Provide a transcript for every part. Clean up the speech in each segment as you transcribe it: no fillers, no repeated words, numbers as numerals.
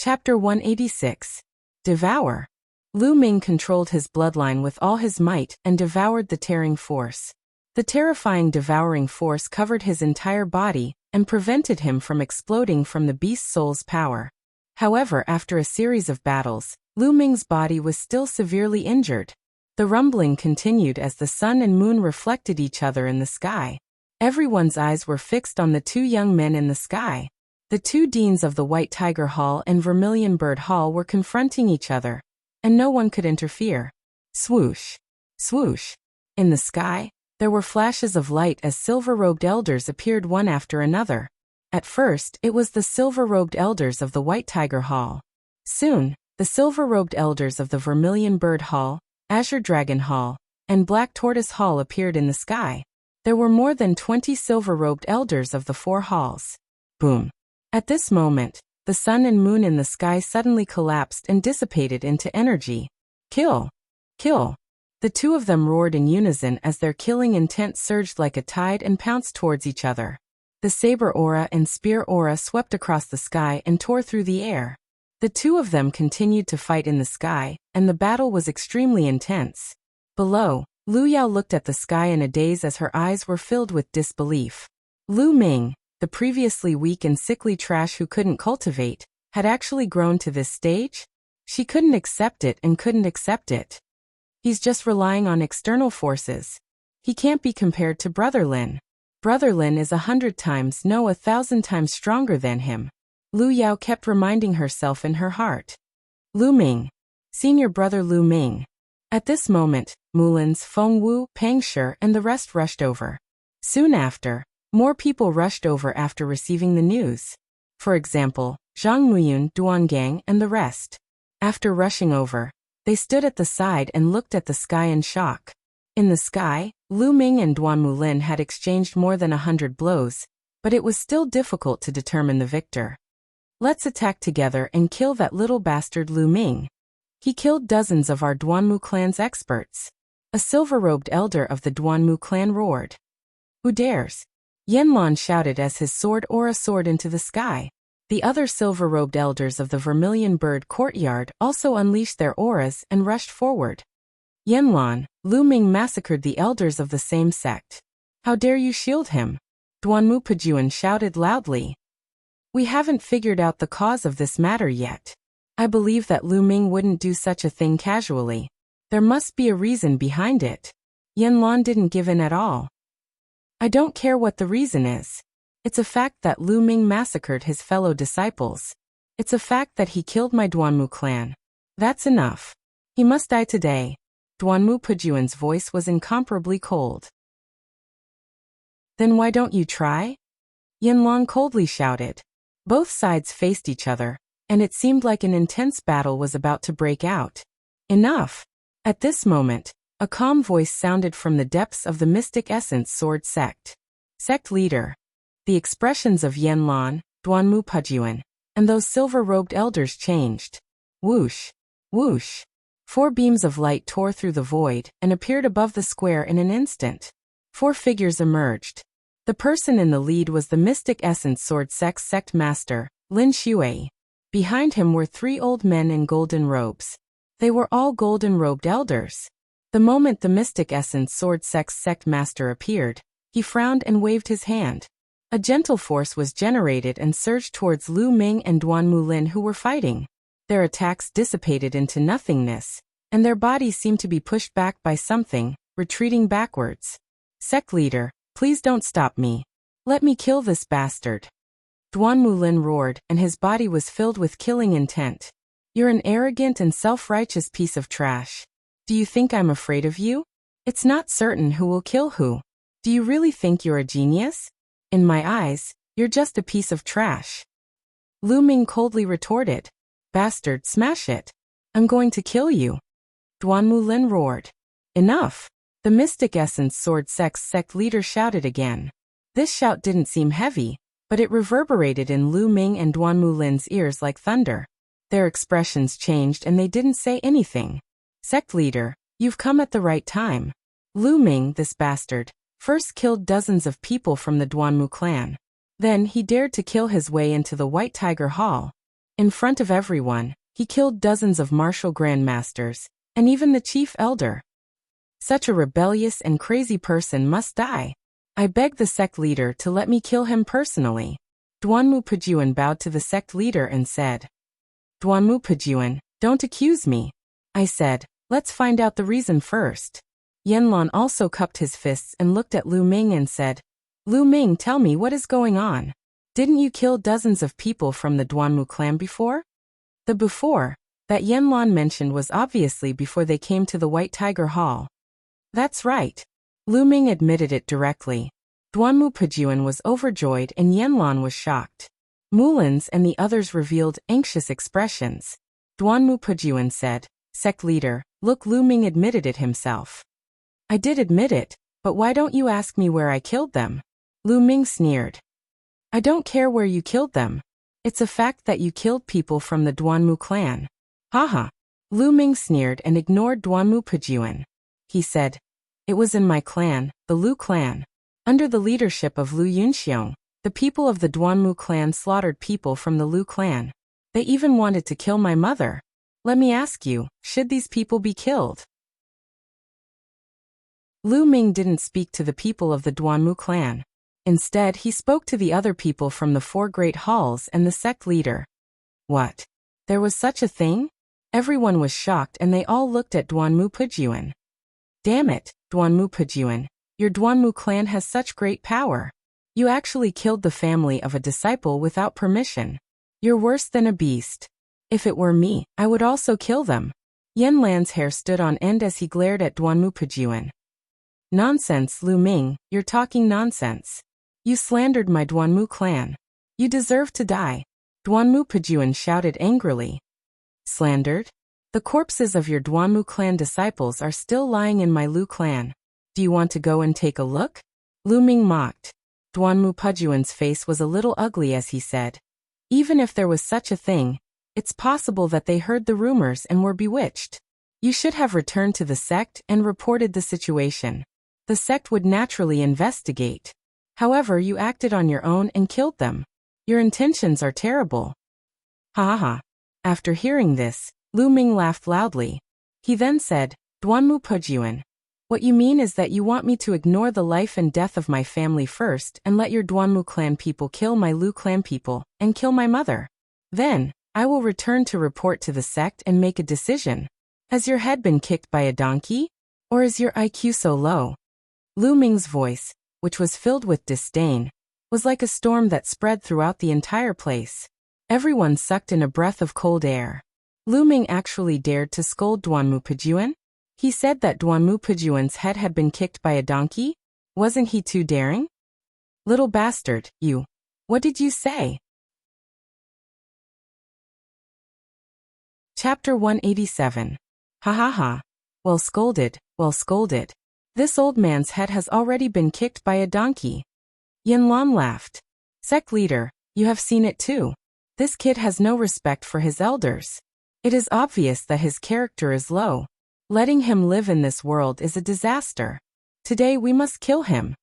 Chapter 186. Devour. Lu Ming controlled his bloodline with all his might and devoured the tearing force. The terrifying devouring force covered his entire body and prevented him from exploding from the beast's soul's power. However, after a series of battles, Lu Ming's body was still severely injured. The rumbling continued as the sun and moon reflected each other in the sky. Everyone's eyes were fixed on the two young men in the sky. The two deans of the White Tiger Hall and Vermilion Bird Hall were confronting each other, and no one could interfere. Swoosh! Swoosh! In the sky, there were flashes of light as silver-robed elders appeared one after another. At first, it was the silver-robed elders of the White Tiger Hall. Soon, the silver-robed elders of the Vermilion Bird Hall, Azure Dragon Hall, and Black Tortoise Hall appeared in the sky. There were more than 20 silver-robed elders of the four halls. Boom! At this moment, the sun and moon in the sky suddenly collapsed and dissipated into energy. Kill! Kill! The two of them roared in unison as their killing intent surged like a tide and pounced towards each other. The saber aura and spear aura swept across the sky and tore through the air. The two of them continued to fight in the sky, and the battle was extremely intense. Below, Lu Yao looked at the sky in a daze as her eyes were filled with disbelief. Lu Ming, the previously weak and sickly trash who couldn't cultivate, had actually grown to this stage? She couldn't accept it and couldn't accept it. He's just relying on external forces. He can't be compared to Brother Lin. Brother Lin is 100 times, no 1,000 times stronger than him. Lu Yao kept reminding herself in her heart. Lu Ming. Senior brother Lu Ming. At this moment, Mulins, Feng Wu, Pang Shi, and the rest rushed over. Soon after, more people rushed over after receiving the news. For example, Zhang Muyun, Duan Gang, and the rest. After rushing over, they stood at the side and looked at the sky in shock. In the sky, Lu Ming and Duan Mulin had exchanged more than 100 blows, but it was still difficult to determine the victor. Let's attack together and kill that little bastard Lu Ming. He killed dozens of our Duanmu clan's experts. A silver-robed elder of the Duanmu clan roared. Who dares? Yanlan shouted as his sword aura soared into the sky. The other silver-robed elders of the Vermilion Bird Courtyard also unleashed their auras and rushed forward. Yanlan, Lu Ming massacred the elders of the same sect. How dare you shield him? Duanmu Pajuan shouted loudly. We haven't figured out the cause of this matter yet. I believe that Lu Ming wouldn't do such a thing casually. There must be a reason behind it. Yanlan didn't give in at all. I don't care what the reason is. It's a fact that Lu Ming massacred his fellow disciples. It's a fact that he killed my Duanmu clan. That's enough. He must die today. Duanmu Pajuan's voice was incomparably cold. Then why don't you try? Yanlan coldly shouted. Both sides faced each other, and it seemed like an intense battle was about to break out. Enough! At this moment, a calm voice sounded from the depths of the Mystic Essence Sword Sect. Sect leader. The expressions of Yanlan, Duanmu Pajuan, and those silver-robed elders changed. Whoosh! Whoosh! 4 beams of light tore through the void and appeared above the square in an instant. 4 figures emerged. The person in the lead was the Mystic Essence Sword Sect Master, Lin Shui. Behind him were 3 old men in golden robes. They were all golden-robed elders. The moment the Mystic Essence Sword Sect Master appeared, he frowned and waved his hand. A gentle force was generated and surged towards Lu Ming and Duanmu Lin who were fighting. Their attacks dissipated into nothingness, and their bodies seemed to be pushed back by something, retreating backwards. Sect leader, please don't stop me. Let me kill this bastard. Duanmu Lin roared, and his body was filled with killing intent. You're an arrogant and self-righteous piece of trash. Do you think I'm afraid of you? It's not certain who will kill who. Do you really think you're a genius? In my eyes, you're just a piece of trash. Lu Ming coldly retorted. Bastard, smash it. I'm going to kill you. Duanmu Lin roared. Enough. The Mystic Essence Sword Sect leader shouted again. This shout didn't seem heavy, but it reverberated in Lu Ming and Duanmu Lin's ears like thunder. Their expressions changed and they didn't say anything. Sect leader, you've come at the right time. Lu Ming, this bastard, first killed dozens of people from the Duanmu clan. Then he dared to kill his way into the White Tiger Hall. In front of everyone, he killed dozens of martial grandmasters, and even the chief elder. Such a rebellious and crazy person must die. I begged the sect leader to let me kill him personally. Duanmu Pejuan bowed to the sect leader and said, Duanmu Pejuan, don't accuse me. I said, let's find out the reason first. Yanlan also cupped his fists and looked at Lu Ming and said, Lu Ming, tell me what is going on. Didn't you kill dozens of people from the Duanmu clan before? The before that Yanlan mentioned was obviously before they came to the White Tiger Hall. That's right. Lu Ming admitted it directly. Duanmu Pejuan was overjoyed and Yanlan was shocked. Mulans and the others revealed anxious expressions. Duanmu Pejuan said, Sect leader, look, Lu Ming admitted it himself. I did admit it, but why don't you ask me where I killed them? Lu Ming sneered. I don't care where you killed them. It's a fact that you killed people from the Duanmu clan. Haha. Lu Ming sneered and ignored Duanmu Pejuan. He said, it was in my clan, the Lu clan. Under the leadership of Lu Yunxiong, the people of the Duanmu clan slaughtered people from the Lu clan. They even wanted to kill my mother. Let me ask you, should these people be killed? Lu Ming didn't speak to the people of the Duanmu clan. Instead, he spoke to the other people from the four great halls and the sect leader. What? There was such a thing? Everyone was shocked and they all looked at Duanmu Pejuan. Damn it, Duanmu Pejuan, your Duanmu clan has such great power. You actually killed the family of a disciple without permission. You're worse than a beast. If it were me, I would also kill them. Yanlan's hair stood on end as he glared at Duanmu Pejuan. Nonsense, Lu Ming, you're talking nonsense. You slandered my Duanmu clan. You deserve to die. Duanmu Pejuan shouted angrily. Slandered? The corpses of your Duanmu clan disciples are still lying in my Lu clan. Do you want to go and take a look? Lu Ming mocked. Duanmu Pejuan's face was a little ugly as he said, even if there was such a thing, it's possible that they heard the rumors and were bewitched. You should have returned to the sect and reported the situation. The sect would naturally investigate. However, you acted on your own and killed them. Your intentions are terrible. Ha ha ha. After hearing this, Lu Ming laughed loudly. He then said, Duanmu Pejuan, what you mean is that you want me to ignore the life and death of my family first and let your Duanmu clan people kill my Lu clan people and kill my mother. Then, I will return to report to the sect and make a decision. Has your head been kicked by a donkey? Or is your IQ so low? Lu Ming's voice, which was filled with disdain, was like a storm that spread throughout the entire place. Everyone sucked in a breath of cold air. Lu Ming actually dared to scold Duanmu Pejuan? He said that Duanmu Pejuan's head had been kicked by a donkey? Wasn't he too daring? Little bastard, you. What did you say? Chapter 187. Ha ha ha. Well scolded, well scolded. This old man's head has already been kicked by a donkey. Yanlan laughed. Sect leader, you have seen it too. This kid has no respect for his elders. It is obvious that his character is low. Letting him live in this world is a disaster. Today we must kill him.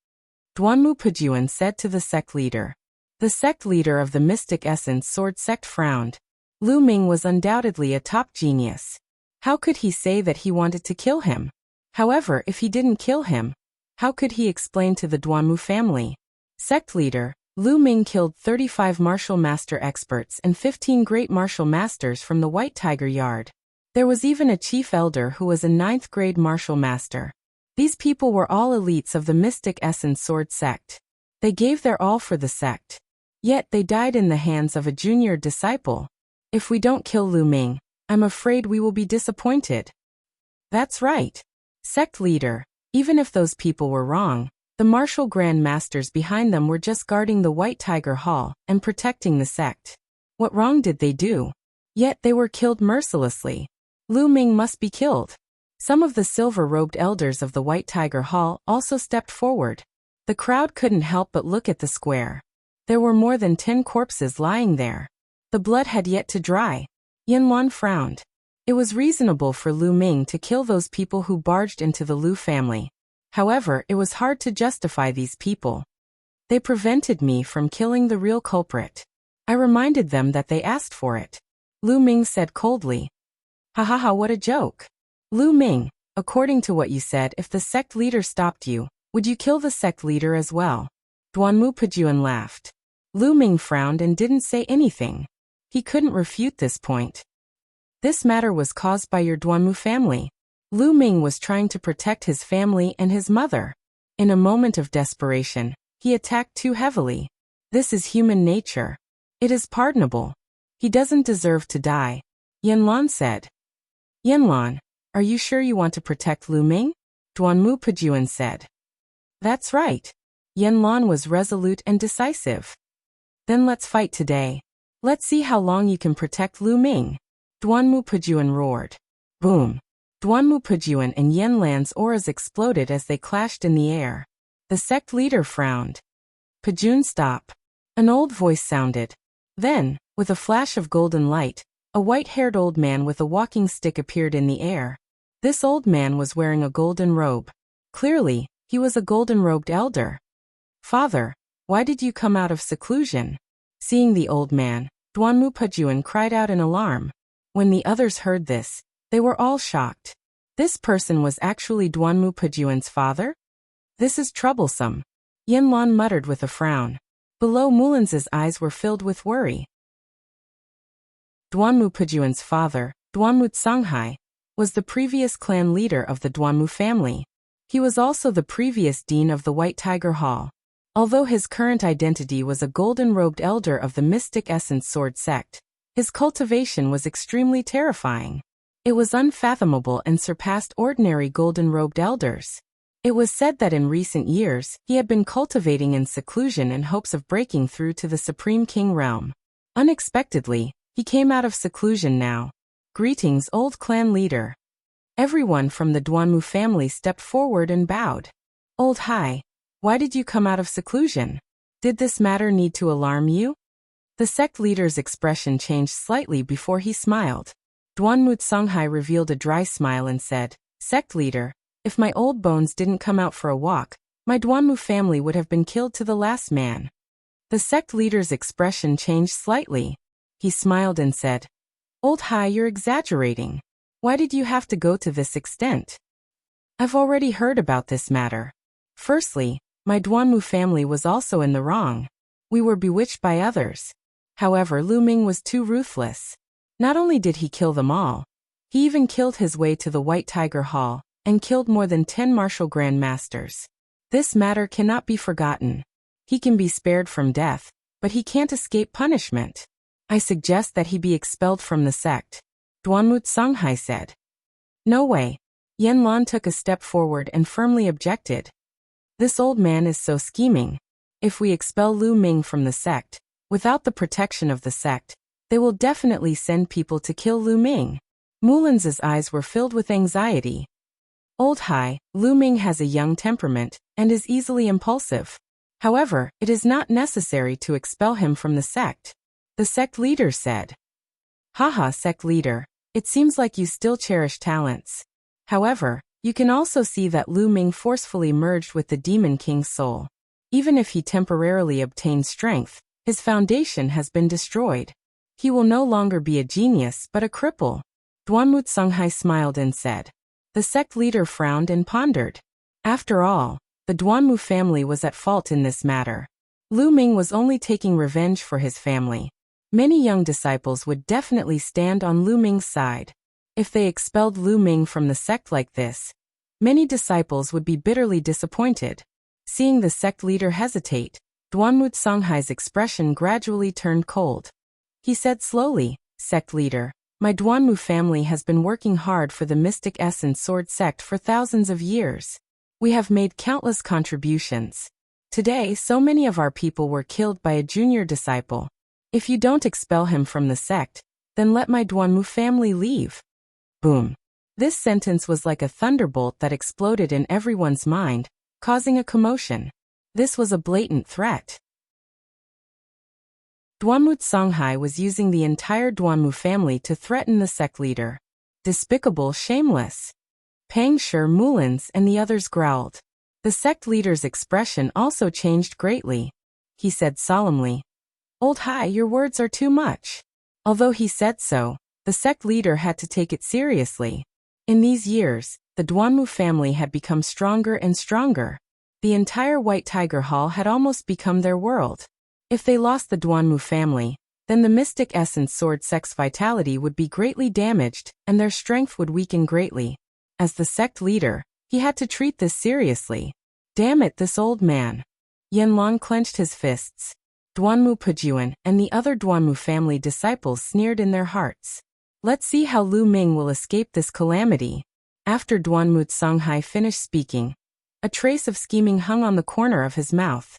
Duanmu Pejuan said to the sect leader. The sect leader of the Mystic Essence Sword sect frowned. Lu Ming was undoubtedly a top genius. How could he say that he wanted to kill him? However, if he didn't kill him, how could he explain to the Duanmu family? Sect leader, Lu Ming killed 35 martial master experts and 15 great martial masters from the White Tiger Yard. There was even a chief elder who was a 9th grade martial master. These people were all elites of the Mystic Essence Sword sect. They gave their all for the sect. Yet they died in the hands of a junior disciple. If we don't kill Lu Ming, I'm afraid we will be disappointed. That's right. Sect leader, even if those people were wrong, the martial grand masters behind them were just guarding the White Tiger Hall and protecting the sect. What wrong did they do? Yet they were killed mercilessly. Lu Ming must be killed. Some of the silver-robed elders of the White Tiger Hall also stepped forward. The crowd couldn't help but look at the square. There were more than 10 corpses lying there. The blood had yet to dry. Yanlan frowned. It was reasonable for Lu Ming to kill those people who barged into the Lu family. However, it was hard to justify these people. They prevented me from killing the real culprit. I reminded them that they asked for it. Lu Ming said coldly. Ha ha ha, what a joke. Lu Ming, according to what you said, if the sect leader stopped you, would you kill the sect leader as well? Duanmu Pejuan laughed. Lu Ming frowned and didn't say anything. He couldn't refute this point. This matter was caused by your Duanmu family. Lu Ming was trying to protect his family and his mother. In a moment of desperation, he attacked too heavily. This is human nature. It is pardonable. He doesn't deserve to die, Yanlan said. Yanlan, are you sure you want to protect Lu Ming? Duanmu Pejuan said. That's right. Yanlan was resolute and decisive. Then let's fight today. Let's see how long you can protect Lu Ming. Duanmu Pejuan roared. Boom. Duanmu Pejuan and Yanlan's auras exploded as they clashed in the air. The sect leader frowned. Pejuan, stop. An old voice sounded. Then, with a flash of golden light, a white-haired old man with a walking stick appeared in the air. This old man was wearing a golden robe. Clearly, he was a golden-robed elder. Father, why did you come out of seclusion? Seeing the old man, Duanmu Pejuan cried out in alarm. When the others heard this, they were all shocked. This person was actually Duanmu Pejuan's father? This is troublesome. Yanlan muttered with a frown. Below Mulins's eyes were filled with worry. Duanmu Pejuan's father, Duanmu Tsanghai, was the previous clan leader of the Duanmu family. He was also the previous dean of the White Tiger Hall. Although his current identity was a golden-robed elder of the Mystic Essence Sword sect, his cultivation was extremely terrifying. It was unfathomable and surpassed ordinary golden-robed elders. It was said that in recent years, he had been cultivating in seclusion in hopes of breaking through to the Supreme King realm. Unexpectedly, he came out of seclusion now. Greetings, old clan leader. Everyone from the Duanmu family stepped forward and bowed. Old Hai, why did you come out of seclusion? Did this matter need to alarm you? The sect leader's expression changed slightly before he smiled. Duanmu Tsanghai revealed a dry smile and said, Sect leader, if my old bones didn't come out for a walk, my Duanmu family would have been killed to the last man. The sect leader's expression changed slightly. He smiled and said, Old Hai, you're exaggerating. Why did you have to go to this extent? I've already heard about this matter. Firstly, my Duanmu family was also in the wrong. We were bewitched by others. However, Lu Ming was too ruthless. Not only did he kill them all, he even killed his way to the White Tiger Hall and killed more than 10 martial grandmasters. This matter cannot be forgotten. He can be spared from death, but he can't escape punishment. I suggest that he be expelled from the sect, Duanmu Tsanghai said. No way. Yanlan took a step forward and firmly objected. This old man is so scheming. If we expel Lu Ming from the sect, without the protection of the sect, they will definitely send people to kill Lu Ming. Mulins's eyes were filled with anxiety. Old Hai, Lu Ming has a young temperament and is easily impulsive. However, it is not necessary to expel him from the sect, the sect leader said. Haha, sect leader, it seems like you still cherish talents. However, you can also see that Lu Ming forcefully merged with the Demon King's soul. Even if he temporarily obtained strength, his foundation has been destroyed. He will no longer be a genius but a cripple. Duanmu Tsanghai smiled and said. The sect leader frowned and pondered. After all, the Duanmu family was at fault in this matter. Lu Ming was only taking revenge for his family. Many young disciples would definitely stand on Lu Ming's side. If they expelled Lu Ming from the sect like this, many disciples would be bitterly disappointed. Seeing the sect leader hesitate, Duanmu Tsanghai's expression gradually turned cold. He said slowly, Sect leader, my Duanmu family has been working hard for the Mystic Essence Sword sect for thousands of years. We have made countless contributions. Today, so many of our people were killed by a junior disciple. If you don't expel him from the sect, then let my Duanmu family leave. Boom. This sentence was like a thunderbolt that exploded in everyone's mind, causing a commotion. This was a blatant threat. Duanmu Tsanghai was using the entire Duanmu family to threaten the sect leader. Despicable, shameless. Pang Shi, Mulins, and the others growled. The sect leader's expression also changed greatly. He said solemnly, Old Hai, your words are too much. Although he said so, the sect leader had to take it seriously. In these years, the Duanmu family had become stronger and stronger. The entire White Tiger Hall had almost become their world. If they lost the Duanmu family, then the mystic essence sword sect's vitality would be greatly damaged, and their strength would weaken greatly. As the sect leader, he had to treat this seriously. Damn it, this old man. Yanlong clenched his fists. Duanmu Pujuan and the other Duanmu family disciples sneered in their hearts. Let's see how Lu Ming will escape this calamity. After Duanmu Songhai finished speaking, a trace of scheming hung on the corner of his mouth.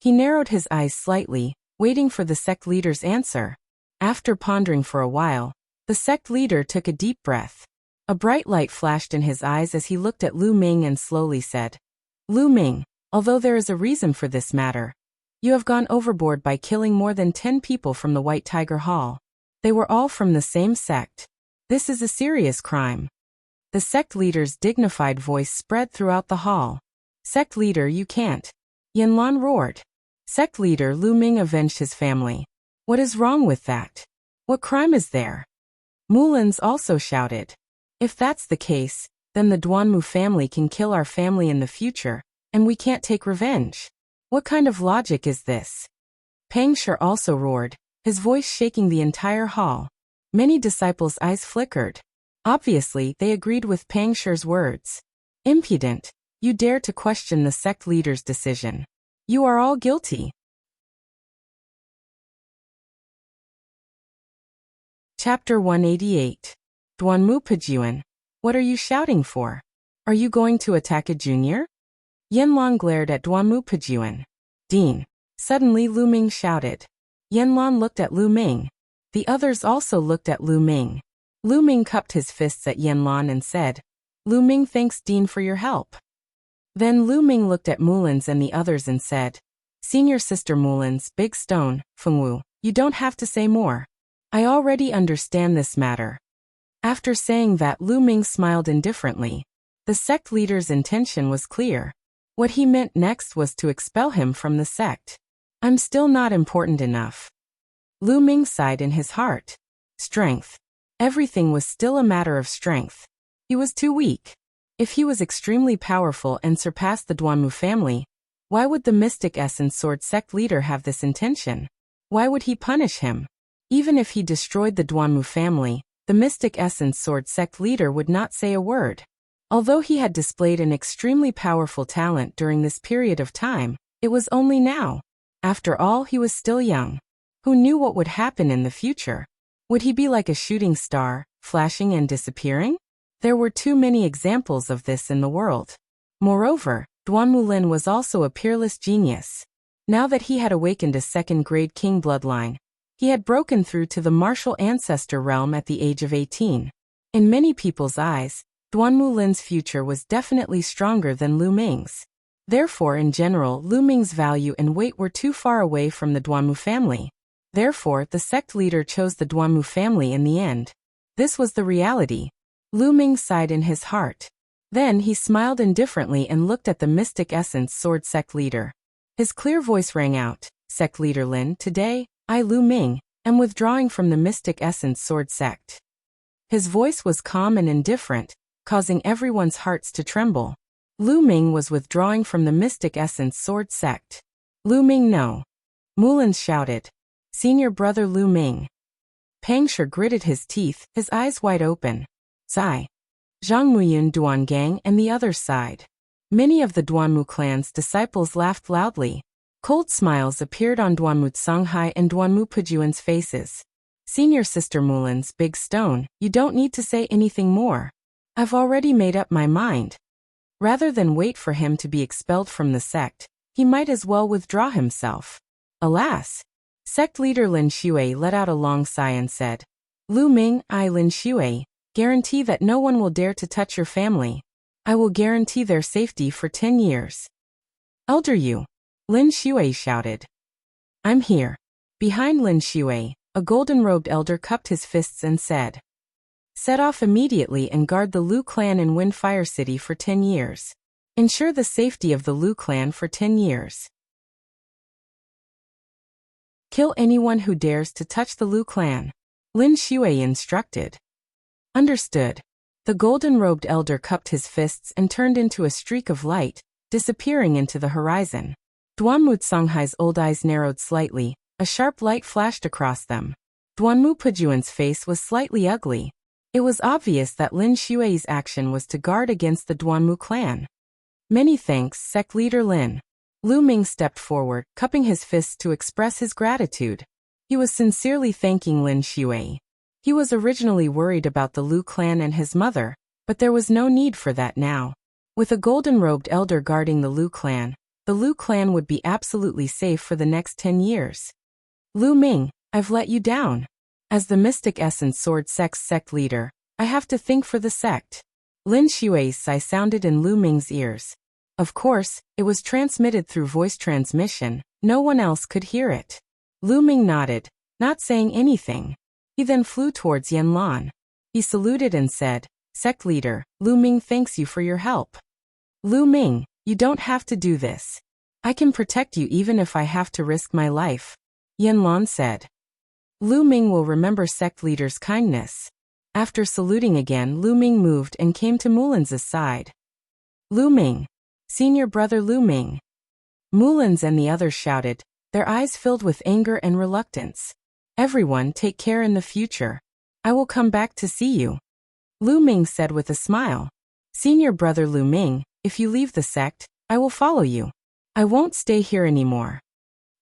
He narrowed his eyes slightly, waiting for the sect leader's answer. After pondering for a while, the sect leader took a deep breath. A bright light flashed in his eyes as he looked at Lu Ming and slowly said, Lu Ming, although there is a reason for this matter, you have gone overboard by killing more than 10 people from the White Tiger Hall. They were all from the same sect. This is a serious crime. The sect leader's dignified voice spread throughout the hall. Sect leader, you can't. Yanlan roared. Sect leader Lu Ming avenged his family. What is wrong with that? What crime is there? Mulans also shouted. If that's the case, then the Duanmu family can kill our family in the future, and we can't take revenge. What kind of logic is this? Pang Shi also roared, his voice shaking the entire hall. Many disciples' eyes flickered. Obviously, they agreed with Pang Shi's words. Impudent, you dare to question the sect leader's decision. You are all guilty. Chapter 188. Duanmu Pujuan, what are you shouting for? Are you going to attack a junior? Yanlong glared at Duanmu Pujuan. Dean. Suddenly Lu Ming shouted. Yanlong looked at Lu Ming. The others also looked at Lu Ming. Lu Ming cupped his fists at Yanlong and said, Lu Ming thanks Dean for your help. Then Lu Ming looked at Mulans and the others and said, Senior Sister Mulans, Big Stone, Fengwu, you don't have to say more. I already understand this matter. After saying that, Lu Ming smiled indifferently. The sect leader's intention was clear. What he meant next was to expel him from the sect. I'm still not important enough. Lu Ming sighed in his heart. Strength. Everything was still a matter of strength. He was too weak. If he was extremely powerful and surpassed the Duanmu family, why would the Mystic Essence Sword sect leader have this intention? Why would he punish him? Even if he destroyed the Duanmu family, the Mystic Essence Sword sect leader would not say a word. Although he had displayed an extremely powerful talent during this period of time, it was only now. After all, he was still young. Who knew what would happen in the future? Would he be like a shooting star, flashing and disappearing? There were too many examples of this in the world. Moreover, Duanmu Lin was also a peerless genius. Now that he had awakened a second-grade king bloodline, he had broken through to the martial ancestor realm at the age of 18. In many people's eyes, Duanmu Lin's future was definitely stronger than Lu Ming's. Therefore, in general, Lu Ming's value and weight were too far away from the Duanmu family. Therefore, the sect leader chose the Duanmu family in the end. This was the reality. Lu Ming sighed in his heart. Then he smiled indifferently and looked at the Mystic Essence Sword sect leader. His clear voice rang out, Sect leader Lin, today, I Lu Ming, am withdrawing from the Mystic Essence Sword sect. His voice was calm and indifferent, causing everyone's hearts to tremble. Lu Ming was withdrawing from the Mystic Essence Sword sect. Lu Ming, no. Mulans shouted. Senior brother Lu Ming. Pang Shi gritted his teeth, his eyes wide open. Sigh. Zhang Muyun Duangang and the others sighed. Many of the Duanmu clan's disciples laughed loudly. Cold smiles appeared on Duanmu Songhai and Duanmu Pujuan's faces. Senior Sister Mulan's Big Stone, you don't need to say anything more. I've already made up my mind. Rather than wait for him to be expelled from the sect, he might as well withdraw himself. Alas! Sect leader Lin Shui let out a long sigh and said, Lu Ming, I Lin Shui, guarantee that no one will dare to touch your family. I will guarantee their safety for 10 years. Elder Yu, Lin Shui shouted. I'm here. Behind Lin Shui, a golden-robed elder cupped his fists and said, set off immediately and guard the Lu clan in Windfire City for 10 years. Ensure the safety of the Lu clan for 10 years. Kill anyone who dares to touch the Lu clan. Lin Shui instructed. Understood. The golden-robed elder cupped his fists and turned into a streak of light, disappearing into the horizon. Duanmu Songhai's old eyes narrowed slightly, a sharp light flashed across them. Duanmu Pejuan's face was slightly ugly. It was obvious that Lin Shui's action was to guard against the Duanmu clan. Many thanks, sect leader Lin. Lu Ming stepped forward, cupping his fists to express his gratitude. He was sincerely thanking Lin Shui. He was originally worried about the Lu clan and his mother, but there was no need for that now. With a golden-robed elder guarding the Lu clan would be absolutely safe for the next 10 years. Lu Ming, I've let you down. As the Mystic Essence Sword Sect's sect leader, I have to think for the sect. Lin Shui's sigh sounded in Lu Ming's ears. Of course, it was transmitted through voice transmission, no one else could hear it. Lu Ming nodded, not saying anything. He then flew towards Yanlan. He saluted and said, Sect leader, Lu Ming thanks you for your help. Lu Ming, you don't have to do this. I can protect you even if I have to risk my life. Yanlan said. Lu Ming will remember sect leader's kindness. After saluting again, Lu Ming moved and came to Mulin's side. Lu Ming. Senior brother Lu Ming. Mulin's and the others shouted, their eyes filled with anger and reluctance. Everyone take care in the future. I will come back to see you. Lu Ming said with a smile. Senior brother Lu Ming, if you leave the sect, I will follow you. I won't stay here anymore.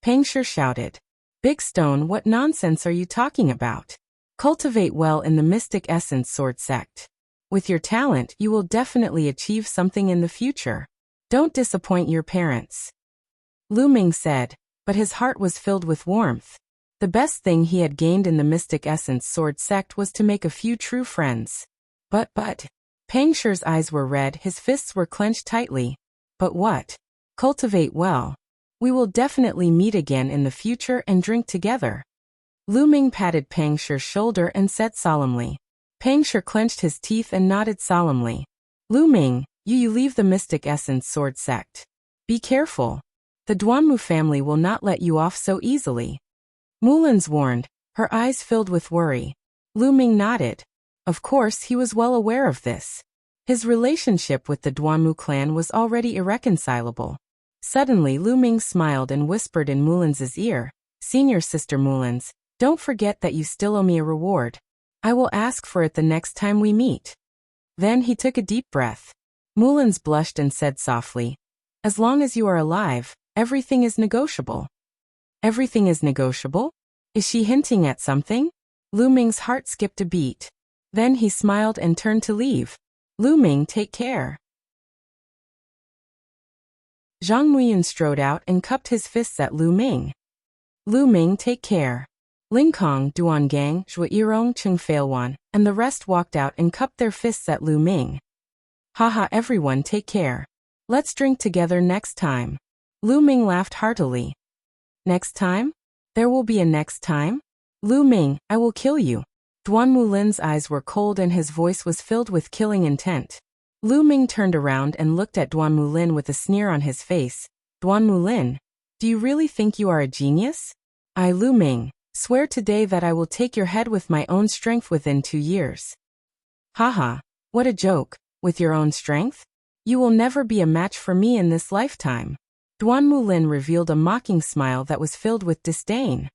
Pangshi shouted. Big Stone, what nonsense are you talking about? Cultivate well in the Mystic Essence Sword sect. With your talent, you will definitely achieve something in the future. Don't disappoint your parents. Lu Ming said, but his heart was filled with warmth. The best thing he had gained in the Mystic Essence Sword sect was to make a few true friends. But, Pangshi's eyes were red, his fists were clenched tightly. But what? Cultivate well. We will definitely meet again in the future and drink together. Lu Ming patted Pangshi's shoulder and said solemnly. Pangshi clenched his teeth and nodded solemnly. Lu Ming, you leave the Mystic Essence Sword sect. Be careful. The Duanmu family will not let you off so easily. Mulin's warned, her eyes filled with worry. Lu Ming nodded. Of course, he was well aware of this. His relationship with the Duanmu clan was already irreconcilable. Suddenly Lu Ming smiled and whispered in Mulin's ear, Senior Sister Mulin's, don't forget that you still owe me a reward. I will ask for it the next time we meet. Then he took a deep breath. Mulin's blushed and said softly, as long as you are alive, everything is negotiable. Everything is negotiable? Is she hinting at something? Lu Ming's heart skipped a beat. Then he smiled and turned to leave. Lu Ming, take care. Zhang Muyun strode out and cupped his fists at Lu Ming. Lu Ming, take care. Ling Kong, Duan Gang, Zhua Yirong, Cheng Failwan, and the rest walked out and cupped their fists at Lu Ming. Haha, everyone take care. Let's drink together next time. Lu Ming laughed heartily. Next time? There will be a next time? Lu Ming, I will kill you. Duanmu Lin's eyes were cold and his voice was filled with killing intent. Lu Ming turned around and looked at Duanmu Lin with a sneer on his face. Duanmu Lin, do you really think you are a genius? I, Lu Ming, swear today that I will take your head with my own strength within 2 years. Haha, what a joke, with your own strength? You will never be a match for me in this lifetime. Duanmu Lin revealed a mocking smile that was filled with disdain.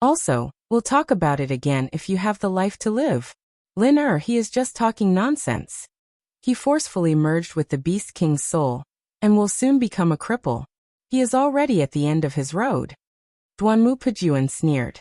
Also, we'll talk about it again if you have the life to live. Lin he is just talking nonsense. He forcefully merged with the Beast King's soul, and will soon become a cripple. He is already at the end of his road. Duanmu Pejuan sneered.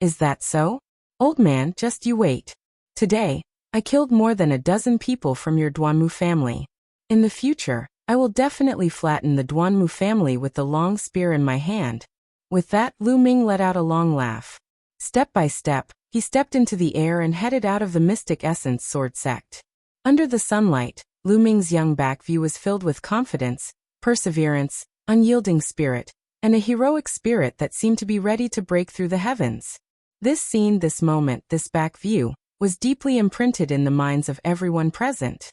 Is that so? Old man, just you wait. Today, I killed more than a dozen people from your Duanmu family. In the future, I will definitely flatten the Duanmu family with the long spear in my hand. With that, Lu Ming let out a long laugh. Step by step, he stepped into the air and headed out of the Mystic Essence Sword sect. Under the sunlight, Lu Ming's young back view was filled with confidence, perseverance, unyielding spirit, and a heroic spirit that seemed to be ready to break through the heavens. This scene, this moment, this back view, was deeply imprinted in the minds of everyone present.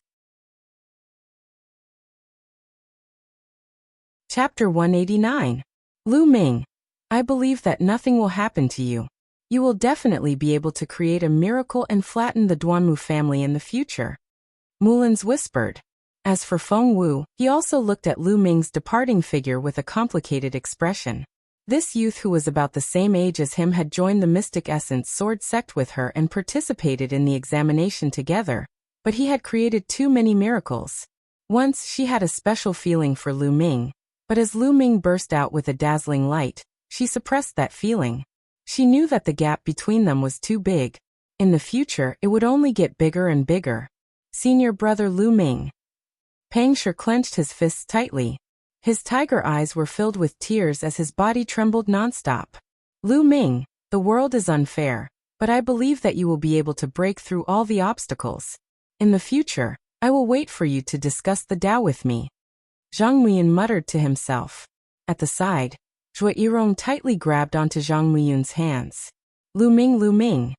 Chapter 189. Lu Ming. I believe that nothing will happen to you. You will definitely be able to create a miracle and flatten the Duanmu family in the future. Mulins whispered. As for Feng Wu, he also looked at Lu Ming's departing figure with a complicated expression. This youth who was about the same age as him had joined the Mystic Essence Sword sect with her and participated in the examination together, but he had created too many miracles. Once she had a special feeling for Lu Ming, but as Lu Ming burst out with a dazzling light, she suppressed that feeling. She knew that the gap between them was too big. In the future, it would only get bigger and bigger. Senior brother Lu Ming. Pang Shi clenched his fists tightly. His tiger eyes were filled with tears as his body trembled nonstop. Lu Ming, the world is unfair, but I believe that you will be able to break through all the obstacles. In the future, I will wait for you to discuss the Tao with me. Zhang Muyan muttered to himself. At the side, Zhuo Yirong tightly grabbed onto Zhang Muyun's hands. Lu Ming, Lu Ming.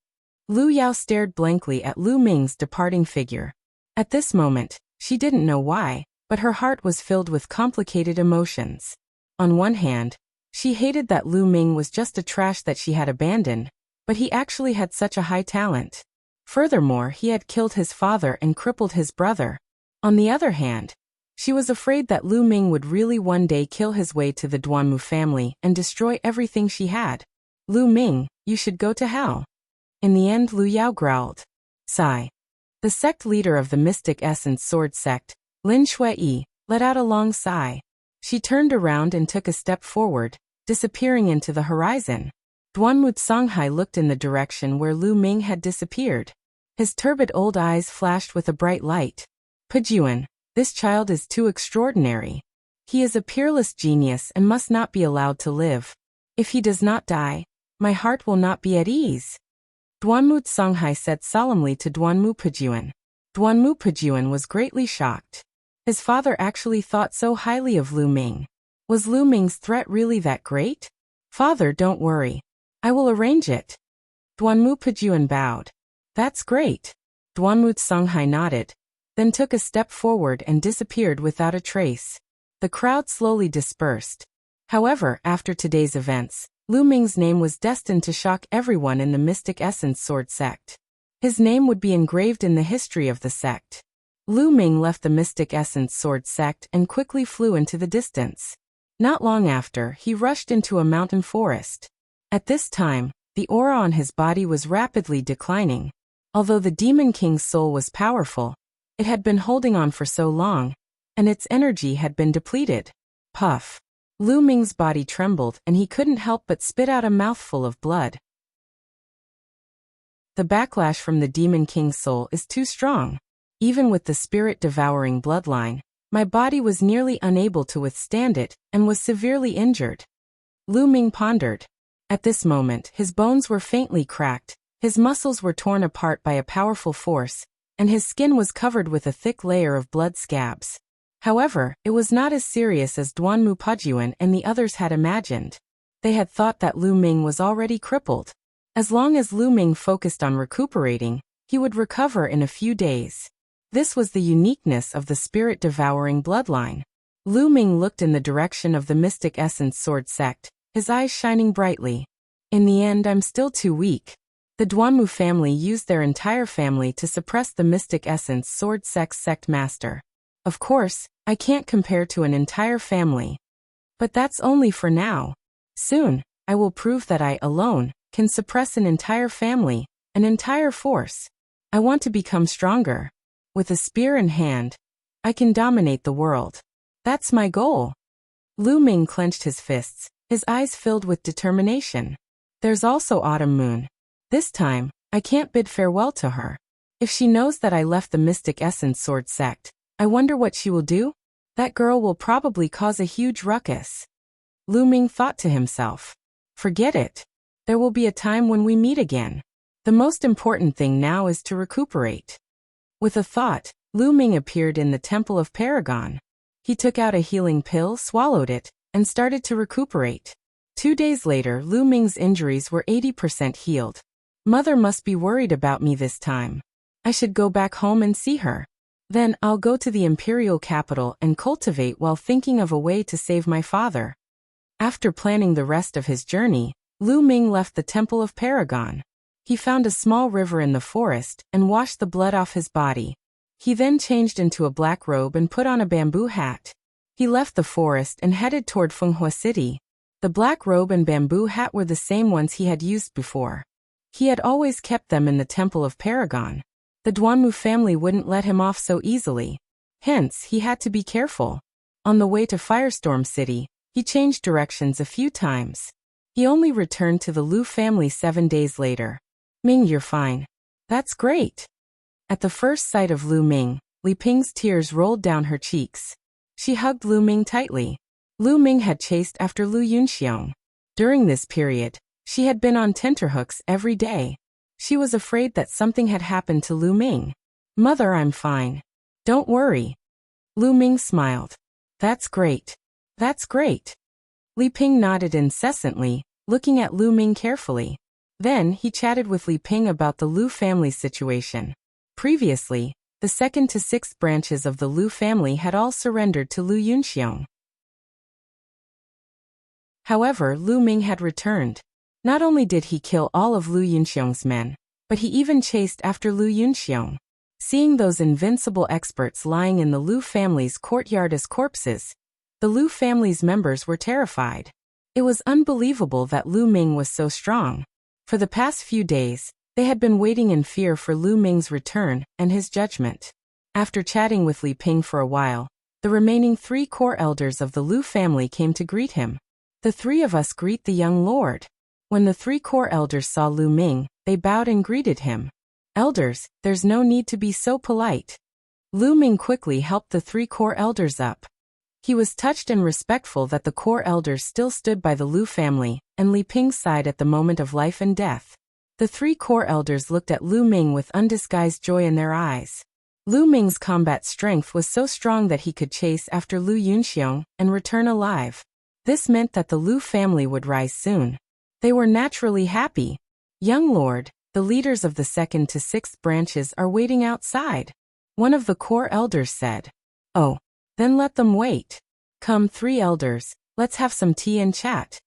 Lu Yao stared blankly at Lu Ming's departing figure. At this moment, she didn't know why, but her heart was filled with complicated emotions. On one hand, she hated that Lu Ming was just a trash that she had abandoned, but he actually had such a high talent. Furthermore, he had killed his father and crippled his brother. On the other hand, she was afraid that Lu Ming would really one day kill his way to the Duanmu family and destroy everything she had. Lu Ming, you should go to hell. In the end, Lu Yao growled. Sigh. The sect leader of the Mystic Essence Sword sect, Lin Shui, let out a long sigh. She turned around and took a step forward, disappearing into the horizon. Duanmu Songhai looked in the direction where Lu Ming had disappeared. His turbid old eyes flashed with a bright light. Pejuan, this child is too extraordinary. He is a peerless genius and must not be allowed to live. If he does not die, my heart will not be at ease. Duanmu Songhai said solemnly to Duanmu Pejuan. Duanmu Pejuan was greatly shocked. His father actually thought so highly of Lu Ming. Was Lu Ming's threat really that great? Father, don't worry. I will arrange it. Duanmu Pejuan bowed. That's great. Duanmu Songhai nodded, then took a step forward and disappeared without a trace. The crowd slowly dispersed. However, after today's events, Lu Ming's name was destined to shock everyone in the Mystic Essence Sword sect. His name would be engraved in the history of the sect. Lu Ming left the Mystic Essence Sword sect and quickly flew into the distance. Not long after, he rushed into a mountain forest. At this time, the aura on his body was rapidly declining. Although the Demon King's soul was powerful, it had been holding on for so long, and its energy had been depleted. Puff. Lu Ming's body trembled and he couldn't help but spit out a mouthful of blood. The backlash from the Demon King's soul is too strong. Even with the spirit-devouring bloodline, my body was nearly unable to withstand it and was severely injured. Lu Ming pondered. At this moment, his bones were faintly cracked, his muscles were torn apart by a powerful force, and his skin was covered with a thick layer of blood scabs. However, it was not as serious as Duanmu Pejuan and the others had imagined. They had thought that Lu Ming was already crippled. As long as Lu Ming focused on recuperating, he would recover in a few days. This was the uniqueness of the spirit-devouring bloodline. Lu Ming looked in the direction of the Mystic Essence Sword sect, his eyes shining brightly. In the end, I'm still too weak. The Duanmu family used their entire family to suppress the Mystic Essence Sword sect's sect master. Of course, I can't compare to an entire family. But that's only for now. Soon, I will prove that I, alone, can suppress an entire family, an entire force. I want to become stronger. With a spear in hand, I can dominate the world. That's my goal. Lu Ming clenched his fists, his eyes filled with determination. There's also Autumn Moon. This time, I can't bid farewell to her. If she knows that I left the Mystic Essence Sword sect, I wonder what she will do? That girl will probably cause a huge ruckus. Lu Ming thought to himself. Forget it. There will be a time when we meet again. The most important thing now is to recuperate. With a thought, Lu Ming appeared in the Temple of Paragon. He took out a healing pill, swallowed it, and started to recuperate. 2 days later, Lu Ming's injuries were 80% healed. Mother must be worried about me this time. I should go back home and see her. Then I'll go to the imperial capital and cultivate while thinking of a way to save my father. After planning the rest of his journey, Lu Ming left the Temple of Paragon. He found a small river in the forest and washed the blood off his body. He then changed into a black robe and put on a bamboo hat. He left the forest and headed toward Fenghua City. The black robe and bamboo hat were the same ones he had used before. He had always kept them in the Temple of Paragon. The Duanmu family wouldn't let him off so easily. Hence, he had to be careful. On the way to Firestorm City, he changed directions a few times. He only returned to the Lu family 7 days later. Ming, you're fine. That's great. At the first sight of Lu Ming, Li Ping's tears rolled down her cheeks. She hugged Lu Ming tightly. Lu Ming had chased after Lu Yunxiong. During this period, she had been on tenterhooks every day. She was afraid that something had happened to Lu Ming. Mother, I'm fine. Don't worry. Lu Ming smiled. That's great. That's great. Li Ping nodded incessantly, looking at Lu Ming carefully. Then he chatted with Li Ping about the Lu family's situation. Previously, the 2nd to 6th branches of the Lu family had all surrendered to Lu Yunxiong. However, Lu Ming had returned. Not only did he kill all of Lu Yunxiong's men, but he even chased after Lu Yunxiong. Seeing those invincible experts lying in the Lu family's courtyard as corpses, the Lu family's members were terrified. It was unbelievable that Lu Ming was so strong. For the past few days, they had been waiting in fear for Lu Ming's return and his judgment. After chatting with Li Ping for a while, the remaining 3 core elders of the Lu family came to greet him. The 3 of us greet the young lord. When the 3 core elders saw Lu Ming, they bowed and greeted him. Elders, there's no need to be so polite. Lu Ming quickly helped the 3 core elders up. He was touched and respectful that the core elders still stood by the Lu family and Li Ping's side at the moment of life and death. The 3 core elders looked at Lu Ming with undisguised joy in their eyes. Lu Ming's combat strength was so strong that he could chase after Lu Yunxiong and return alive. This meant that the Lu family would rise soon. They were naturally happy. Young lord, the leaders of the 2nd to 6th branches are waiting outside. One of the core elders said. Oh. Then let them wait. Come 3 elders, let's have some tea and chat.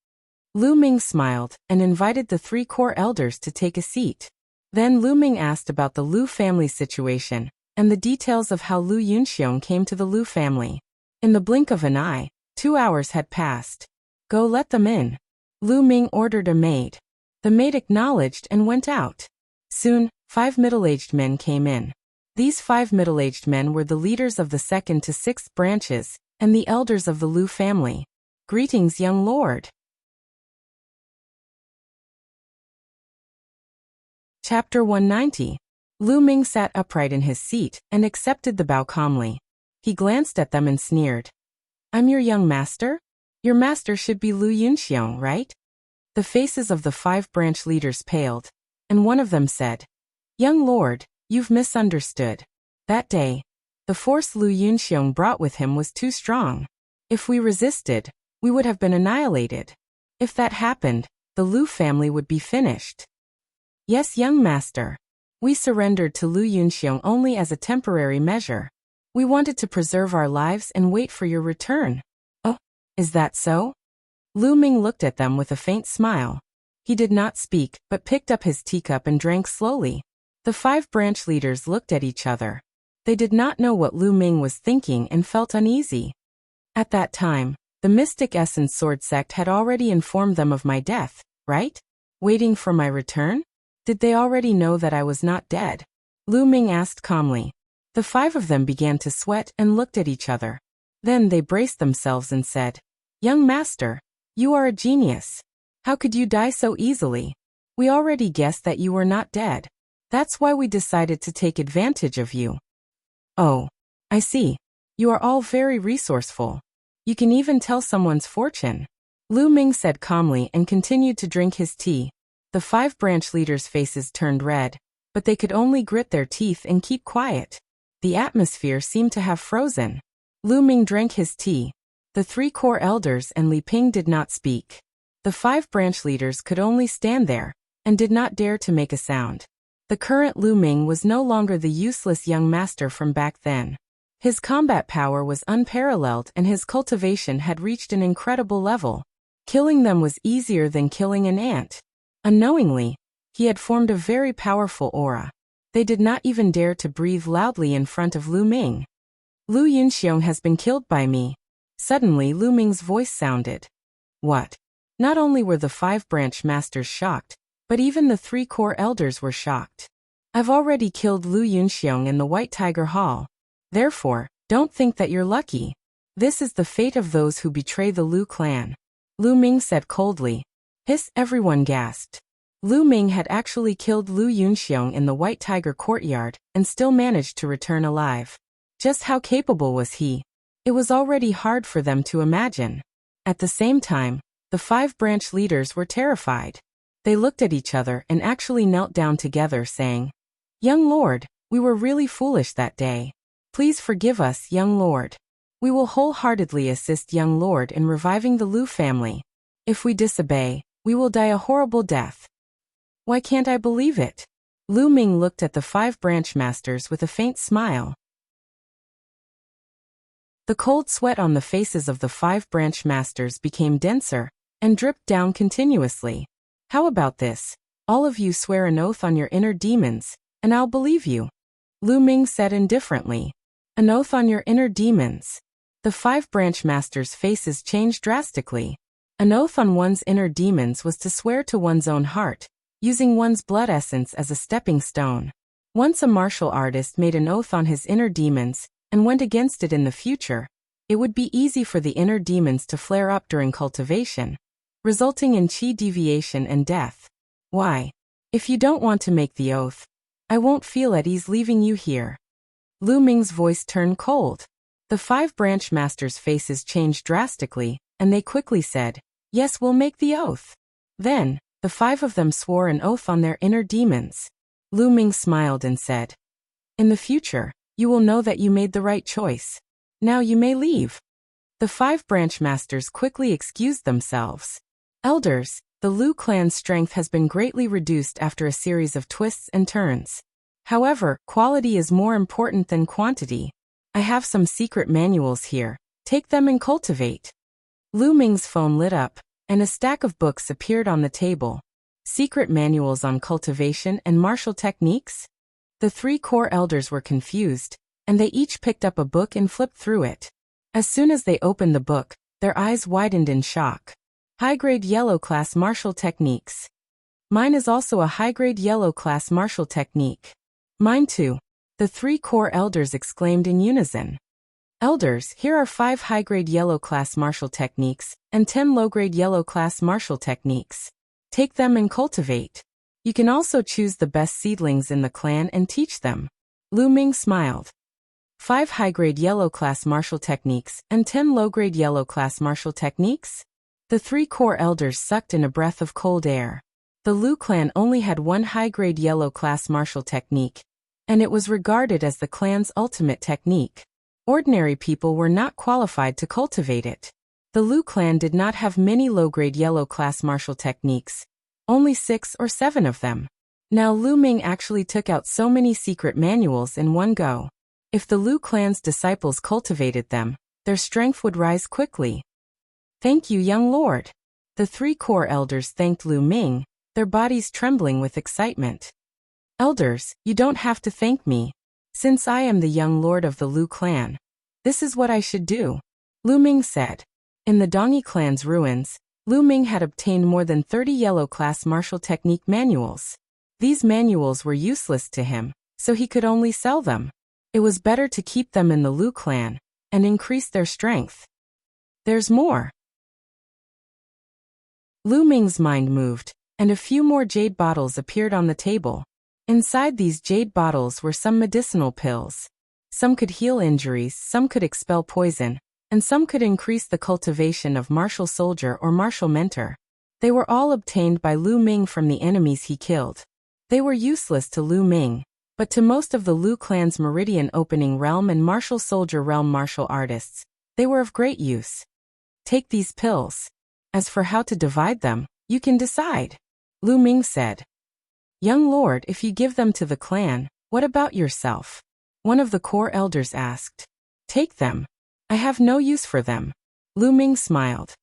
Lu Ming smiled and invited the 3 core elders to take a seat. Then Lu Ming asked about the Lu family situation and the details of how Lu Yunxiong came to the Lu family. In the blink of an eye, 2 hours had passed. Go let them in. Lu Ming ordered a maid. The maid acknowledged and went out. Soon, 5 middle-aged men came in. These 5 middle-aged men were the leaders of the 2nd to 6th branches and the elders of the Lu family. Greetings, young lord. Chapter 190. Lu Ming sat upright in his seat and accepted the bow calmly. He glanced at them and sneered. I'm your young master? Your master should be Lu Yunxiong, right? The faces of the 5 branch leaders paled, and one of them said, Young lord, you've misunderstood. That day, the force Lu Yunxiong brought with him was too strong. If we resisted, we would have been annihilated. If that happened, the Lu family would be finished. Yes, young master. We surrendered to Lu Yunxiong only as a temporary measure. We wanted to preserve our lives and wait for your return. Oh, is that so? Lu Ming looked at them with a faint smile. He did not speak, but picked up his teacup and drank slowly. The 5 branch leaders looked at each other. They did not know what Lu Ming was thinking and felt uneasy. At that time, the Mystic Essence Sword sect had already informed them of my death, right? Waiting for my return? Did they already know that I was not dead? Lu Ming asked calmly. The 5 of them began to sweat and looked at each other. Then they braced themselves and said, Young master, you are a genius. How could you die so easily? We already guessed that you were not dead. That's why we decided to take advantage of you. Oh, I see. You are all very resourceful. You can even tell someone's fortune. Lu Ming said calmly and continued to drink his tea. The 5 branch leaders' faces turned red, but they could only grit their teeth and keep quiet. The atmosphere seemed to have frozen. Lu Ming drank his tea. The 3 core elders and Li Ping did not speak. The 5 branch leaders could only stand there and did not dare to make a sound. The current Lu Ming was no longer the useless young master from back then. His combat power was unparalleled and his cultivation had reached an incredible level. Killing them was easier than killing an ant. Unknowingly, he had formed a very powerful aura. They did not even dare to breathe loudly in front of Lu Ming. Lu Yunxiong has been killed by me. Suddenly Lu Ming's voice sounded. What? Not only were the 5 branch masters shocked, but even the 3 core elders were shocked. I've already killed Lu Yunxiong in the White Tiger Hall. Therefore, don't think that you're lucky. This is the fate of those who betray the Lu clan. Lu Ming said coldly. Hiss, everyone gasped. Lu Ming had actually killed Lu Yunxiong in the White Tiger courtyard and still managed to return alive. Just how capable was he? It was already hard for them to imagine. At the same time, the 5 branch leaders were terrified. They looked at each other and actually knelt down together saying, Young Lord, we were really foolish that day. Please forgive us, young lord. We will wholeheartedly assist young lord in reviving the Lu family. If we disobey, we will die a horrible death. Why can't I believe it? Lu Ming looked at the 5 branch masters with a faint smile. The cold sweat on the faces of the 5 branch masters became denser and dripped down continuously. How about this? All of you swear an oath on your inner demons, and I'll believe you. Lu Ming said indifferently. An oath on your inner demons. The 5 branch masters' faces changed drastically. An oath on one's inner demons was to swear to one's own heart, using one's blood essence as a stepping stone. Once a martial artist made an oath on his inner demons and went against it in the future, it would be easy for the inner demons to flare up during cultivation, resulting in chi deviation and death. Why? If you don't want to make the oath, I won't feel at ease leaving you here. Lu Ming's voice turned cold. The 5 branch masters' faces changed drastically, and they quickly said, Yes, we'll make the oath. Then, the 5 of them swore an oath on their inner demons. Lu Ming smiled and said, In the future, you will know that you made the right choice. Now you may leave. The 5 branch masters quickly excused themselves. Elders, the Lu clan's strength has been greatly reduced after a series of twists and turns. However, quality is more important than quantity. I have some secret manuals here. Take them and cultivate. Lu Ming's phone lit up, and a stack of books appeared on the table. Secret manuals on cultivation and martial techniques? The 3 core elders were confused, and they each picked up a book and flipped through it. As soon as they opened the book, their eyes widened in shock. High-grade yellow class martial techniques. Mine is also a high-grade yellow class martial technique. Mine too. The 3 core elders exclaimed in unison. Elders, here are 5 high-grade yellow class martial techniques and 10 low-grade yellow class martial techniques. Take them and cultivate. You can also choose the best seedlings in the clan and teach them. Lu Ming smiled. 5 high-grade yellow class martial techniques and 10 low-grade yellow class martial techniques? The 3 core elders sucked in a breath of cold air. The Lu clan only had 1 high-grade yellow class martial technique, and it was regarded as the clan's ultimate technique. Ordinary people were not qualified to cultivate it. The Lu clan did not have many low-grade yellow class martial techniques, only 6 or 7 of them. Now Lu Ming actually took out so many secret manuals in one go. If the Lu clan's disciples cultivated them, their strength would rise quickly. Thank you, young lord. The 3 core elders thanked Lu Ming, their bodies trembling with excitement. Elders, you don't have to thank me. Since I am the young lord of the Lu clan, this is what I should do. Lu Ming said. In the Dongyi clan's ruins, Lu Ming had obtained more than 30 yellow class martial technique manuals. These manuals were useless to him, so he could only sell them. It was better to keep them in the Lu clan and increase their strength. There's more. Lu Ming's mind moved, and a few more jade bottles appeared on the table. Inside these jade bottles were some medicinal pills. Some could heal injuries, some could expel poison, and some could increase the cultivation of martial soldier or martial mentor. They were all obtained by Lu Ming from the enemies he killed. They were useless to Lu Ming, but to most of the Lu clan's Meridian Opening Realm and Martial Soldier Realm martial artists, they were of great use. Take these pills. As for how to divide them, you can decide. Lu Ming said. Young lord, if you give them to the clan, what about yourself? One of the core elders asked. Take them. I have no use for them. Lu Ming smiled.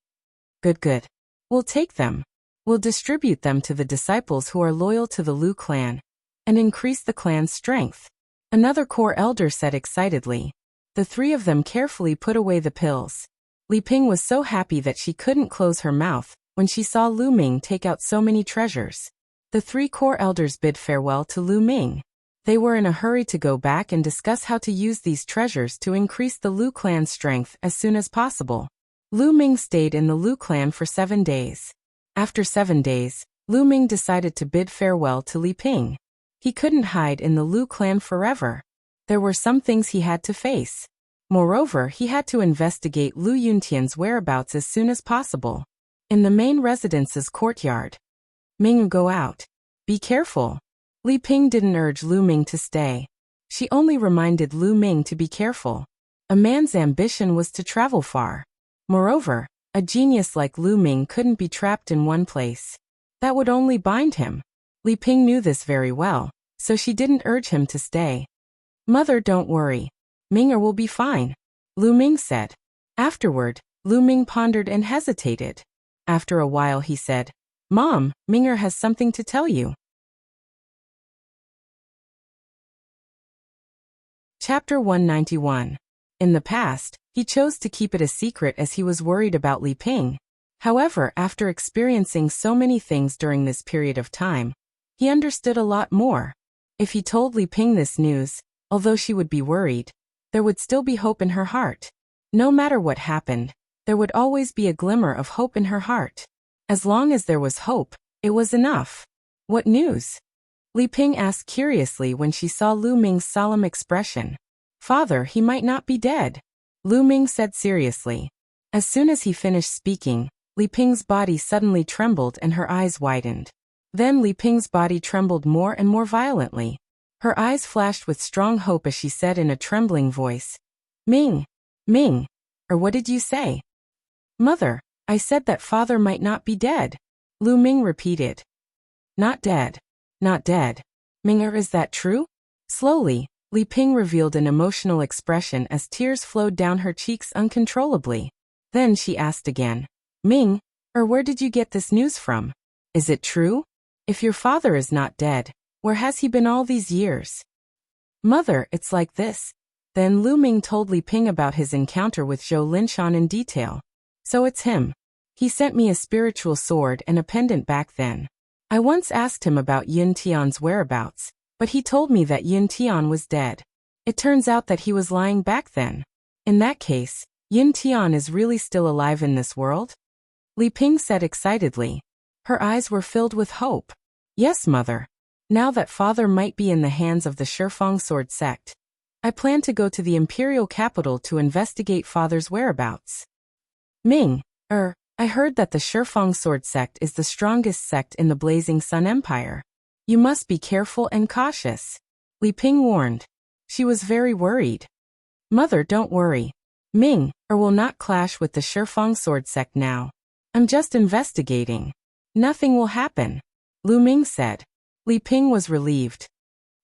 Good. We'll take them. We'll distribute them to the disciples who are loyal to the Lu clan, and increase the clan's strength. Another core elder said excitedly. The three of them carefully put away the pills. Li Ping was so happy that she couldn't close her mouth when she saw Lu Ming take out so many treasures. The three core elders bid farewell to Lu Ming. They were in a hurry to go back and discuss how to use these treasures to increase the Lu clan's strength as soon as possible. Lu Ming stayed in the Lu clan for 7 days. After 7 days, Lu Ming decided to bid farewell to Li Ping. He couldn't hide in the Lu clan forever. There were some things he had to face. Moreover, he had to investigate Lu Yuntian's whereabouts as soon as possible. In the main residence's courtyard. Ming, go out. Be careful. Li Ping didn't urge Lu Ming to stay. She only reminded Lu Ming to be careful. A man's ambition was to travel far. Moreover, a genius like Lu Ming couldn't be trapped in one place. That would only bind him. Li Ping knew this very well, so she didn't urge him to stay. Mother, don't worry. Ming'er will be fine, Lu Ming said. Afterward, Lu Ming pondered and hesitated. After a while he said, Mom, Ming'er has something to tell you. Chapter 191. In the past, he chose to keep it a secret as he was worried about Li Ping. However, after experiencing so many things during this period of time, he understood a lot more. If he told Li Ping this news, although she would be worried, there would still be hope in her heart. No matter what happened, there would always be a glimmer of hope in her heart. As long as there was hope, it was enough. What news? Li Ping asked curiously when she saw Lu Ming's solemn expression. Father, he might not be dead, Lu Ming said seriously. As soon as he finished speaking, Li Ping's body suddenly trembled and her eyes widened. Then Li Ping's body trembled more and more violently. Her eyes flashed with strong hope as she said in a trembling voice, Ming, Ming, or what did you say? Mother, I said that father might not be dead, Lu Ming repeated. Not dead. Not dead. Ming'er, is that true? Slowly, Li Ping revealed an emotional expression as tears flowed down her cheeks uncontrollably. Then she asked again, Ming, or where did you get this news from? Is it true? If your father is not dead, where has he been all these years? Mother, it's like this. Then Lu Ming told Li Ping about his encounter with Zhou Linshan in detail. So it's him. He sent me a spiritual sword and a pendant back then. I once asked him about Yun Tian's whereabouts, but he told me that Yun Tian was dead. It turns out that he was lying back then. In that case, Yun Tian is really still alive in this world? Li Ping said excitedly. Her eyes were filled with hope. Yes, mother. Now that father might be in the hands of the Shifeng sword sect, I plan to go to the imperial capital to investigate father's whereabouts. Ming, I heard that the Shifeng sword sect is the strongest sect in the Blazing Sun Empire. You must be careful and cautious, Li Ping warned. She was very worried. Mother, don't worry. Ming, will not clash with the Shifeng sword sect now. I'm just investigating. Nothing will happen, Lu Ming said. Li Ping was relieved.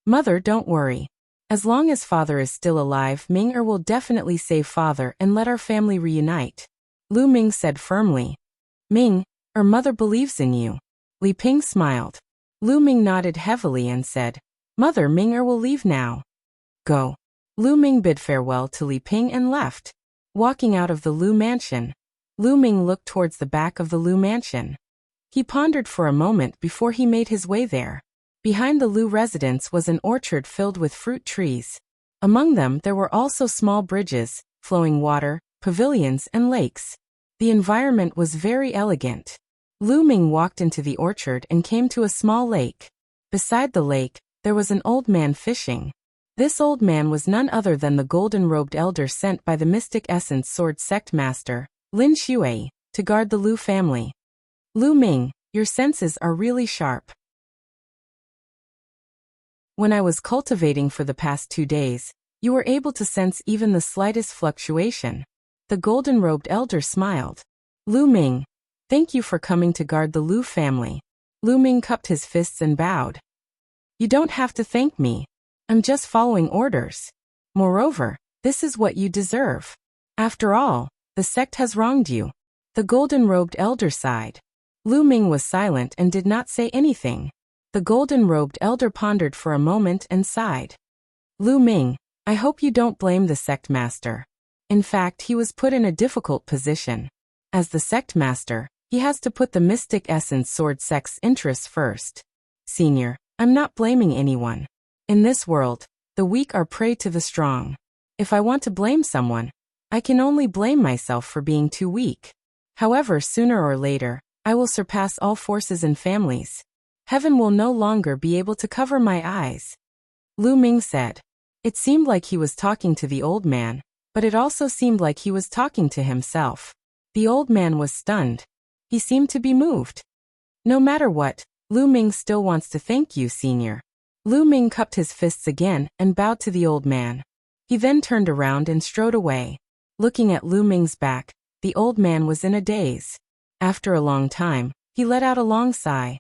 Mother, don't worry. As long as father is still alive, Ming will definitely save father and let our family reunite, Lu Ming said firmly. Ming, mother believes in you. Li Ping smiled. Lu Ming nodded heavily and said, Mother, Ming will leave now. Go. Lu Ming bid farewell to Li Ping and left. Walking out of the Lu mansion, Lu Ming looked towards the back of the Lu mansion. He pondered for a moment before he made his way there. Behind the Lu residence was an orchard filled with fruit trees. Among them there were also small bridges, flowing water, pavilions and lakes. The environment was very elegant. Lu Ming walked into the orchard and came to a small lake. Beside the lake, there was an old man fishing. This old man was none other than the golden-robed elder sent by the Mystic Essence Sword Sect Master, Lin Shui, to guard the Lu family. Lu Ming, your senses are really sharp. When I was cultivating for the past 2 days, you were able to sense even the slightest fluctuation. The golden-robed elder smiled. Lu Ming, thank you for coming to guard the Lu family. Lu Ming cupped his fists and bowed. You don't have to thank me. I'm just following orders. Moreover, this is what you deserve. After all, the sect has wronged you. The golden-robed elder sighed. Lu Ming was silent and did not say anything. The golden-robed elder pondered for a moment and sighed. Lu Ming, I hope you don't blame the sect master. In fact, he was put in a difficult position. As the sect master, he has to put the mystic essence sword sect's interests first. Senior, I'm not blaming anyone. In this world, the weak are prey to the strong. If I want to blame someone, I can only blame myself for being too weak. However, sooner or later, I will surpass all forces and families. Heaven will no longer be able to cover my eyes. Lu Ming said. It seemed like he was talking to the old man, but it also seemed like he was talking to himself. The old man was stunned. He seemed to be moved. No matter what, Lu Ming still wants to thank you, Senior. Lu Ming cupped his fists again and bowed to the old man. He then turned around and strode away. Looking at Lu Ming's back, the old man was in a daze. After a long time, he let out a long sigh.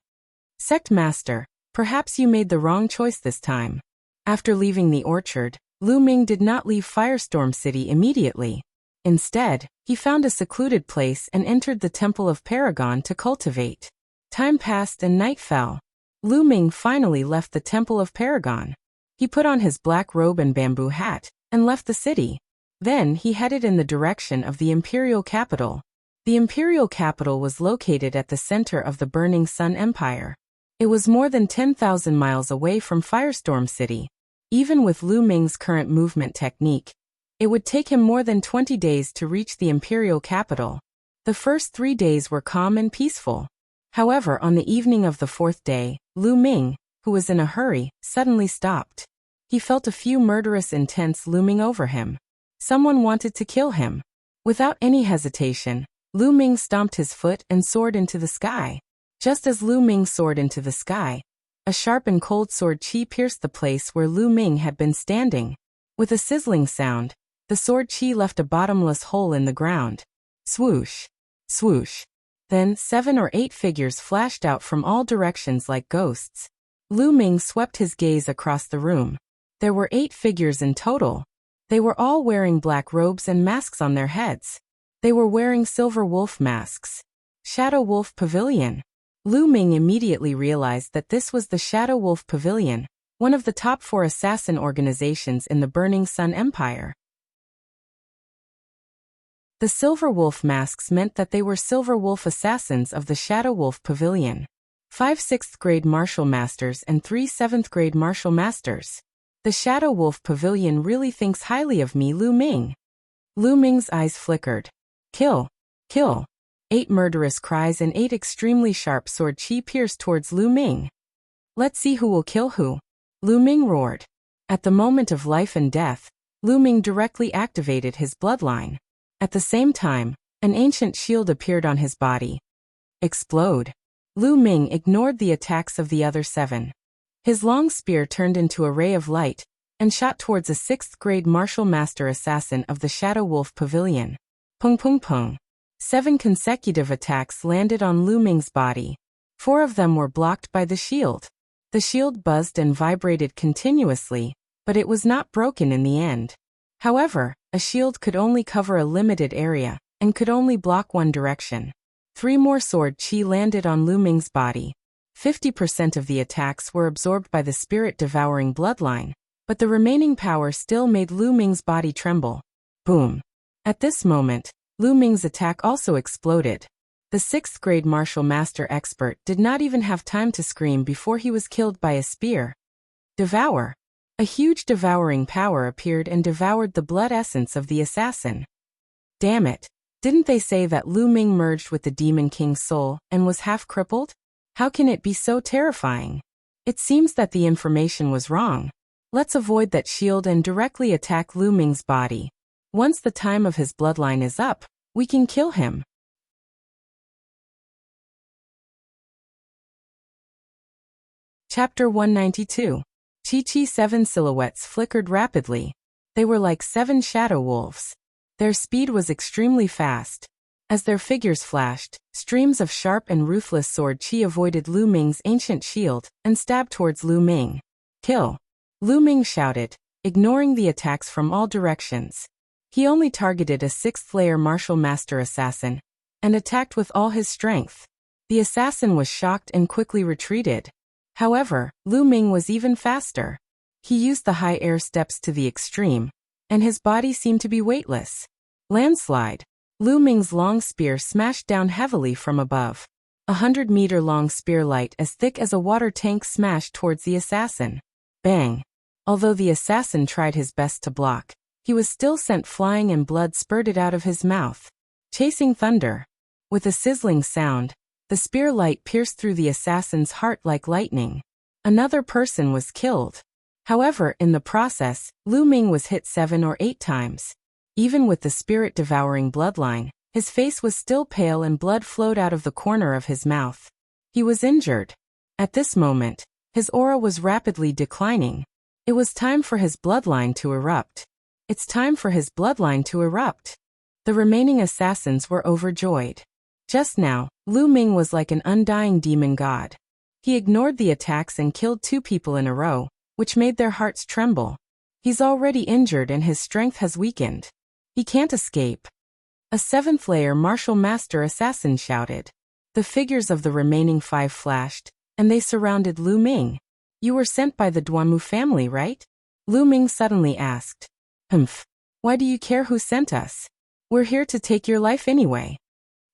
Sect Master, perhaps you made the wrong choice this time. After leaving the orchard, Lu Ming did not leave Firestorm City immediately. Instead, he found a secluded place and entered the Temple of Paragon to cultivate. Time passed and night fell. Lu Ming finally left the Temple of Paragon. He put on his black robe and bamboo hat, and left the city. Then he headed in the direction of the imperial capital. The imperial capital was located at the center of the Burning Sun Empire. It was more than 10,000 miles away from Firestorm City. Even with Lu Ming's current movement technique, it would take him more than 20 days to reach the imperial capital. The first 3 days were calm and peaceful. However, on the evening of the 4th day, Lu Ming, who was in a hurry, suddenly stopped. He felt a few murderous intents looming over him. Someone wanted to kill him. Without any hesitation, Lu Ming stomped his foot and soared into the sky. Just as Lu Ming soared into the sky, a sharp and cold sword chi pierced the place where Lu Ming had been standing. With a sizzling sound, the sword chi left a bottomless hole in the ground. Swoosh! Swoosh! Then 7 or 8 figures flashed out from all directions like ghosts. Lu Ming swept his gaze across the room. There were 8 figures in total. They were all wearing black robes and masks on their heads. They were wearing silver wolf masks. Shadow Wolf Pavilion. Lu Ming immediately realized that this was the Shadow Wolf Pavilion, one of the top 4 assassin organizations in the Burning Sun Empire. The Silver Wolf masks meant that they were Silver Wolf assassins of the Shadow Wolf Pavilion. 5 6th grade martial masters and 3 7th grade martial masters. The Shadow Wolf Pavilion really thinks highly of me, Lu Ming. Lu Ming's eyes flickered. Kill! Kill! 8 murderous cries and 8 extremely sharp sword chi pierced towards Lu Ming. Let's see who will kill who. Lu Ming roared. At the moment of life and death, Lu Ming directly activated his bloodline. At the same time, an ancient shield appeared on his body. Explode. Lu Ming ignored the attacks of the other 7. His long spear turned into a ray of light and shot towards a 6th grade martial master assassin of the Shadow Wolf Pavilion. Pung pung pung. 7 consecutive attacks landed on Lu Ming's body. 4 of them were blocked by the shield. The shield buzzed and vibrated continuously, but it was not broken in the end. However, a shield could only cover a limited area and could only block one direction. 3 more sword chi landed on Lu Ming's body. 50% of the attacks were absorbed by the spirit-devouring bloodline, but the remaining power still made Lu Ming's body tremble. Boom. At this moment, Lu Ming's attack also exploded. The 6th grade martial master expert did not even have time to scream before he was killed by a spear. Devour. A huge devouring power appeared and devoured the blood essence of the assassin. Damn it. Didn't they say that Lu Ming merged with the Demon King's soul and was half crippled? How can it be so terrifying? It seems that the information was wrong. Let's avoid that shield and directly attack Lu Ming's body. Once the time of his bloodline is up, we can kill him. Chapter 192. Chi-Chi 7 silhouettes flickered rapidly. They were like 7 shadow wolves. Their speed was extremely fast. As their figures flashed, streams of sharp and ruthless sword chi avoided Lu Ming's ancient shield and stabbed towards Lu Ming. Kill! Lu Ming shouted, ignoring the attacks from all directions. He only targeted a 6th layer martial master assassin and attacked with all his strength. The assassin was shocked and quickly retreated. However, Lu Ming was even faster. He used the high air steps to the extreme, and his body seemed to be weightless. Landslide. Lu Ming's long spear smashed down heavily from above. 100-meter-long spear light as thick as a water tank smashed towards the assassin. Bang! Although the assassin tried his best to block, he was still sent flying and blood spurted out of his mouth. Chasing thunder. With a sizzling sound, the spear light pierced through the assassin's heart like lightning. Another person was killed. However, in the process, Lu Ming was hit 7 or 8 times. Even with the spirit-devouring bloodline, his face was still pale and blood flowed out of the corner of his mouth. He was injured. At this moment, his aura was rapidly declining. It was time for his bloodline to erupt. It's time for his bloodline to erupt. The remaining assassins were overjoyed. Just now, Lu Ming was like an undying demon god. He ignored the attacks and killed 2 people in a row, which made their hearts tremble. He's already injured and his strength has weakened. He can't escape. A 7th-layer martial master assassin shouted. The figures of the remaining 5 flashed, and they surrounded Lu Ming. You were sent by the Duanmu family, right? Lu Ming suddenly asked. Humph. Why do you care who sent us? We're here to take your life anyway.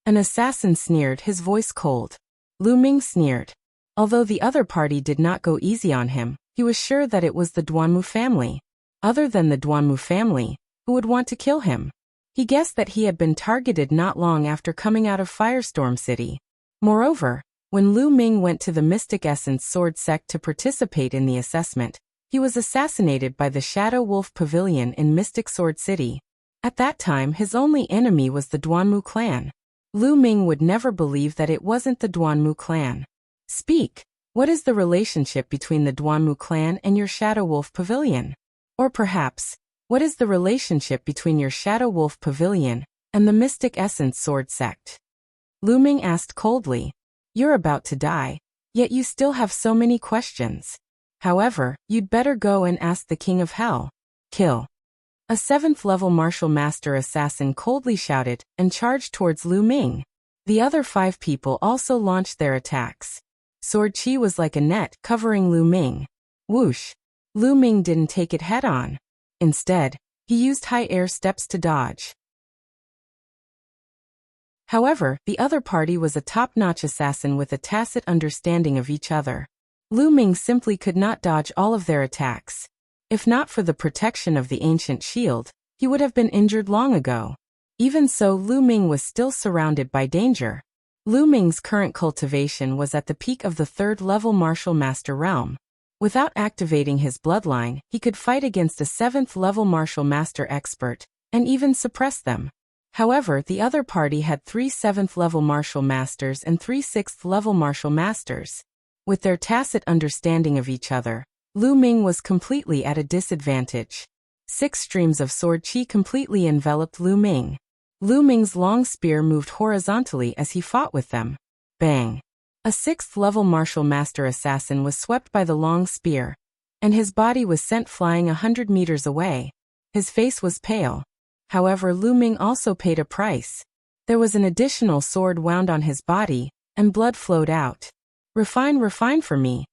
An assassin sneered, his voice cold. Lu Ming sneered. Although the other party did not go easy on him, he was sure that it was the Duanmu family. Other than the Duanmu family, who would want to kill him? He guessed that he had been targeted not long after coming out of Firestorm City. Moreover, when Lu Ming went to the Mystic Essence Sword sect to participate in the assessment, he was assassinated by the Shadow Wolf Pavilion in Mystic Sword City. At that time, his only enemy was the Duanmu clan. Lu Ming would never believe that it wasn't the Duanmu clan. Speak. What is the relationship between the Duanmu clan and your Shadow Wolf Pavilion? Or perhaps, what is the relationship between your Shadow Wolf Pavilion and the Mystic Essence Sword sect? Lu Ming asked coldly. You're about to die, yet you still have so many questions. However, you'd better go and ask the King of Hell. Kill. A 7th-level martial master assassin coldly shouted and charged towards Lu Ming. The other 5 people also launched their attacks. Sword Chi was like a net covering Lu Ming. Whoosh. Lu Ming didn't take it head-on. Instead, he used high air steps to dodge. However, the other party was a top-notch assassin with a tacit understanding of each other. Lu Ming simply could not dodge all of their attacks. If not for the protection of the ancient shield, he would have been injured long ago. Even so, Lu Ming was still surrounded by danger. Lu Ming's current cultivation was at the peak of the 3rd-level martial master realm. Without activating his bloodline, he could fight against a 7th-level martial master expert, and even suppress them. However, the other party had 3 7th-level martial masters and 3 6th-level martial masters. With their tacit understanding of each other, Lu Ming was completely at a disadvantage. 6 streams of sword chi completely enveloped Lu Ming. Lu Ming's long spear moved horizontally as he fought with them. Bang! A 6th-level martial master assassin was swept by the long spear, and his body was sent flying 100 meters away. His face was pale. However, Lu Ming also paid a price. There was an additional sword wound on his body, and blood flowed out. Refine for me.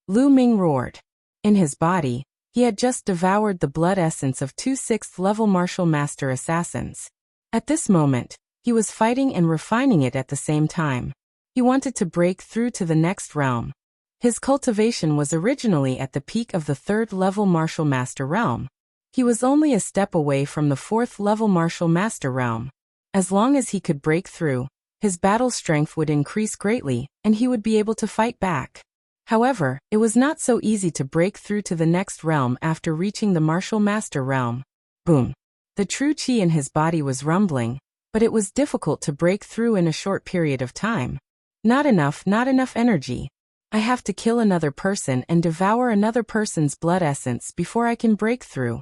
Lu Ming roared. In his body, he had just devoured the blood essence of 2 6th-level martial master assassins. At this moment, he was fighting and refining it at the same time. He wanted to break through to the next realm. His cultivation was originally at the peak of the 3rd-level martial master realm. He was only a step away from the 4th-level martial master realm. As long as he could break through, his battle strength would increase greatly, and he would be able to fight back. However, it was not so easy to break through to the next realm after reaching the martial master realm. Boom! The true chi in his body was rumbling, but it was difficult to break through in a short period of time. Not enough energy. I have to kill another person and devour another person's blood essence before I can break through.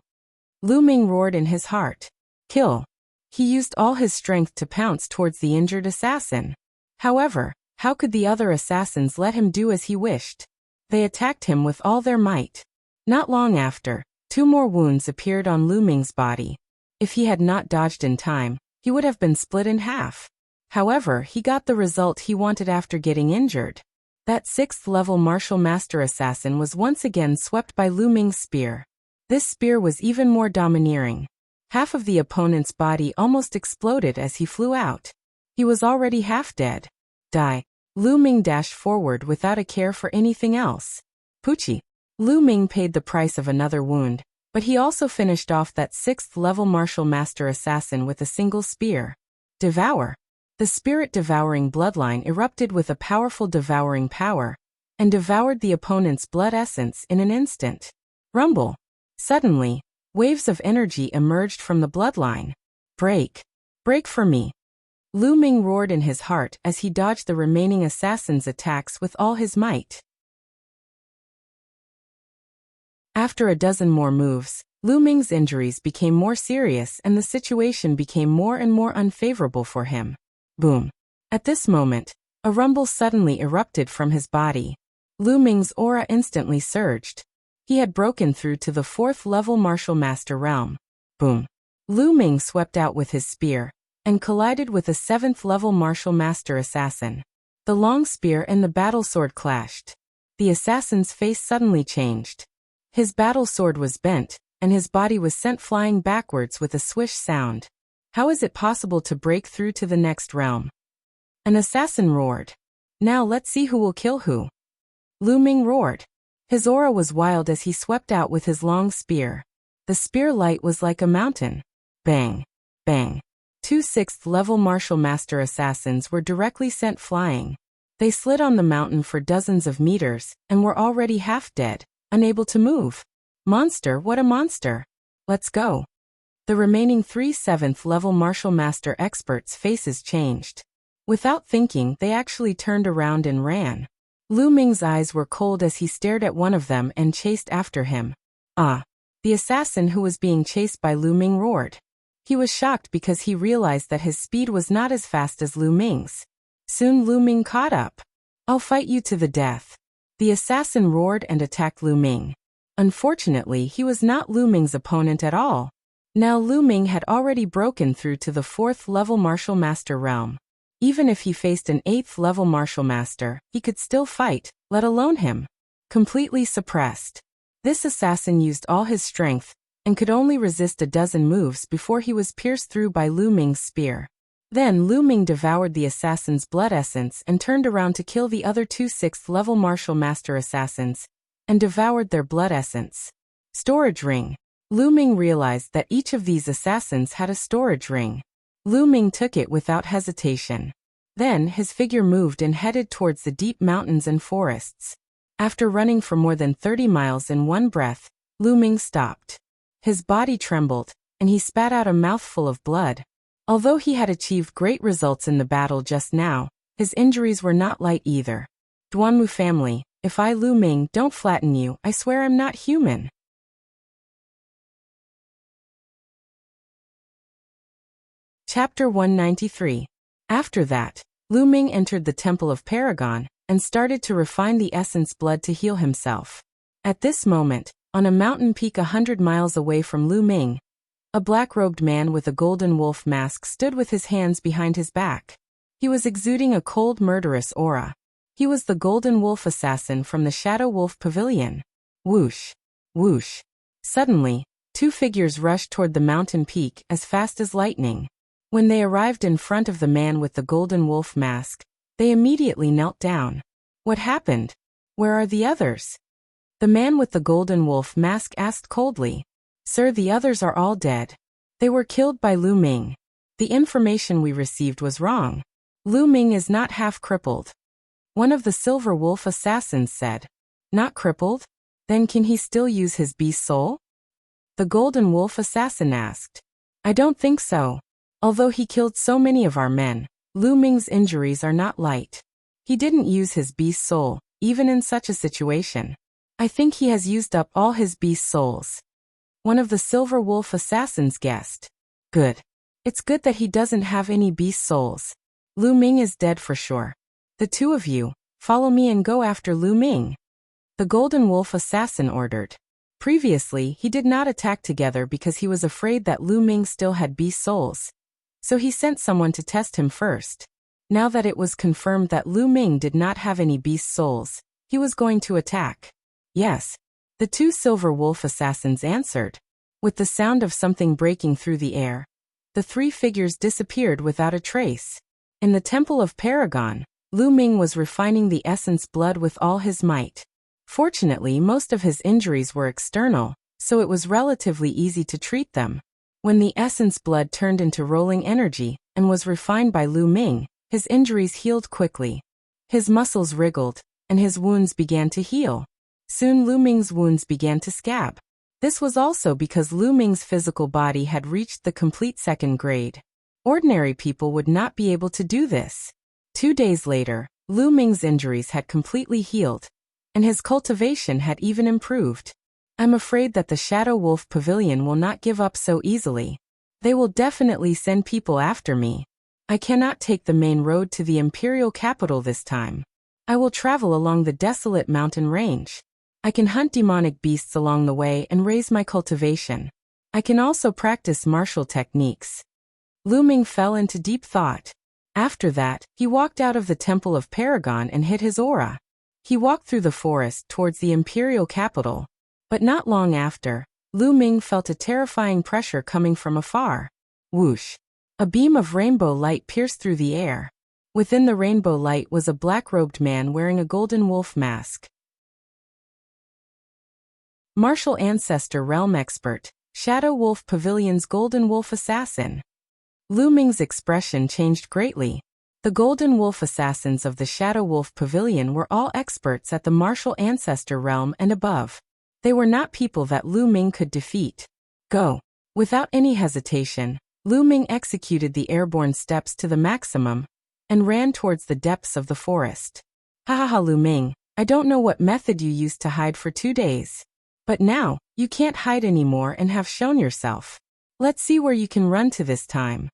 Lu Ming roared in his heart. Kill. He used all his strength to pounce towards the injured assassin. However, how could the other assassins let him do as he wished? They attacked him with all their might. Not long after, 2 more wounds appeared on Lu Ming's body. If he had not dodged in time, he would have been split in half. However, he got the result he wanted after getting injured. That 6th-level martial master assassin was once again swept by Lu Ming's spear. This spear was even more domineering. Half of the opponent's body almost exploded as he flew out. He was already half dead. Die. Lu Ming dashed forward without a care for anything else. Poochie. Lu Ming paid the price of another wound, but he also finished off that 6th-level martial master assassin with a single spear. Devour. The spirit-devouring bloodline erupted with a powerful devouring power, and devoured the opponent's blood essence in an instant. Rumble. Suddenly, waves of energy emerged from the bloodline. Break. Break for me. Lu Ming roared in his heart as he dodged the remaining assassin's attacks with all his might. After a dozen more moves, Lu Ming's injuries became more serious and the situation became more and more unfavorable for him. Boom. At this moment, a rumble suddenly erupted from his body. Lu Ming's aura instantly surged. He had broken through to the 4th-level martial master realm. Boom. Lu Ming swept out with his spear and collided with a 7th-level martial master assassin. The long spear and the battle sword clashed. The assassin's face suddenly changed. His battle sword was bent, and his body was sent flying backwards with a swish sound. How is it possible to break through to the next realm? An assassin roared. Now let's see who will kill who. Lu Ming roared. His aura was wild as he swept out with his long spear. The spear light was like a mountain. Bang. Bang. 2 6th-level martial master assassins were directly sent flying. They slid on the mountain for dozens of meters, and were already half dead, unable to move. Monster, what a monster. Let's go. The remaining 3 7th-level martial master experts' faces changed. Without thinking, they actually turned around and ran. Lu Ming's eyes were cold as he stared at one of them and chased after him. Ah! The assassin who was being chased by Lu Ming roared. He was shocked because he realized that his speed was not as fast as Lu Ming's. Soon Lu Ming caught up. I'll fight you to the death. The assassin roared and attacked Lu Ming. Unfortunately, he was not Lu Ming's opponent at all. Now Lu Ming had already broken through to the 4th-level martial master realm. Even if he faced an 8th-level martial master, he could still fight, let alone him. Completely suppressed. This assassin used all his strength, and could only resist a dozen moves before he was pierced through by Lu Ming's spear. Then Lu Ming devoured the assassin's blood essence and turned around to kill the other 2 6th-level martial master assassins, and devoured their blood essence. Storage ring. Lu Ming realized that each of these assassins had a storage ring. Lu Ming took it without hesitation. Then his figure moved and headed towards the deep mountains and forests. After running for more than 30 miles in one breath, Lu Ming stopped. His body trembled, and he spat out a mouthful of blood. Although he had achieved great results in the battle just now, his injuries were not light either. Duanmu family, if I Lu Ming don't flatten you, I swear I'm not human. Chapter 193. After that, Lu Ming entered the Temple of Paragon, and started to refine the essence blood to heal himself. At this moment, on a mountain peak 100 miles away from Lu Ming, a black-robed man with a golden wolf mask stood with his hands behind his back. He was exuding a cold, murderous aura. He was the golden wolf assassin from the Shadow Wolf Pavilion. Whoosh! Whoosh! Suddenly, 2 figures rushed toward the mountain peak as fast as lightning. When they arrived in front of the man with the golden wolf mask, they immediately knelt down. What happened? Where are the others? The man with the golden wolf mask asked coldly. Sir, the others are all dead. They were killed by Lu Ming. The information we received was wrong. Lu Ming is not half crippled. One of the silver wolf assassins said. Not crippled? Then can he still use his beast soul? The golden wolf assassin asked. I don't think so. Although he killed so many of our men, Lu Ming's injuries are not light. He didn't use his beast soul, even in such a situation. I think he has used up all his beast souls. One of the silver wolf assassins guessed. Good. It's good that he doesn't have any beast souls. Lu Ming is dead for sure. The 2 of you, follow me and go after Lu Ming. The golden wolf assassin ordered. Previously, he did not attack together because he was afraid that Lu Ming still had beast souls. So he sent someone to test him first. Now that it was confirmed that Lu Ming did not have any beast souls, he was going to attack. Yes. The two silver wolf assassins answered. With the sound of something breaking through the air, the three figures disappeared without a trace. In the Temple of Paragon, Lu Ming was refining the essence blood with all his might. Fortunately, most of his injuries were external, so it was relatively easy to treat them. When the essence blood turned into rolling energy and was refined by Lu Ming, his injuries healed quickly. His muscles wriggled, and his wounds began to heal. Soon Lu Ming's wounds began to scab. This was also because Lu Ming's physical body had reached the complete second grade. Ordinary people would not be able to do this. 2 days later, Lu Ming's injuries had completely healed, and his cultivation had even improved. I'm afraid that the Shadow Wolf Pavilion will not give up so easily. They will definitely send people after me. I cannot take the main road to the imperial capital this time. I will travel along the desolate mountain range. I can hunt demonic beasts along the way and raise my cultivation. I can also practice martial techniques. Lu Ming fell into deep thought. After that, he walked out of the Temple of Paragon and hid his aura. He walked through the forest towards the imperial capital. But not long after, Lu Ming felt a terrifying pressure coming from afar. Whoosh! A beam of rainbow light pierced through the air. Within the rainbow light was a black-robed man wearing a golden wolf mask. Martial Ancestor Realm Expert, Shadow Wolf Pavilion's Golden Wolf Assassin. Lu Ming's expression changed greatly. The Golden Wolf Assassins of the Shadow Wolf Pavilion were all experts at the Martial Ancestor realm and above. They were not people that Lu Ming could defeat. Go! Without any hesitation, Lu Ming executed the airborne steps to the maximum and ran towards the depths of the forest. Ha, Lu Ming, I don't know what method you used to hide for 2 days. But now, you can't hide anymore and have shown yourself. Let's see where you can run to this time.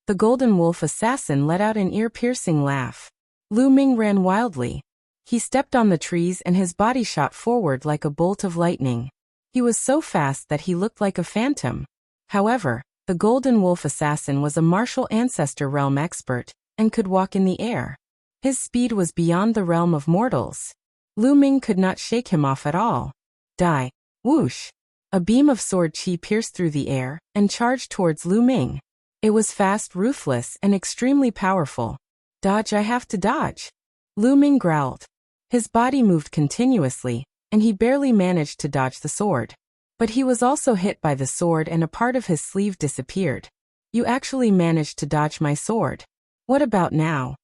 The Golden Wolf Assassin let out an ear-piercing laugh. Lu Ming ran wildly. He stepped on the trees and his body shot forward like a bolt of lightning. He was so fast that he looked like a phantom. However, the Golden Wolf Assassin was a martial ancestor realm expert and could walk in the air. His speed was beyond the realm of mortals. Lu Ming could not shake him off at all. Die! Whoosh! A beam of sword chi pierced through the air and charged towards Lu Ming. It was fast, ruthless, and extremely powerful. Dodge! I have to dodge! Lu Ming growled. His body moved continuously, and he barely managed to dodge the sword. But he was also hit by the sword and a part of his sleeve disappeared. You actually managed to dodge my sword. What about now?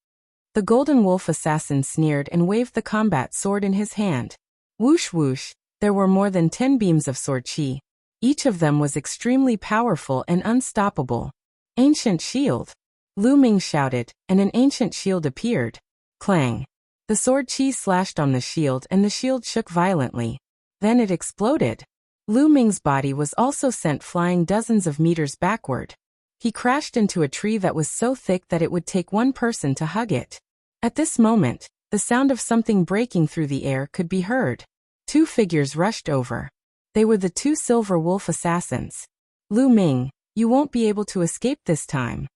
The Golden Wolf Assassin sneered and waved the combat sword in his hand. Whoosh whoosh! There were more than 10 beams of sword chi. Each of them was extremely powerful and unstoppable. Ancient shield! Lu Ming shouted, and an ancient shield appeared. Clang! The sword chi slashed on the shield and the shield shook violently. Then it exploded. Lu Ming's body was also sent flying dozens of meters backward. He crashed into a tree that was so thick that it would take one person to hug it. At this moment, the sound of something breaking through the air could be heard. 2 figures rushed over. They were the 2 silver wolf assassins. Lu Ming, you won't be able to escape this time.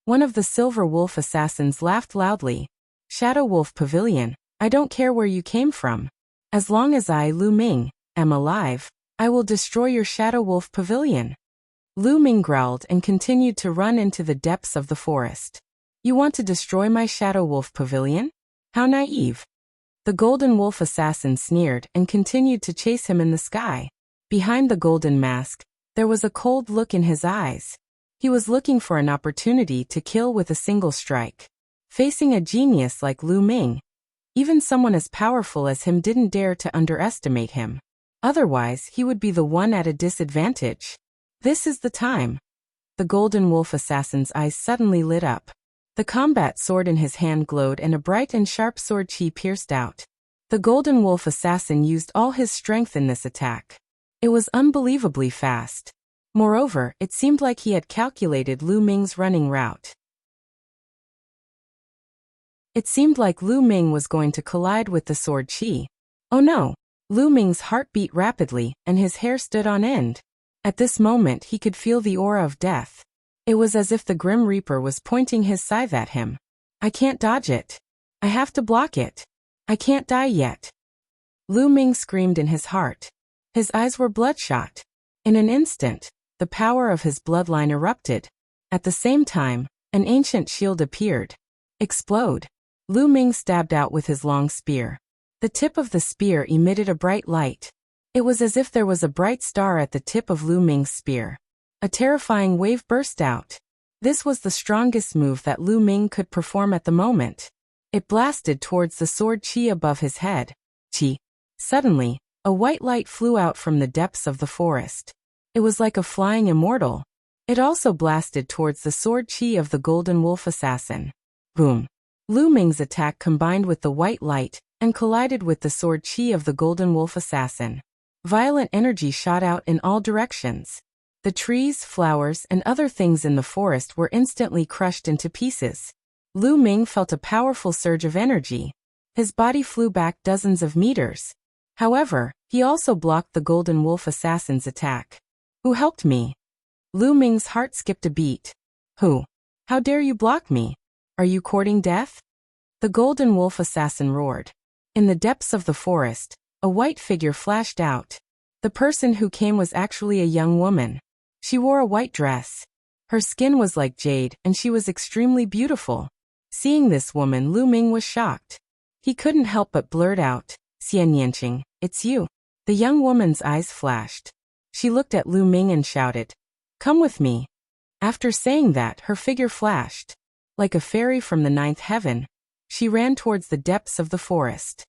One of the silver wolf assassins laughed loudly. Shadow Wolf Pavilion, I don't care where you came from. As long as I, Lu Ming, am alive, I will destroy your Shadow Wolf Pavilion. Lu Ming growled and continued to run into the depths of the forest. You want to destroy my Shadow Wolf Pavilion? How naive. The Golden Wolf Assassin sneered and continued to chase him in the sky. Behind the golden mask, there was a cold look in his eyes. He was looking for an opportunity to kill with a single strike. Facing a genius like Lu Ming, even someone as powerful as him didn't dare to underestimate him. Otherwise, he would be the one at a disadvantage. This is the time. The Golden Wolf Assassin's eyes suddenly lit up. The combat sword in his hand glowed and a bright and sharp sword chi pierced out. The Golden Wolf Assassin used all his strength in this attack. It was unbelievably fast. Moreover, it seemed like he had calculated Lu Ming's running route. It seemed like Lu Ming was going to collide with the sword chi. Oh no! Lu Ming's heart beat rapidly, and his hair stood on end. At this moment he could feel the aura of death. It was as if the Grim Reaper was pointing his scythe at him. I can't dodge it. I have to block it. I can't die yet. Lu Ming screamed in his heart. His eyes were bloodshot. In an instant, the power of his bloodline erupted. At the same time, an ancient shield appeared. Explode. Lu Ming stabbed out with his long spear. The tip of the spear emitted a bright light. It was as if there was a bright star at the tip of Lu Ming's spear. A terrifying wave burst out. This was the strongest move that Lu Ming could perform at the moment. It blasted towards the sword qi above his head. Qi. Suddenly, a white light flew out from the depths of the forest. It was like a flying immortal. It also blasted towards the sword qi of the golden wolf assassin. Boom. Lu Ming's attack combined with the white light and collided with the sword qi of the golden wolf assassin. Violent energy shot out in all directions. The trees, flowers, and other things in the forest were instantly crushed into pieces. Lu Ming felt a powerful surge of energy. His body flew back dozens of meters. However, he also blocked the golden wolf assassin's attack. Who helped me? Lu Ming's heart skipped a beat. Who? How dare you block me? Are you courting death? The golden wolf assassin roared. In the depths of the forest, a white figure flashed out. The person who came was actually a young woman. She wore a white dress. Her skin was like jade and she was extremely beautiful. Seeing this woman, Lu Ming was shocked. He couldn't help but blurt out, "Xian Yanqing, it's you." The young woman's eyes flashed. She looked at Lu Ming and shouted, "Come with me." After saying that, her figure flashed. Like a fairy from the ninth heaven, she ran towards the depths of the forest.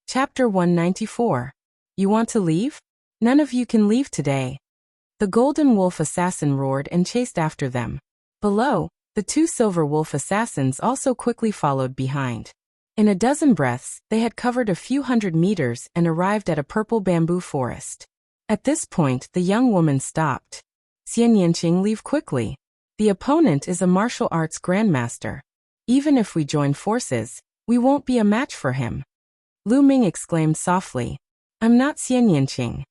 Chapter 194. You want to leave? None of you can leave today. The golden wolf assassin roared and chased after them. Below, the two silver wolf assassins also quickly followed behind. In a dozen breaths, they had covered a few hundred meters and arrived at a purple bamboo forest. At this point, the young woman stopped. "Xian Yanqing, leave quickly. The opponent is a martial arts grandmaster. Even if we join forces, we won't be a match for him." Lu Ming exclaimed softly, "I'm not Xian Yanqing."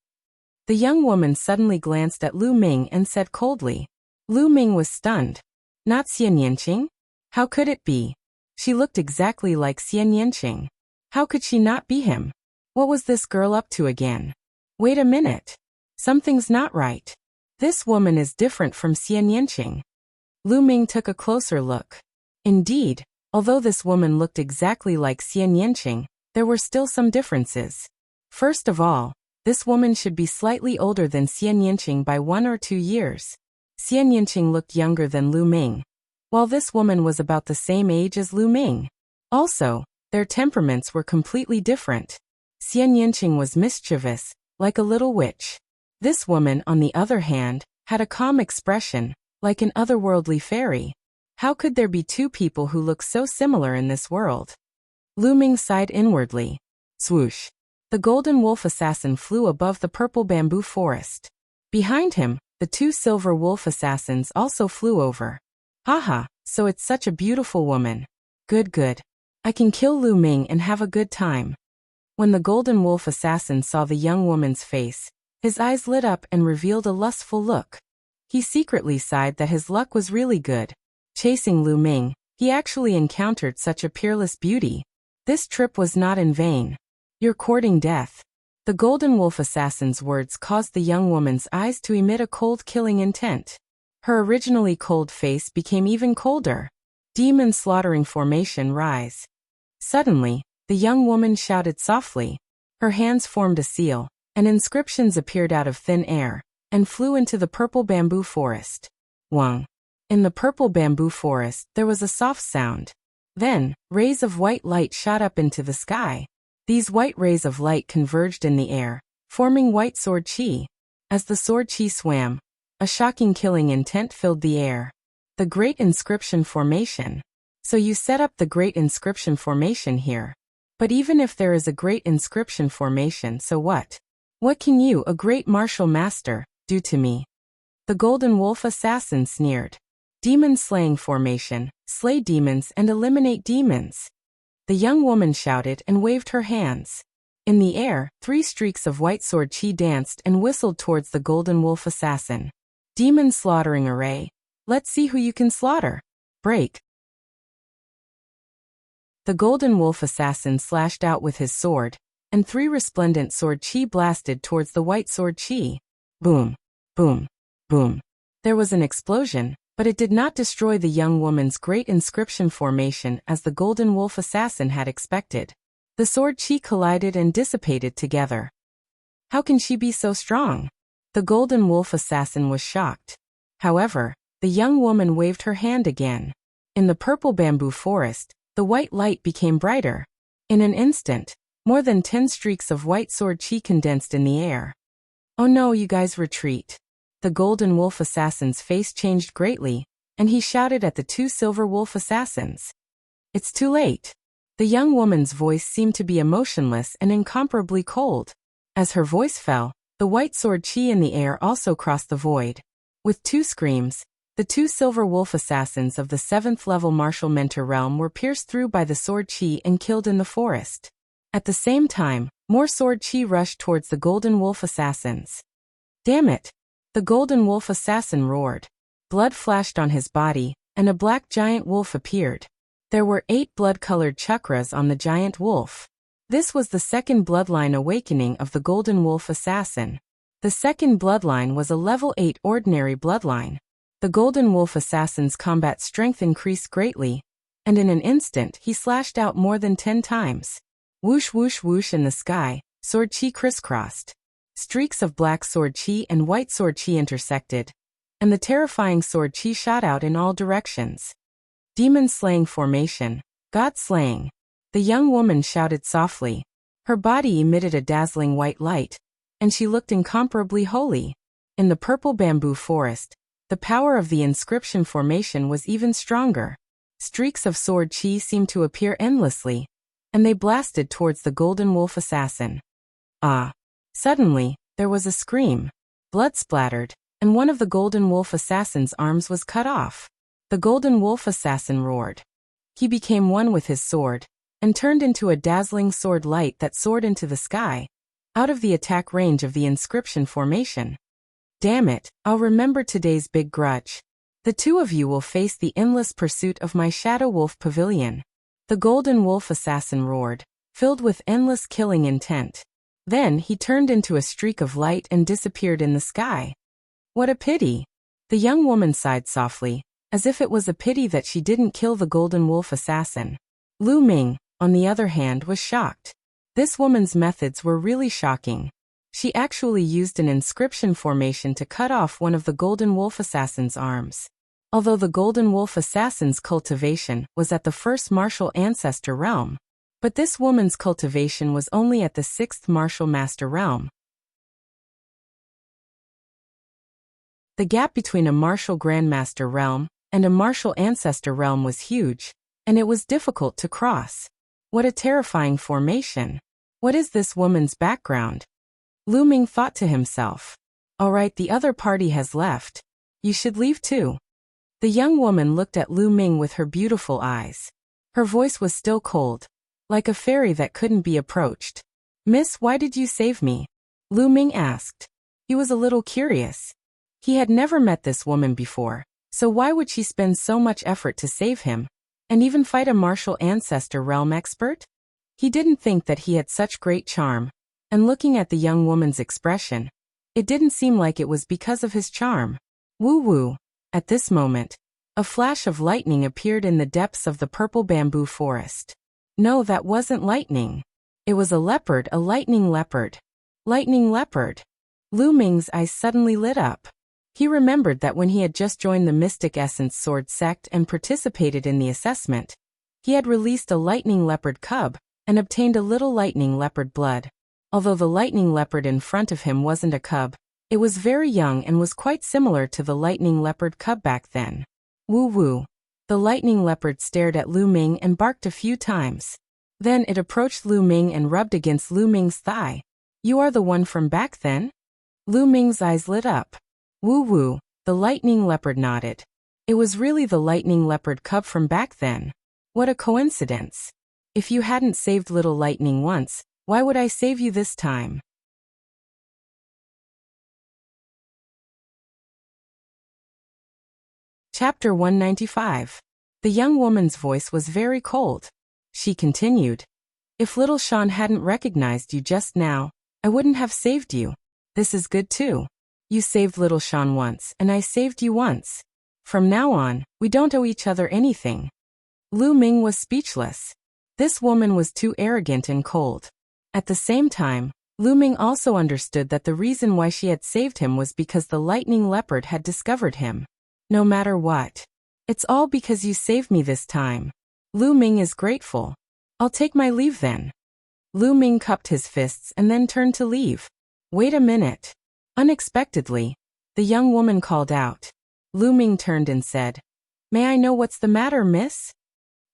The young woman suddenly glanced at Lu Ming and said coldly. Lu Ming was stunned. Not Xian Yanqing? How could it be? She looked exactly like Xian Yanqing. How could she not be him? What was this girl up to again? Wait a minute. Something's not right. This woman is different from Xian Yanqing. Lu Ming took a closer look. Indeed, although this woman looked exactly like Xian Yanqing, there were still some differences. First of all, this woman should be slightly older than Xian Yanqing by 1 or 2 years. Xian Yanqing looked younger than Lu Ming, while this woman was about the same age as Lu Ming. Also, their temperaments were completely different. Xian Yanqing was mischievous, like a little witch. This woman, on the other hand, had a calm expression, like an otherworldly fairy. How could there be two people who look so similar in this world? Lu Ming sighed inwardly. Swoosh. The golden wolf assassin flew above the purple bamboo forest. Behind him, the two silver wolf assassins also flew over. Haha, so it's such a beautiful woman. Good, good. I can kill Lu Ming and have a good time. When the golden wolf assassin saw the young woman's face, his eyes lit up and revealed a lustful look. He secretly sighed that his luck was really good. Chasing Lu Ming, he actually encountered such a peerless beauty. This trip was not in vain. You're courting death. The golden wolf assassin's words caused the young woman's eyes to emit a cold killing intent. Her originally cold face became even colder. Demon slaughtering formation rise. Suddenly, the young woman shouted softly. Her hands formed a seal, and inscriptions appeared out of thin air, and flew into the purple bamboo forest. Wang. In the purple bamboo forest, there was a soft sound. Then, rays of white light shot up into the sky. These white rays of light converged in the air, forming white sword qi. As the sword qi swam, a shocking killing intent filled the air. The Great Inscription Formation. So you set up the Great Inscription Formation here. But even if there is a Great Inscription Formation, so what? What can you, a great martial master, do to me? The golden wolf assassin sneered. Demon slaying formation, slay demons and eliminate demons. The young woman shouted and waved her hands. In the air, 3 streaks of white sword qi danced and whistled towards the golden wolf assassin. Demon slaughtering array. Let's see who you can slaughter. Break. The golden wolf assassin slashed out with his sword, and 3 resplendent sword chi blasted towards the white sword chi. Boom, boom, boom. There was an explosion, but it did not destroy the young woman's great inscription formation as the golden wolf assassin had expected. The sword chi collided and dissipated together. How can she be so strong? The golden wolf assassin was shocked. However, the young woman waved her hand again. In the purple bamboo forest, the white light became brighter. In an instant, more than 10 streaks of white sword chi condensed in the air. Oh no, you guys retreat. The golden wolf assassin's face changed greatly, and he shouted at the 2 silver wolf assassins. It's too late. The young woman's voice seemed to be emotionless and incomparably cold. As her voice fell, the white sword chi in the air also crossed the void. With 2 screams, the 2 silver wolf assassins of the 7th level martial mentor realm were pierced through by the sword chi and killed in the forest. At the same time, more sword chi rushed towards the golden wolf assassins. Damn it! The golden wolf assassin roared. Blood flashed on his body, and a black giant wolf appeared. There were 8 blood-colored chakras on the giant wolf. This was the second bloodline awakening of the golden wolf assassin. The second bloodline was a level 8 ordinary bloodline. The golden wolf assassin's combat strength increased greatly, and in an instant he slashed out more than 10 times. Whoosh whoosh whoosh in the sky, sword chi crisscrossed. Streaks of black sword chi and white sword chi intersected, and the terrifying sword chi shot out in all directions. Demon slaying formation, God slaying. The young woman shouted softly. Her body emitted a dazzling white light, and she looked incomparably holy. In the purple bamboo forest, the power of the inscription formation was even stronger. Streaks of sword chi seemed to appear endlessly, and they blasted towards the golden wolf assassin. Ah! Suddenly, there was a scream. Blood splattered, and one of the golden wolf assassin's arms was cut off. The golden wolf assassin roared. He became one with his sword, and turned into a dazzling sword light that soared into the sky, out of the attack range of the inscription formation. Damn it, I'll remember today's big grudge. The 2 of you will face the endless pursuit of my shadow wolf pavilion. The golden wolf assassin roared, filled with endless killing intent. Then he turned into a streak of light and disappeared in the sky. What a pity! The young woman sighed softly, as if it was a pity that she didn't kill the golden wolf assassin. Lu Ming, on the other hand, was shocked. This woman's methods were really shocking. She actually used an inscription formation to cut off one of the golden wolf assassin's arms. Although the golden wolf assassin's cultivation was at the 1st martial ancestor realm, but this woman's cultivation was only at the 6th martial master realm. The gap between a martial grandmaster realm and a martial ancestor realm was huge, and it was difficult to cross. What a terrifying formation. What is this woman's background? Lu Ming thought to himself. All right, the other party has left. You should leave too. The young woman looked at Lu Ming with her beautiful eyes. Her voice was still cold, like a fairy that couldn't be approached. Miss, why did you save me? Lu Ming asked. He was a little curious. He had never met this woman before, so why would she spend so much effort to save him, and even fight a martial ancestor realm expert? He didn't think that he had such great charm, and looking at the young woman's expression, it didn't seem like it was because of his charm. Woo-woo. At this moment, a flash of lightning appeared in the depths of the purple bamboo forest. No, that wasn't lightning. It was a leopard, a lightning leopard. Lightning leopard. Lu Ming's eyes suddenly lit up. He remembered that when he had just joined the Mystic Essence Sword sect and participated in the assessment, he had released a lightning leopard cub and obtained a little lightning leopard blood. Although the lightning leopard in front of him wasn't a cub, it was very young and was quite similar to the lightning leopard cub back then. Woo-woo. The lightning leopard stared at Lu Ming and barked a few times. Then it approached Lu Ming and rubbed against Lu Ming's thigh. You are the one from back then? Lu Ming's eyes lit up. Woo-woo, the lightning leopard nodded. It was really the lightning leopard cub from back then. What a coincidence. If you hadn't saved little lightning once, why would I save you this time? Chapter 195. The young woman's voice was very cold. She continued, "If little Sean hadn't recognized you just now, I wouldn't have saved you. This is good too. You saved little Sean once, and I saved you once. From now on, we don't owe each other anything." Lu Ming was speechless. This woman was too arrogant and cold. At the same time, Lu Ming also understood that the reason why she had saved him was because the lightning leopard had discovered him. No matter what. "It's all because you saved me this time." Lu Ming is grateful. "I'll take my leave then." Lu Ming cupped his fists and then turned to leave. "Wait a minute." Unexpectedly, the young woman called out. Lu Ming turned and said, "May I know what's the matter, miss?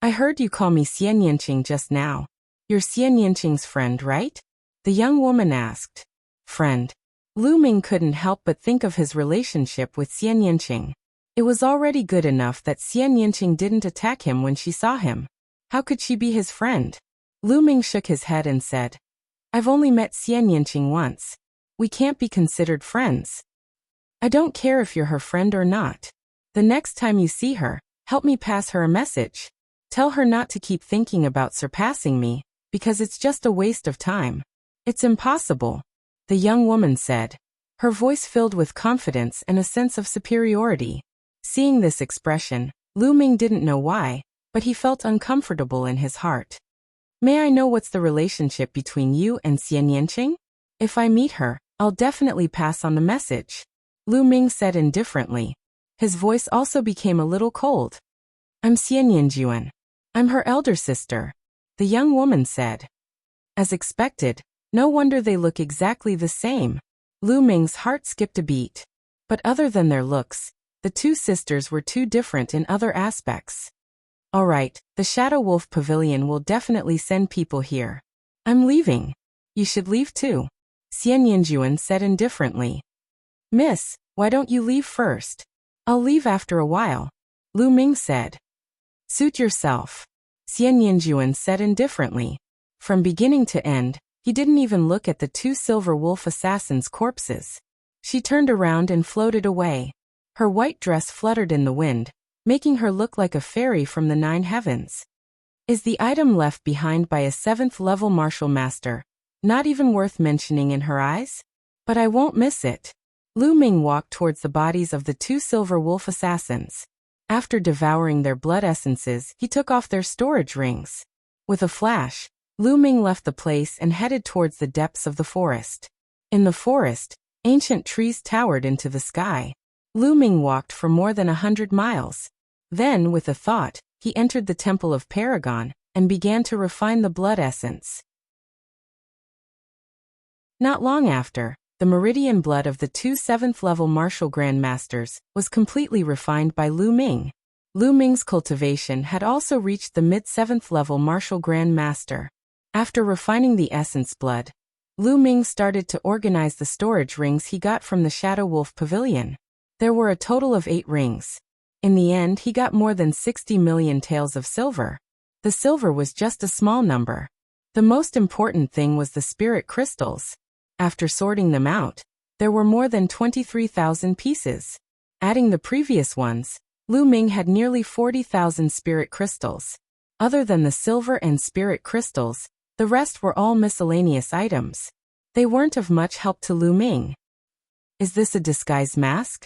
I heard you call me Xian Yanqing just now. You're Xian Yanqing's friend, right?" The young woman asked. Friend. Lu Ming couldn't help but think of his relationship with Xian Yanqing. It was already good enough that Xian Yanqing didn't attack him when she saw him. How could she be his friend? Lu Ming shook his head and said, "I've only met Xian Yanqing once. We can't be considered friends. I don't care if you're her friend or not. The next time you see her, help me pass her a message. Tell her not to keep thinking about surpassing me, because it's just a waste of time. It's impossible," the young woman said, her voice filled with confidence and a sense of superiority. Seeing this expression, Lu Ming didn't know why, but he felt uncomfortable in his heart. "May I know what's the relationship between you and Xian Yanqing? If I meet her, I'll definitely pass on the message," Lu Ming said indifferently. His voice also became a little cold. "I'm Xian Yanjuan. I'm her elder sister," the young woman said. As expected, no wonder they look exactly the same. Lu Ming's heart skipped a beat. But other than their looks, the two sisters were too different in other aspects. "All right, the Shadow Wolf Pavilion will definitely send people here. I'm leaving." "You should leave too," Xian Yanjuan said indifferently. "Miss, why don't you leave first?" "I'll leave after a while," Lu Ming said. "Suit yourself," Xian Yanjuan said indifferently. From beginning to end, he didn't even look at the two silver wolf assassins' corpses. She turned around and floated away. Her white dress fluttered in the wind, making her look like a fairy from the 9 heavens. Is the item left behind by a 7th-level martial master not even worth mentioning in her eyes? But I won't miss it. Lu Ming walked towards the bodies of the two silver wolf assassins. After devouring their blood essences, he took off their storage rings. With a flash, Lu Ming left the place and headed towards the depths of the forest. In the forest, ancient trees towered into the sky. Lu Ming walked for more than 100 miles. Then, with a thought, he entered the Temple of Paragon and began to refine the blood essence. Not long after, the meridian blood of the two 7th-level martial grandmasters was completely refined by Lu Ming. Lu Ming's cultivation had also reached the mid-7th-level martial grandmaster. After refining the essence blood, Lu Ming started to organize the storage rings he got from the Shadow Wolf Pavilion. There were a total of 8 rings. In the end, he got more than 60 million taels of silver. The silver was just a small number. The most important thing was the spirit crystals. After sorting them out, there were more than 23,000 pieces. Adding the previous ones, Lu Ming had nearly 40,000 spirit crystals. Other than the silver and spirit crystals, the rest were all miscellaneous items. They weren't of much help to Lu Ming. Is this a disguise mask?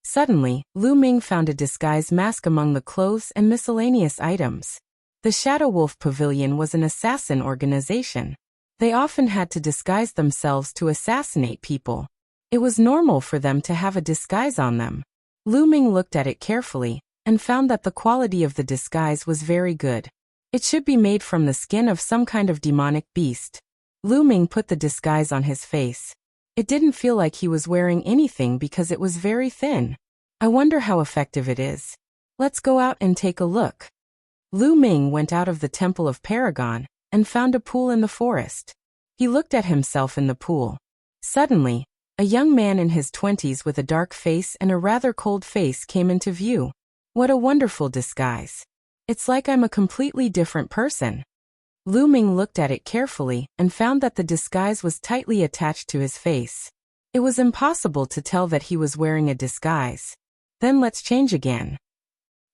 Suddenly, Lu Ming found a disguise mask among the clothes and miscellaneous items. The Shadow Wolf Pavilion was an assassin organization. They often had to disguise themselves to assassinate people. It was normal for them to have a disguise on them. Lu Ming looked at it carefully and found that the quality of the disguise was very good. It should be made from the skin of some kind of demonic beast. Lu Ming put the disguise on his face. It didn't feel like he was wearing anything because it was very thin. I wonder how effective it is. Let's go out and take a look. Lu Ming went out of the Temple of Paragon and found a pool in the forest. He looked at himself in the pool. Suddenly, a young man in his 20s with a dark face and a rather cold face came into view. What a wonderful disguise. It's like I'm a completely different person. Lu Ming looked at it carefully and found that the disguise was tightly attached to his face. It was impossible to tell that he was wearing a disguise. Then let's change again.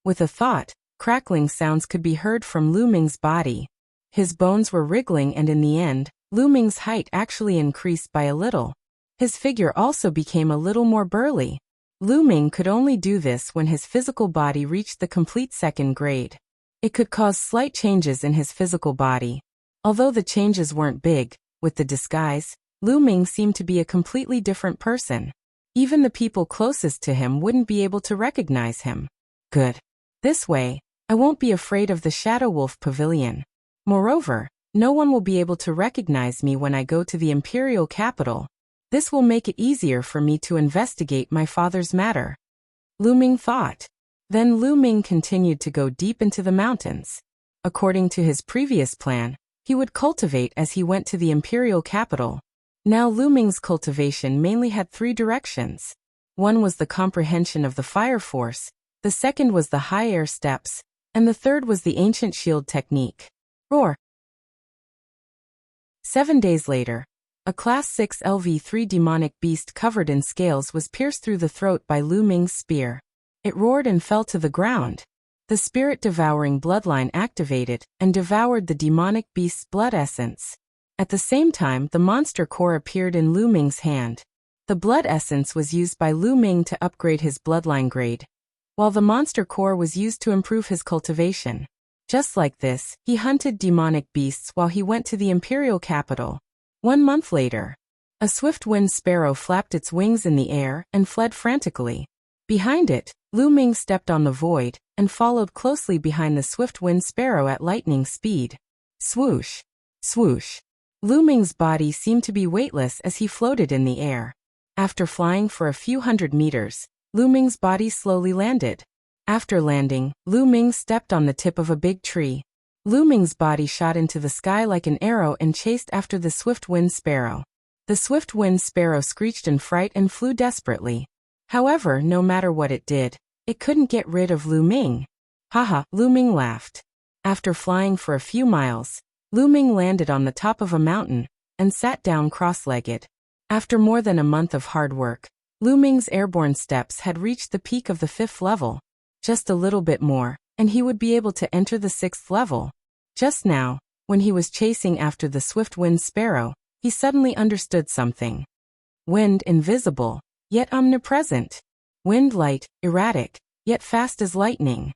With a thought, crackling sounds could be heard from Lu Ming's body. His bones were wriggling, and in the end, Lu Ming's height actually increased by a little. His figure also became a little more burly. Lu Ming could only do this when his physical body reached the complete second grade. It could cause slight changes in his physical body. Although the changes weren't big, with the disguise, Lu Ming seemed to be a completely different person. Even the people closest to him wouldn't be able to recognize him. Good. This way, I won't be afraid of the Shadow Wolf Pavilion. Moreover, no one will be able to recognize me when I go to the imperial capital. This will make it easier for me to investigate my father's matter. Lu Ming thought. Then Lu Ming continued to go deep into the mountains. According to his previous plan, he would cultivate as he went to the imperial capital. Now Lu Ming's cultivation mainly had 3 directions. One was the comprehension of the fire force, the second was the high air steps, and the third was the ancient shield technique. Roar! 7 days later, a Class 6 LV3 demonic beast covered in scales was pierced through the throat by Lu Ming's spear. It roared and fell to the ground. The spirit-devouring bloodline activated and devoured the demonic beast's blood essence. At the same time, the monster core appeared in Lu Ming's hand. The blood essence was used by Lu Ming to upgrade his bloodline grade, while the monster core was used to improve his cultivation. Just like this, he hunted demonic beasts while he went to the imperial capital. 1 month later, a swift-winged sparrow flapped its wings in the air and fled frantically. Behind it, Lu Ming stepped on the void and followed closely behind the swift-winged sparrow at lightning speed. Swoosh! Swoosh! Lu Ming's body seemed to be weightless as he floated in the air. After flying for a few hundred meters, Lu Ming's body slowly landed. After landing, Lu Ming stepped on the tip of a big tree. Lu Ming's body shot into the sky like an arrow and chased after the swift-winged sparrow. The swift-winged sparrow screeched in fright and flew desperately. However, no matter what it did, it couldn't get rid of Lu Ming. Haha, Lu Ming laughed. After flying for a few miles, Lu Ming landed on the top of a mountain and sat down cross-legged. After more than a month of hard work, Lu Ming's airborne steps had reached the peak of the 5th level. Just a little bit more, and he would be able to enter the 6th level. Just now, when he was chasing after the swift-winged sparrow, he suddenly understood something. Wind invisible, yet omnipresent. Wind light, erratic, yet fast as lightning.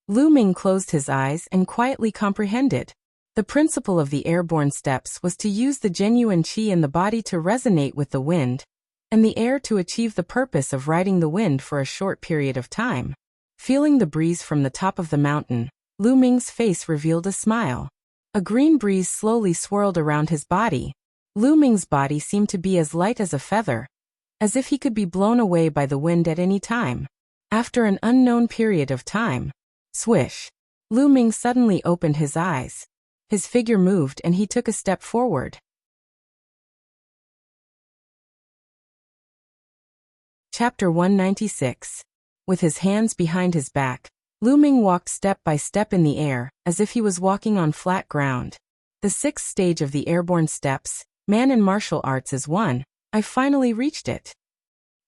Lu Ming closed his eyes and quietly comprehended. The principle of the airborne steps was to use the genuine qi in the body to resonate with the wind, and the air to achieve the purpose of riding the wind for a short period of time. Feeling the breeze from the top of the mountain, Lu Ming's face revealed a smile. A green breeze slowly swirled around his body. Lu Ming's body seemed to be as light as a feather, as if he could be blown away by the wind at any time. After an unknown period of time, swish, Lu Ming suddenly opened his eyes. His figure moved and he took a step forward. Chapter 196. With his hands behind his back, Lu Ming walked step by step in the air, as if he was walking on flat ground. The 6th stage of the airborne steps, man in martial arts is 1. I finally reached it.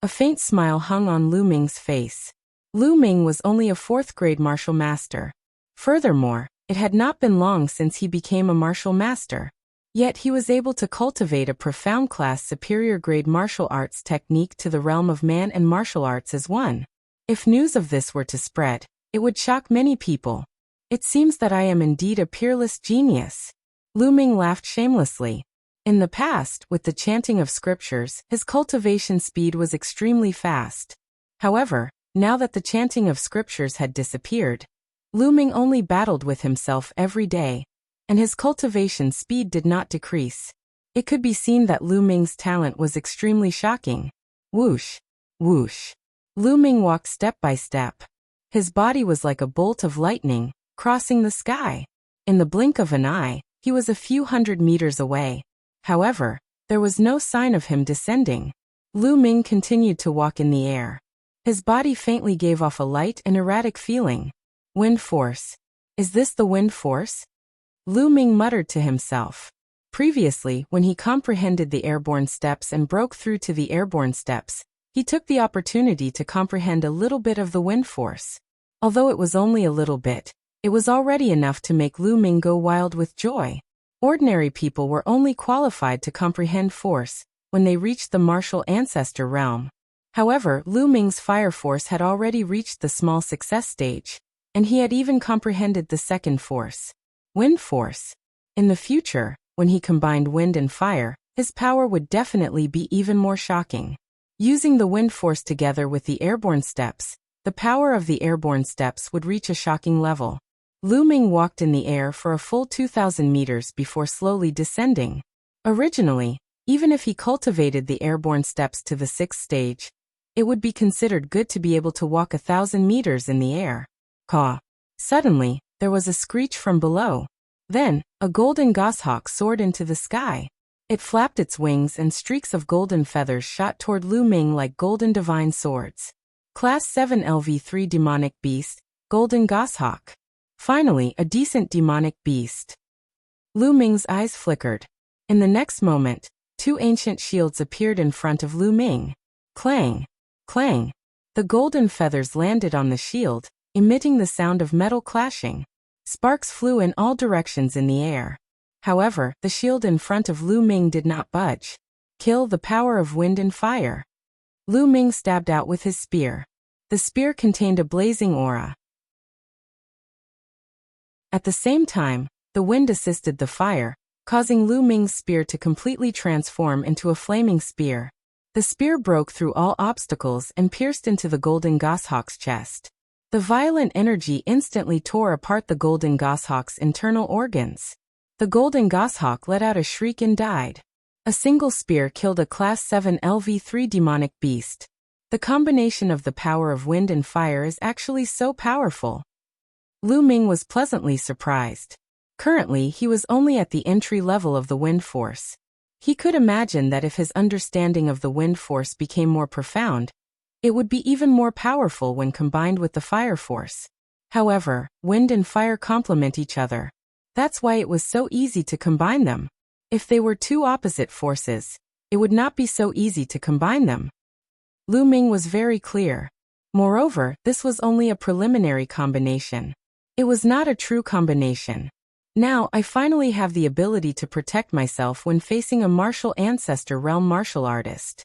A faint smile hung on Lu Ming's face. Lu Ming was only a 4th grade martial master. Furthermore, it had not been long since he became a martial master. Yet he was able to cultivate a profound class superior grade martial arts technique to the realm of man and martial arts as 1. If news of this were to spread, it would shock many people. It seems that I am indeed a peerless genius. Lu Ming laughed shamelessly. In the past, with the chanting of scriptures, his cultivation speed was extremely fast. However, now that the chanting of scriptures had disappeared, Lu Ming only battled with himself every day, and his cultivation speed did not decrease. It could be seen that Lu Ming's talent was extremely shocking. Whoosh! Whoosh! Lu Ming walked step by step. His body was like a bolt of lightning, crossing the sky. In the blink of an eye, he was a few hundred meters away. However, there was no sign of him descending. Lu Ming continued to walk in the air. His body faintly gave off a light and erratic feeling. Wind force. Is this the wind force? Lu Ming muttered to himself. Previously, when he comprehended the airborne steps and broke through to the airborne steps, he took the opportunity to comprehend a little bit of the wind force. Although it was only a little bit, it was already enough to make Lu Ming go wild with joy. Ordinary people were only qualified to comprehend force when they reached the martial ancestor realm. However, Lu Ming's fire force had already reached the small success stage, and he had even comprehended the second force, wind force. In the future, when he combined wind and fire, his power would definitely be even more shocking. Using the wind force together with the airborne steps, the power of the airborne steps would reach a shocking level. Lu Ming walked in the air for a full 2,000 meters before slowly descending. Originally, even if he cultivated the airborne steps to the 6th stage, it would be considered good to be able to walk 1,000 meters in the air. Caw. Suddenly, there was a screech from below. Then, a golden goshawk soared into the sky. It flapped its wings and streaks of golden feathers shot toward Lu Ming like golden divine swords. Class 7 LV3 Demonic Beast, Golden Goshawk. Finally, a decent demonic beast. Lu Ming's eyes flickered. In the next moment, 2 ancient shields appeared in front of Lu Ming. Clang! Clang! The golden feathers landed on the shield, emitting the sound of metal clashing. Sparks flew in all directions in the air. However, the shield in front of Lu Ming did not budge. Kill the power of wind and fire. Lu Ming stabbed out with his spear. The spear contained a blazing aura. At the same time, the wind assisted the fire, causing Lu Ming's spear to completely transform into a flaming spear. The spear broke through all obstacles and pierced into the golden goshawk's chest. The violent energy instantly tore apart the golden goshawk's internal organs. The golden goshawk let out a shriek and died. A single spear killed a Class 7 LV3 demonic beast. The combination of the power of wind and fire is actually so powerful. Lu Ming was pleasantly surprised. Currently, he was only at the entry level of the wind force. He could imagine that if his understanding of the wind force became more profound, it would be even more powerful when combined with the fire force. However, wind and fire complement each other. That's why it was so easy to combine them. If they were two opposite forces, it would not be so easy to combine them. Lu Ming was very clear. Moreover, this was only a preliminary combination. It was not a true combination. Now, I finally have the ability to protect myself when facing a martial ancestor realm martial artist.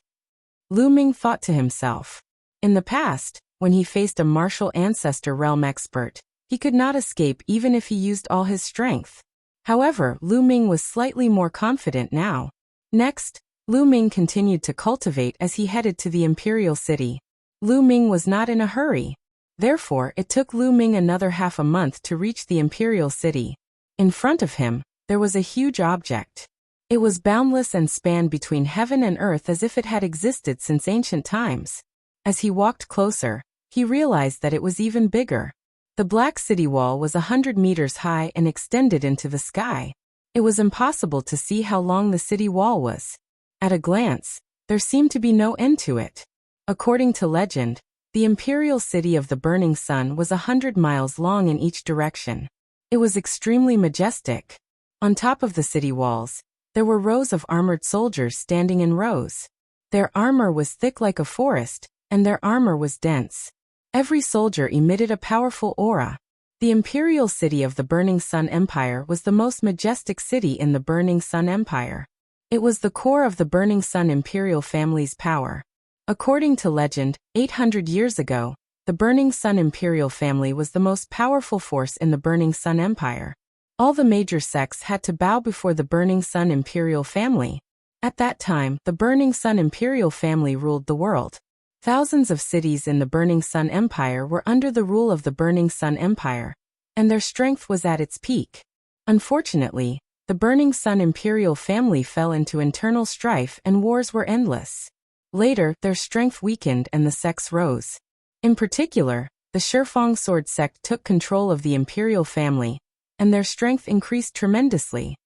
Lu Ming thought to himself. In the past, when he faced a martial ancestor realm expert, he could not escape even if he used all his strength. However, Lu Ming was slightly more confident now. Next, Lu Ming continued to cultivate as he headed to the Imperial City. Lu Ming was not in a hurry. Therefore, it took Lu Ming another half a month to reach the Imperial City. In front of him, there was a huge object. It was boundless and spanned between heaven and earth as if it had existed since ancient times. As he walked closer, he realized that it was even bigger. The black city wall was 100 meters high and extended into the sky. It was impossible to see how long the city wall was. At a glance, there seemed to be no end to it. According to legend, the Imperial City of the Burning Sun was 100 miles long in each direction. It was extremely majestic. On top of the city walls, there were rows of armored soldiers standing in rows. Their armor was thick like a forest, and their armor was dense. Every soldier emitted a powerful aura. The Imperial City of the Burning Sun Empire was the most majestic city in the Burning Sun Empire. It was the core of the Burning Sun Imperial family's power. According to legend, 800 years ago, the Burning Sun Imperial family was the most powerful force in the Burning Sun Empire. All the major sects had to bow before the Burning Sun Imperial family. At that time, the Burning Sun Imperial family ruled the world. Thousands of cities in the Burning Sun Empire were under the rule of the Burning Sun Empire, and their strength was at its peak. Unfortunately, the Burning Sun Imperial family fell into internal strife and wars were endless. Later, their strength weakened and the sects rose. In particular, the Shifeng Sword sect took control of the Imperial family, and their strength increased tremendously.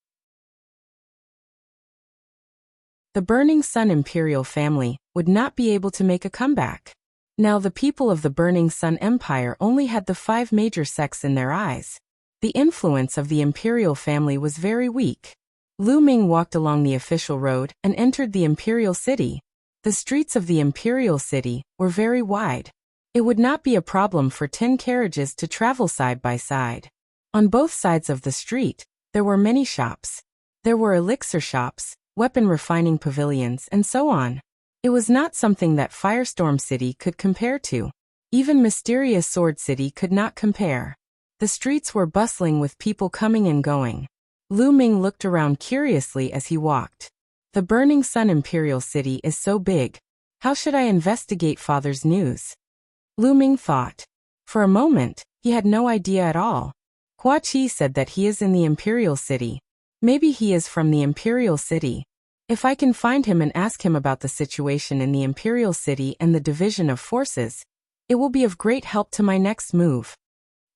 The Burning Sun Imperial family would not be able to make a comeback. Now the people of the Burning Sun Empire only had the 5 major sects in their eyes. The influence of the Imperial family was very weak. Lu Ming walked along the official road and entered the Imperial City. The streets of the Imperial City were very wide. It would not be a problem for 10 carriages to travel side by side. On both sides of the street, there were many shops. There were elixir shops, weapon refining pavilions, and so on. It was not something that Firestorm City could compare to. Even Mysterious Sword City could not compare. The streets were bustling with people coming and going. Lu Ming looked around curiously as he walked. The Burning Sun Imperial City is so big. How should I investigate father's news? Lu Ming thought. For a moment, he had no idea at all. Hua Qi said that he is in the Imperial City. Maybe he is from the Imperial City. If I can find him and ask him about the situation in the Imperial City and the division of forces, it will be of great help to my next move.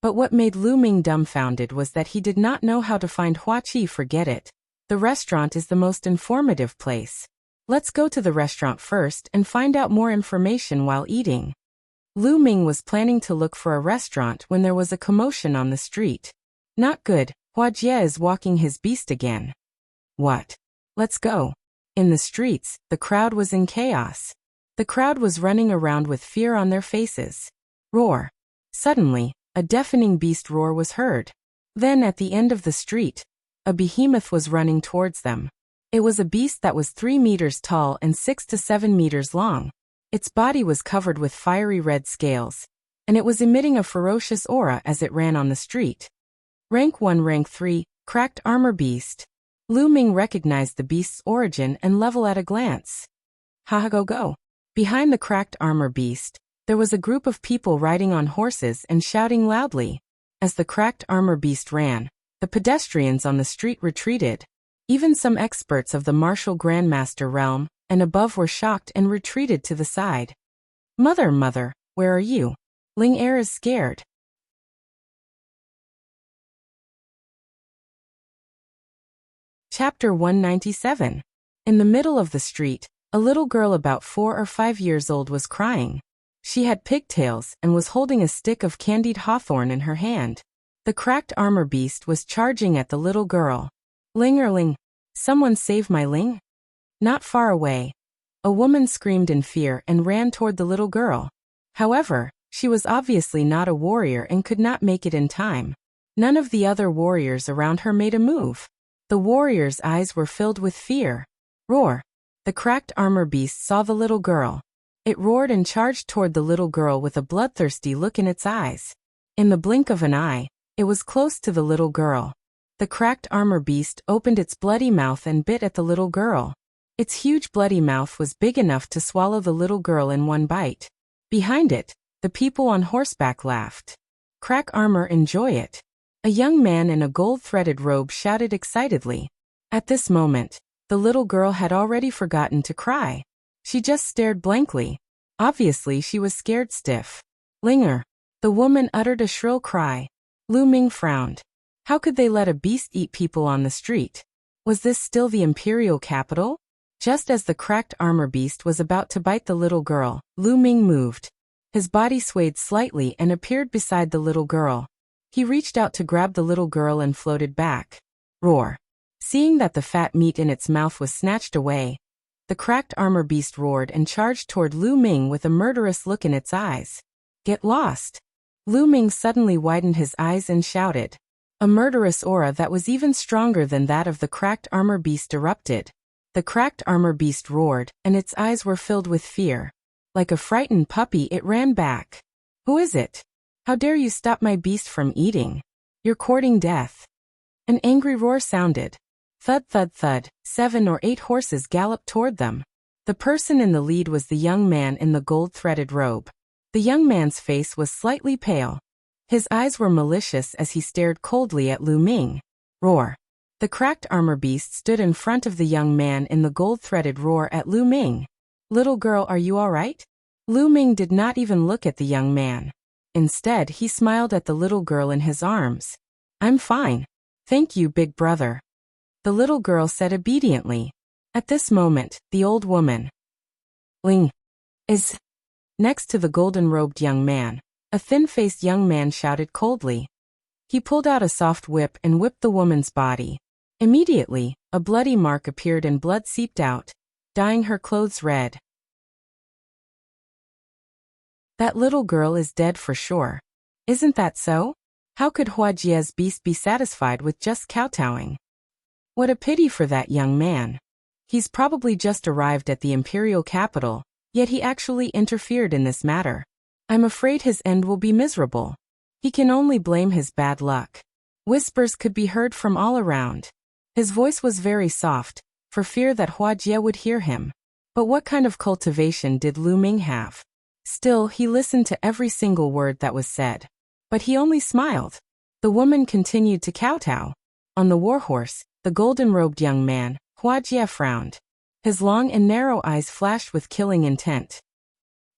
But what made Lu Ming dumbfounded was that he did not know how to find Hua Qi. Forget it. The restaurant is the most informative place. Let's go to the restaurant first and find out more information while eating. Lu Ming was planning to look for a restaurant when there was a commotion on the street. Not good, Hua Jie is walking his beast again. What? Let's go. In the streets, the crowd was in chaos. The crowd was running around with fear on their faces. Roar. Suddenly, a deafening beast roar was heard. Then at the end of the street, a behemoth was running towards them. It was a beast that was 3 meters tall and 6 to 7 meters long. Its body was covered with fiery red scales, and it was emitting a ferocious aura as it ran on the street. Rank 1, Rank 3, Cracked Armor Beast. Lu Ming recognized the beast's origin and level at a glance. Haha, go. Behind the Cracked Armor Beast, there was a group of people riding on horses and shouting loudly. As the Cracked Armor Beast ran, the pedestrians on the street retreated. Even some experts of the martial Grandmaster realm and above were shocked and retreated to the side. Mother, where are you? Ling Er is scared. Chapter 197. In the middle of the street, a little girl about 4 or 5 years old was crying. She had pigtails and was holding a stick of candied hawthorn in her hand. The Cracked Armor Beast was charging at the little girl. Ling, someone save my Ling? Not far away, a woman screamed in fear and ran toward the little girl. However, she was obviously not a warrior and could not make it in time. None of the other warriors around her made a move. The warrior's eyes were filled with fear. Roar! The Cracked Armor Beast saw the little girl. It roared and charged toward the little girl with a bloodthirsty look in its eyes. In the blink of an eye, it was close to the little girl. The Cracked Armor Beast opened its bloody mouth and bit at the little girl. Its huge bloody mouth was big enough to swallow the little girl in one bite. Behind it, the people on horseback laughed. Crack Armor, enjoy it. A young man in a gold-threaded robe shouted excitedly. At this moment, the little girl had already forgotten to cry. She just stared blankly. Obviously she was scared stiff. Linger. The woman uttered a shrill cry. Lu Ming frowned. How could they let a beast eat people on the street? Was this still the imperial capital? Just as the Cracked Armor Beast was about to bite the little girl, Lu Ming moved. His body swayed slightly and appeared beside the little girl. He reached out to grab the little girl and floated back. Roar. Seeing that the fat meat in its mouth was snatched away, the Cracked Armor Beast roared and charged toward Lu Ming with a murderous look in its eyes. Get lost. Lu Ming suddenly widened his eyes and shouted. A murderous aura that was even stronger than that of the Cracked Armor Beast erupted. The Cracked Armor Beast roared, and its eyes were filled with fear. Like a frightened puppy, it ran back. Who is it? How dare you stop my beast from eating? You're courting death. An angry roar sounded. Thud, thud, thud. 7 or 8 horses galloped toward them. The person in the lead was the young man in the gold-threaded robe. The young man's face was slightly pale. His eyes were malicious as he stared coldly at Lu Ming. Roar. The Cracked Armor Beast stood in front of the young man in the gold-threaded roar at Lu Ming. Little girl, are you all right? Lu Ming did not even look at the young man. Instead, he smiled at the little girl in his arms. I'm fine. Thank you, big brother. The little girl said obediently. At this moment, the old woman, Ling, is next to the golden-robed young man. A thin-faced young man shouted coldly. He pulled out a soft whip and whipped the woman's body. Immediately, a bloody mark appeared and blood seeped out, dyeing her clothes red. That little girl is dead for sure. Isn't that so? How could Huajia's beast be satisfied with just kowtowing? What a pity for that young man. He's probably just arrived at the imperial capital, yet he actually interfered in this matter. I'm afraid his end will be miserable. He can only blame his bad luck. Whispers could be heard from all around. His voice was very soft, for fear that Huajie would hear him. But what kind of cultivation did Lu Ming have? Still, he listened to every single word that was said. But he only smiled. The woman continued to kowtow. On the warhorse, the golden-robed young man, Huajie frowned. His long and narrow eyes flashed with killing intent.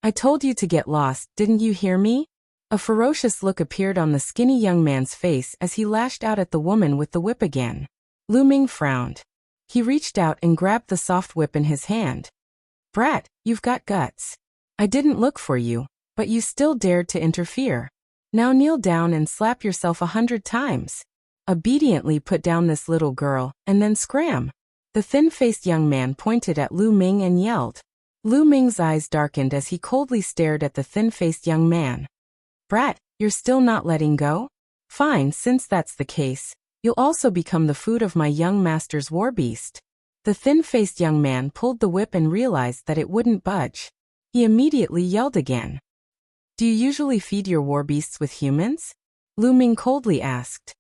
I told you to get lost, didn't you hear me? A ferocious look appeared on the skinny young man's face as he lashed out at the woman with the whip again. Lu Ming frowned. He reached out and grabbed the soft whip in his hand. Brat, you've got guts. I didn't look for you, but you still dared to interfere. Now kneel down and slap yourself 100 times. Obediently put down this little girl, and then scram. The thin-faced young man pointed at Lu Ming and yelled. Lu Ming's eyes darkened as he coldly stared at the thin-faced young man. Brat, you're still not letting go? Fine, since that's the case, you'll also become the food of my young master's war beast. The thin-faced young man pulled the whip and realized that it wouldn't budge. He immediately yelled again. Do you usually feed your war beasts with humans? Lu Ming coldly asked.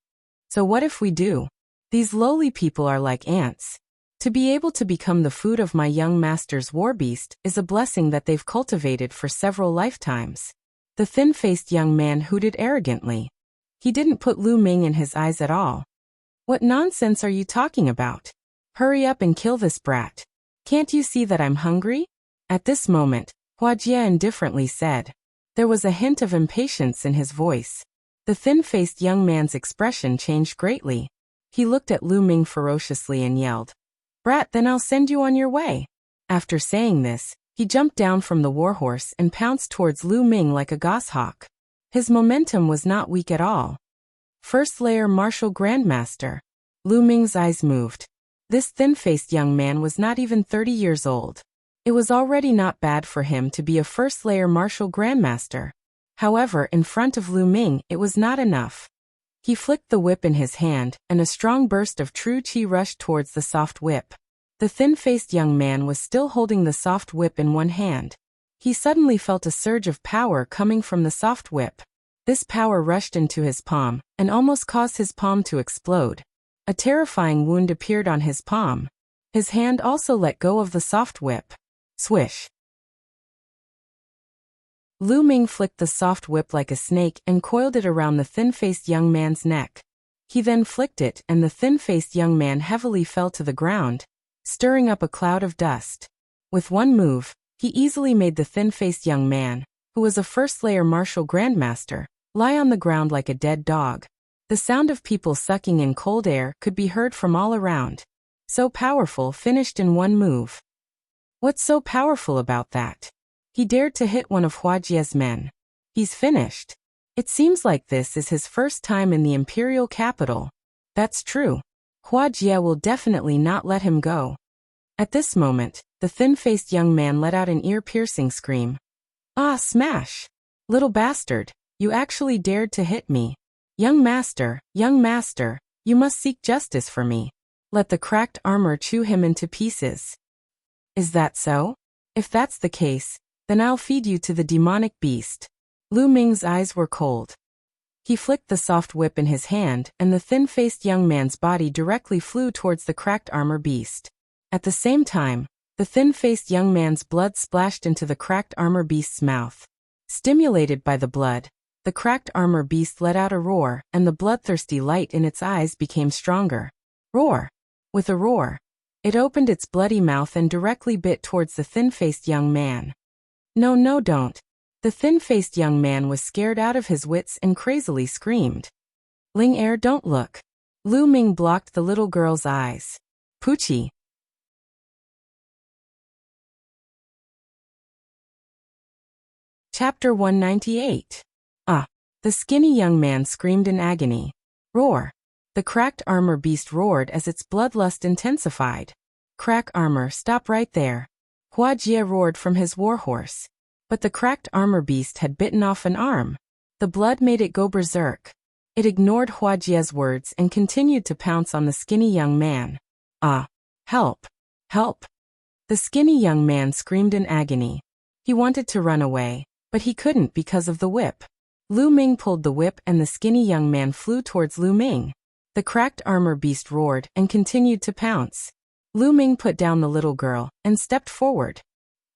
So what if we do? These lowly people are like ants. To be able to become the food of my young master's war beast is a blessing that they've cultivated for several lifetimes. The thin-faced young man hooted arrogantly. He didn't put Lu Ming in his eyes at all. What nonsense are you talking about? Hurry up and kill this brat. Can't you see that I'm hungry? At this moment, Huajie indifferently said. There was a hint of impatience in his voice. The thin-faced young man's expression changed greatly. He looked at Lu Ming ferociously and yelled, Brat, then I'll send you on your way. After saying this, he jumped down from the warhorse and pounced towards Lu Ming like a goshawk. His momentum was not weak at all. First layer martial grandmaster. Lu Ming's eyes moved. This thin-faced young man was not even 30 years old. It was already not bad for him to be a first-layer martial grandmaster. However, in front of Lu Ming, it was not enough. He flicked the whip in his hand, and a strong burst of true qi rushed towards the soft whip. The thin-faced young man was still holding the soft whip in one hand. He suddenly felt a surge of power coming from the soft whip. This power rushed into his palm, and almost caused his palm to explode. A terrifying wound appeared on his palm. His hand also let go of the soft whip. Swish. Lu Ming flicked the soft whip like a snake and coiled it around the thin-faced young man's neck. He then flicked it, and the thin-faced young man heavily fell to the ground, stirring up a cloud of dust. With one move, he easily made the thin-faced young man, who was a first-layer martial grandmaster, lie on the ground like a dead dog. The sound of people sucking in cold air could be heard from all around. So powerful, finished in one move. What's so powerful about that? He dared to hit one of Huajie's men. He's finished. It seems like this is his first time in the imperial capital. That's true. Huajie will definitely not let him go. At this moment, the thin-faced young man let out an ear-piercing scream. Ah, smash! Little bastard, you actually dared to hit me. Young master, you must seek justice for me. Let the cracked armor chew him into pieces. Is that so? If that's the case, then I'll feed you to the demonic beast. Lu Ming's eyes were cold. He flicked the soft whip in his hand, and the thin-faced young man's body directly flew towards the cracked armor beast. At the same time, the thin-faced young man's blood splashed into the cracked armor beast's mouth. Stimulated by the blood, the cracked armor beast let out a roar, and the bloodthirsty light in its eyes became stronger. Roar! With a roar, it opened its bloody mouth and directly bit towards the thin-faced young man. No, don't. The thin-faced young man was scared out of his wits and crazily screamed. Ling Er, don't look. Lu Ming blocked the little girl's eyes. Poochie. Chapter 198. Ah! The skinny young man screamed in agony. Roar! The cracked armor beast roared as its bloodlust intensified. Crack armor, stop right there. Huajie roared from his warhorse. But the cracked armor beast had bitten off an arm. The blood made it go berserk. It ignored Huajie's words and continued to pounce on the skinny young man. Ah! Help! Help! The skinny young man screamed in agony. He wanted to run away, but he couldn't because of the whip. Lu Ming pulled the whip and the skinny young man flew towards Lu Ming. The cracked armor beast roared and continued to pounce. Lu Ming put down the little girl and stepped forward.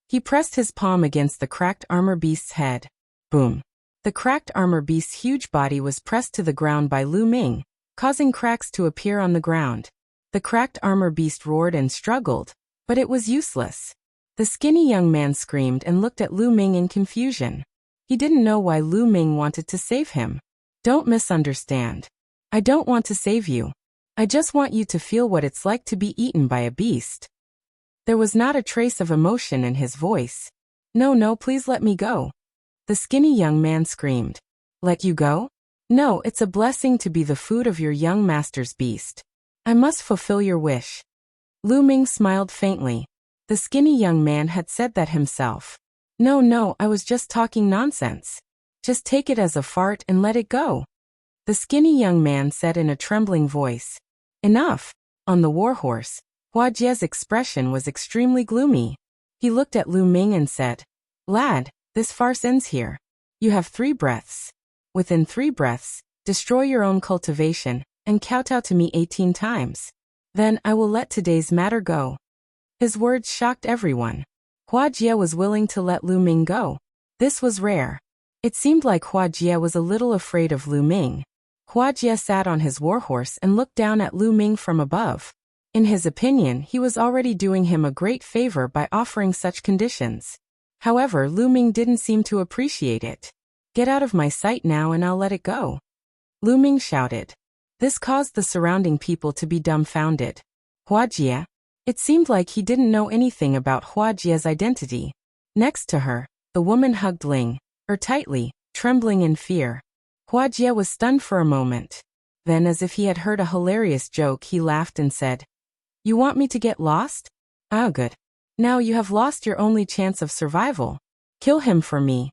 He pressed his palm against the cracked armor beast's head. Boom! The cracked armor beast's huge body was pressed to the ground by Lu Ming, causing cracks to appear on the ground. The cracked armor beast roared and struggled, but it was useless. The skinny young man screamed and looked at Lu Ming in confusion. He didn't know why Lu Ming wanted to save him. Don't misunderstand. I don't want to save you. I just want you to feel what it's like to be eaten by a beast. There was not a trace of emotion in his voice. No, please let me go. The skinny young man screamed. Let you go? No, it's a blessing to be the food of your young master's beast. I must fulfill your wish. Lu Ming smiled faintly. The skinny young man had said that himself. No, I was just talking nonsense. Just take it as a fart and let it go. The skinny young man said in a trembling voice. Enough. On the warhorse, Huajie's expression was extremely gloomy. He looked at Lu Ming and said, Lad, this farce ends here. You have 3 breaths. Within 3 breaths, destroy your own cultivation and kowtow to me 18 times. Then I will let today's matter go. His words shocked everyone. Huajie was willing to let Lu Ming go. This was rare. It seemed like Huajie was a little afraid of Lu Ming. Huajie sat on his warhorse and looked down at Lu Ming from above. In his opinion, he was already doing him a great favor by offering such conditions. However, Lu Ming didn't seem to appreciate it. Get out of my sight now and I'll let it go. Lu Ming shouted. This caused the surrounding people to be dumbfounded. Huajie? It seemed like he didn't know anything about Huajie's identity. Next to her, the woman hugged Ling, tightly, trembling in fear. Huajie was stunned for a moment. Then, as if he had heard a hilarious joke, he laughed and said, You want me to get lost? Ah, good. Now you have lost your only chance of survival. Kill him for me.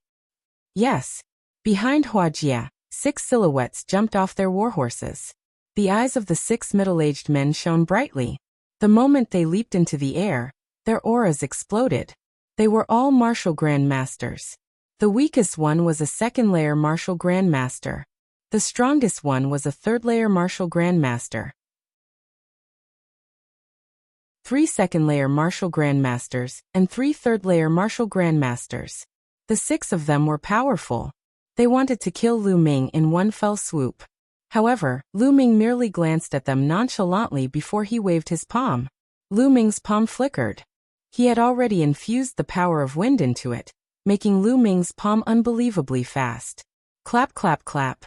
Yes. Behind Huajie, 6 silhouettes jumped off their warhorses. The eyes of the 6 middle-aged men shone brightly. The moment they leaped into the air, their auras exploded. They were all martial grandmasters. The weakest one was a 2nd-layer martial grandmaster. The strongest one was a 3rd-layer martial grandmaster. 3 2nd-layer martial grandmasters and 3 3rd-layer martial grandmasters. The 6 of them were powerful. They wanted to kill Lu Ming in one fell swoop. However, Lu Ming merely glanced at them nonchalantly before he waved his palm. Lu Ming's palm flickered. He had already infused the power of wind into it, making Lu Ming's palm unbelievably fast. Clap, clap, clap.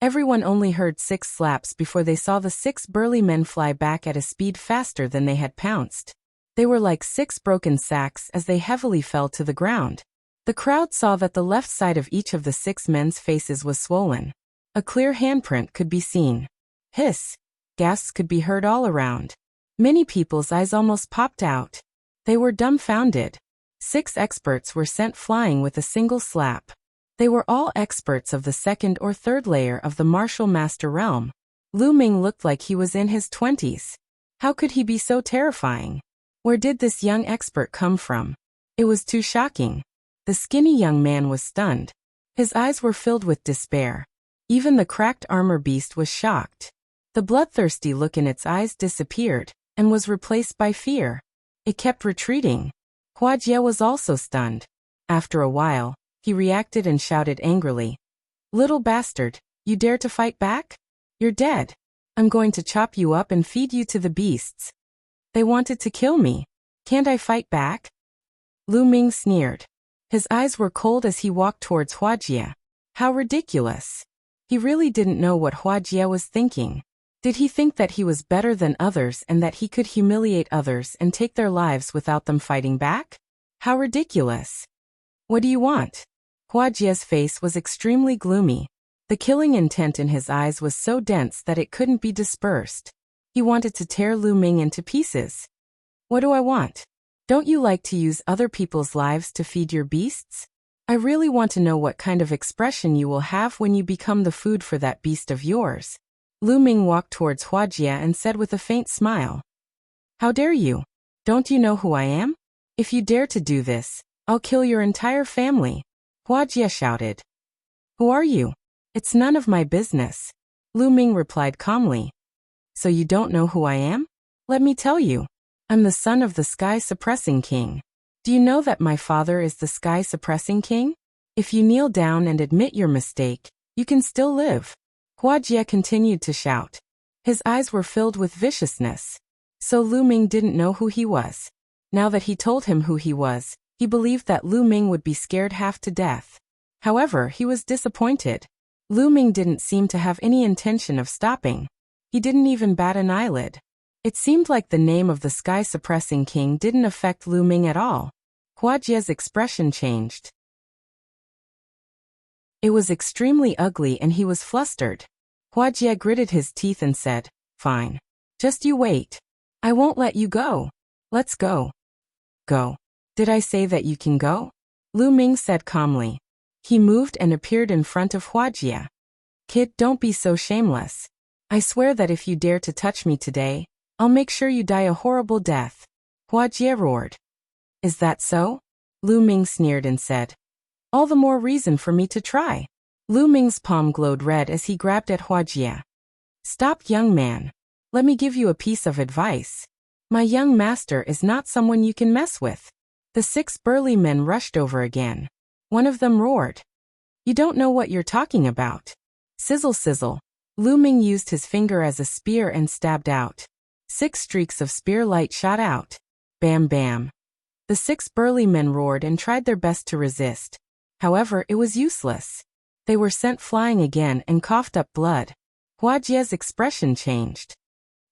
Everyone only heard 6 slaps before they saw the 6 burly men fly back at a speed faster than they had pounced. They were like 6 broken sacks as they heavily fell to the ground. The crowd saw that the left side of each of the 6 men's faces was swollen. A clear handprint could be seen. Hiss! Gasps could be heard all around. Many people's eyes almost popped out. They were dumbfounded. 6 experts were sent flying with a single slap. They were all experts of the 2nd or 3rd layer of the martial master realm. Lu Ming looked like he was in his 20s. How could he be so terrifying? Where did this young expert come from? It was too shocking. The skinny young man was stunned. His eyes were filled with despair. Even the cracked armor beast was shocked. The bloodthirsty look in its eyes disappeared and was replaced by fear. It kept retreating. Huajie was also stunned. After a while, he reacted and shouted angrily. Little bastard, you dare to fight back? You're dead. I'm going to chop you up and feed you to the beasts. They wanted to kill me. Can't I fight back? Lu Ming sneered. His eyes were cold as he walked towards Huajie. How ridiculous. He really didn't know what Huajie was thinking. Did he think that he was better than others and that he could humiliate others and take their lives without them fighting back? How ridiculous. What do you want? Huajie's face was extremely gloomy. The killing intent in his eyes was so dense that it couldn't be dispersed. He wanted to tear Lu Ming into pieces. What do I want? Don't you like to use other people's lives to feed your beasts? I really want to know what kind of expression you will have when you become the food for that beast of yours. Lu Ming walked towards Huajie and said with a faint smile. How dare you? Don't you know who I am? If you dare to do this, I'll kill your entire family. Huajie shouted. Who are you? It's none of my business. Lu Ming replied calmly. So you don't know who I am? Let me tell you. I'm the son of the sky-suppressing king. Do you know that my father is the sky-suppressing king? If you kneel down and admit your mistake, you can still live. Huajie continued to shout. His eyes were filled with viciousness. So Lu Ming didn't know who he was. Now that he told him who he was, he believed that Lu Ming would be scared half to death. However, he was disappointed. Lu Ming didn't seem to have any intention of stopping. He didn't even bat an eyelid. It seemed like the name of the sky-suppressing king didn't affect Lu Ming at all. Huajie's expression changed. It was extremely ugly and he was flustered. Huajie gritted his teeth and said, Fine. Just you wait. I won't let you go. Let's go. Go. Did I say that you can go? Lu Ming said calmly. He moved and appeared in front of Huajie. Kid, don't be so shameless. I swear that if you dare to touch me today, I'll make sure you die a horrible death. Huajie roared. Is that so? Lu Ming sneered and said. All the more reason for me to try. Lu Ming's palm glowed red as he grabbed at Huajie. Stop, young man. Let me give you a piece of advice. My young master is not someone you can mess with. The 6 burly men rushed over again. One of them roared. You don't know what you're talking about. Sizzle sizzle. Lu Ming used his finger as a spear and stabbed out. 6 streaks of spear light shot out. Bam bam. The 6 burly men roared and tried their best to resist. However, it was useless. They were sent flying again and coughed up blood. Huajie's expression changed.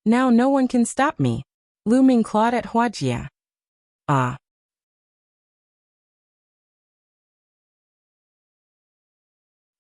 Now no one can stop me. Lu Ming clawed at Huajie. Ah.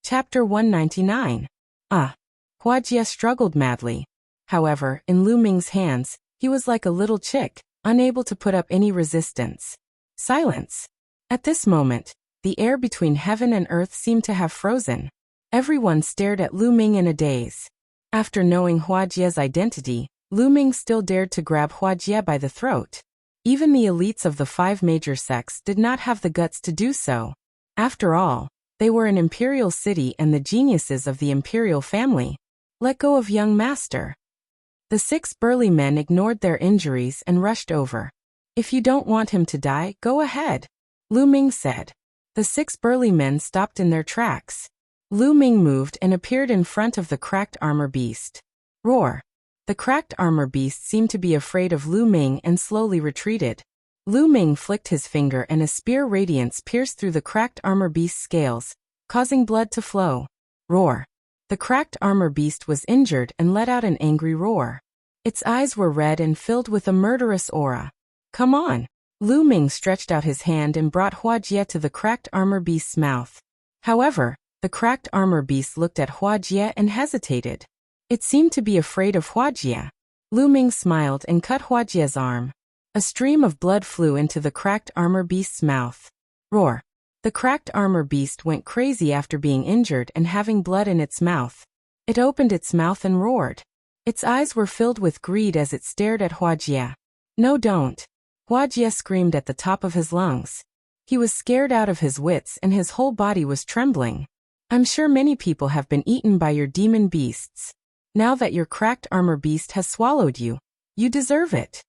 Chapter 199. Ah. Huajie struggled madly. However, in Lu Ming's hands, he was like a little chick, unable to put up any resistance. Silence. At this moment, the air between heaven and earth seemed to have frozen. Everyone stared at Lu Ming in a daze. After knowing Huajie's identity, Lu Ming still dared to grab Huajie by the throat. Even the elites of the 5 major sects did not have the guts to do so. After all, they were an imperial city and the geniuses of the imperial family. Let go of young master. The 6 burly men ignored their injuries and rushed over. If you don't want him to die, go ahead. Lu Ming said. The 6 burly men stopped in their tracks. Lu Ming moved and appeared in front of the cracked armor beast. Roar. The cracked armor beast seemed to be afraid of Lu Ming and slowly retreated. Lu Ming flicked his finger and a spear radiance pierced through the cracked armor beast's scales, causing blood to flow. Roar. The cracked armor beast was injured and let out an angry roar. Its eyes were red and filled with a murderous aura. Come on. Lu Ming stretched out his hand and brought Huajie to the cracked armor beast's mouth. However, the cracked armor beast looked at Huajie and hesitated. It seemed to be afraid of Huajie. Lu Ming smiled and cut Huajie's arm. A stream of blood flew into the cracked armor beast's mouth. Roar. The cracked armor beast went crazy after being injured and having blood in its mouth. It opened its mouth and roared. Its eyes were filled with greed as it stared at Huajie. No, don't. Huajie screamed at the top of his lungs. He was scared out of his wits and his whole body was trembling. I'm sure many people have been eaten by your demon beasts. Now that your cracked armor beast has swallowed you, you deserve it.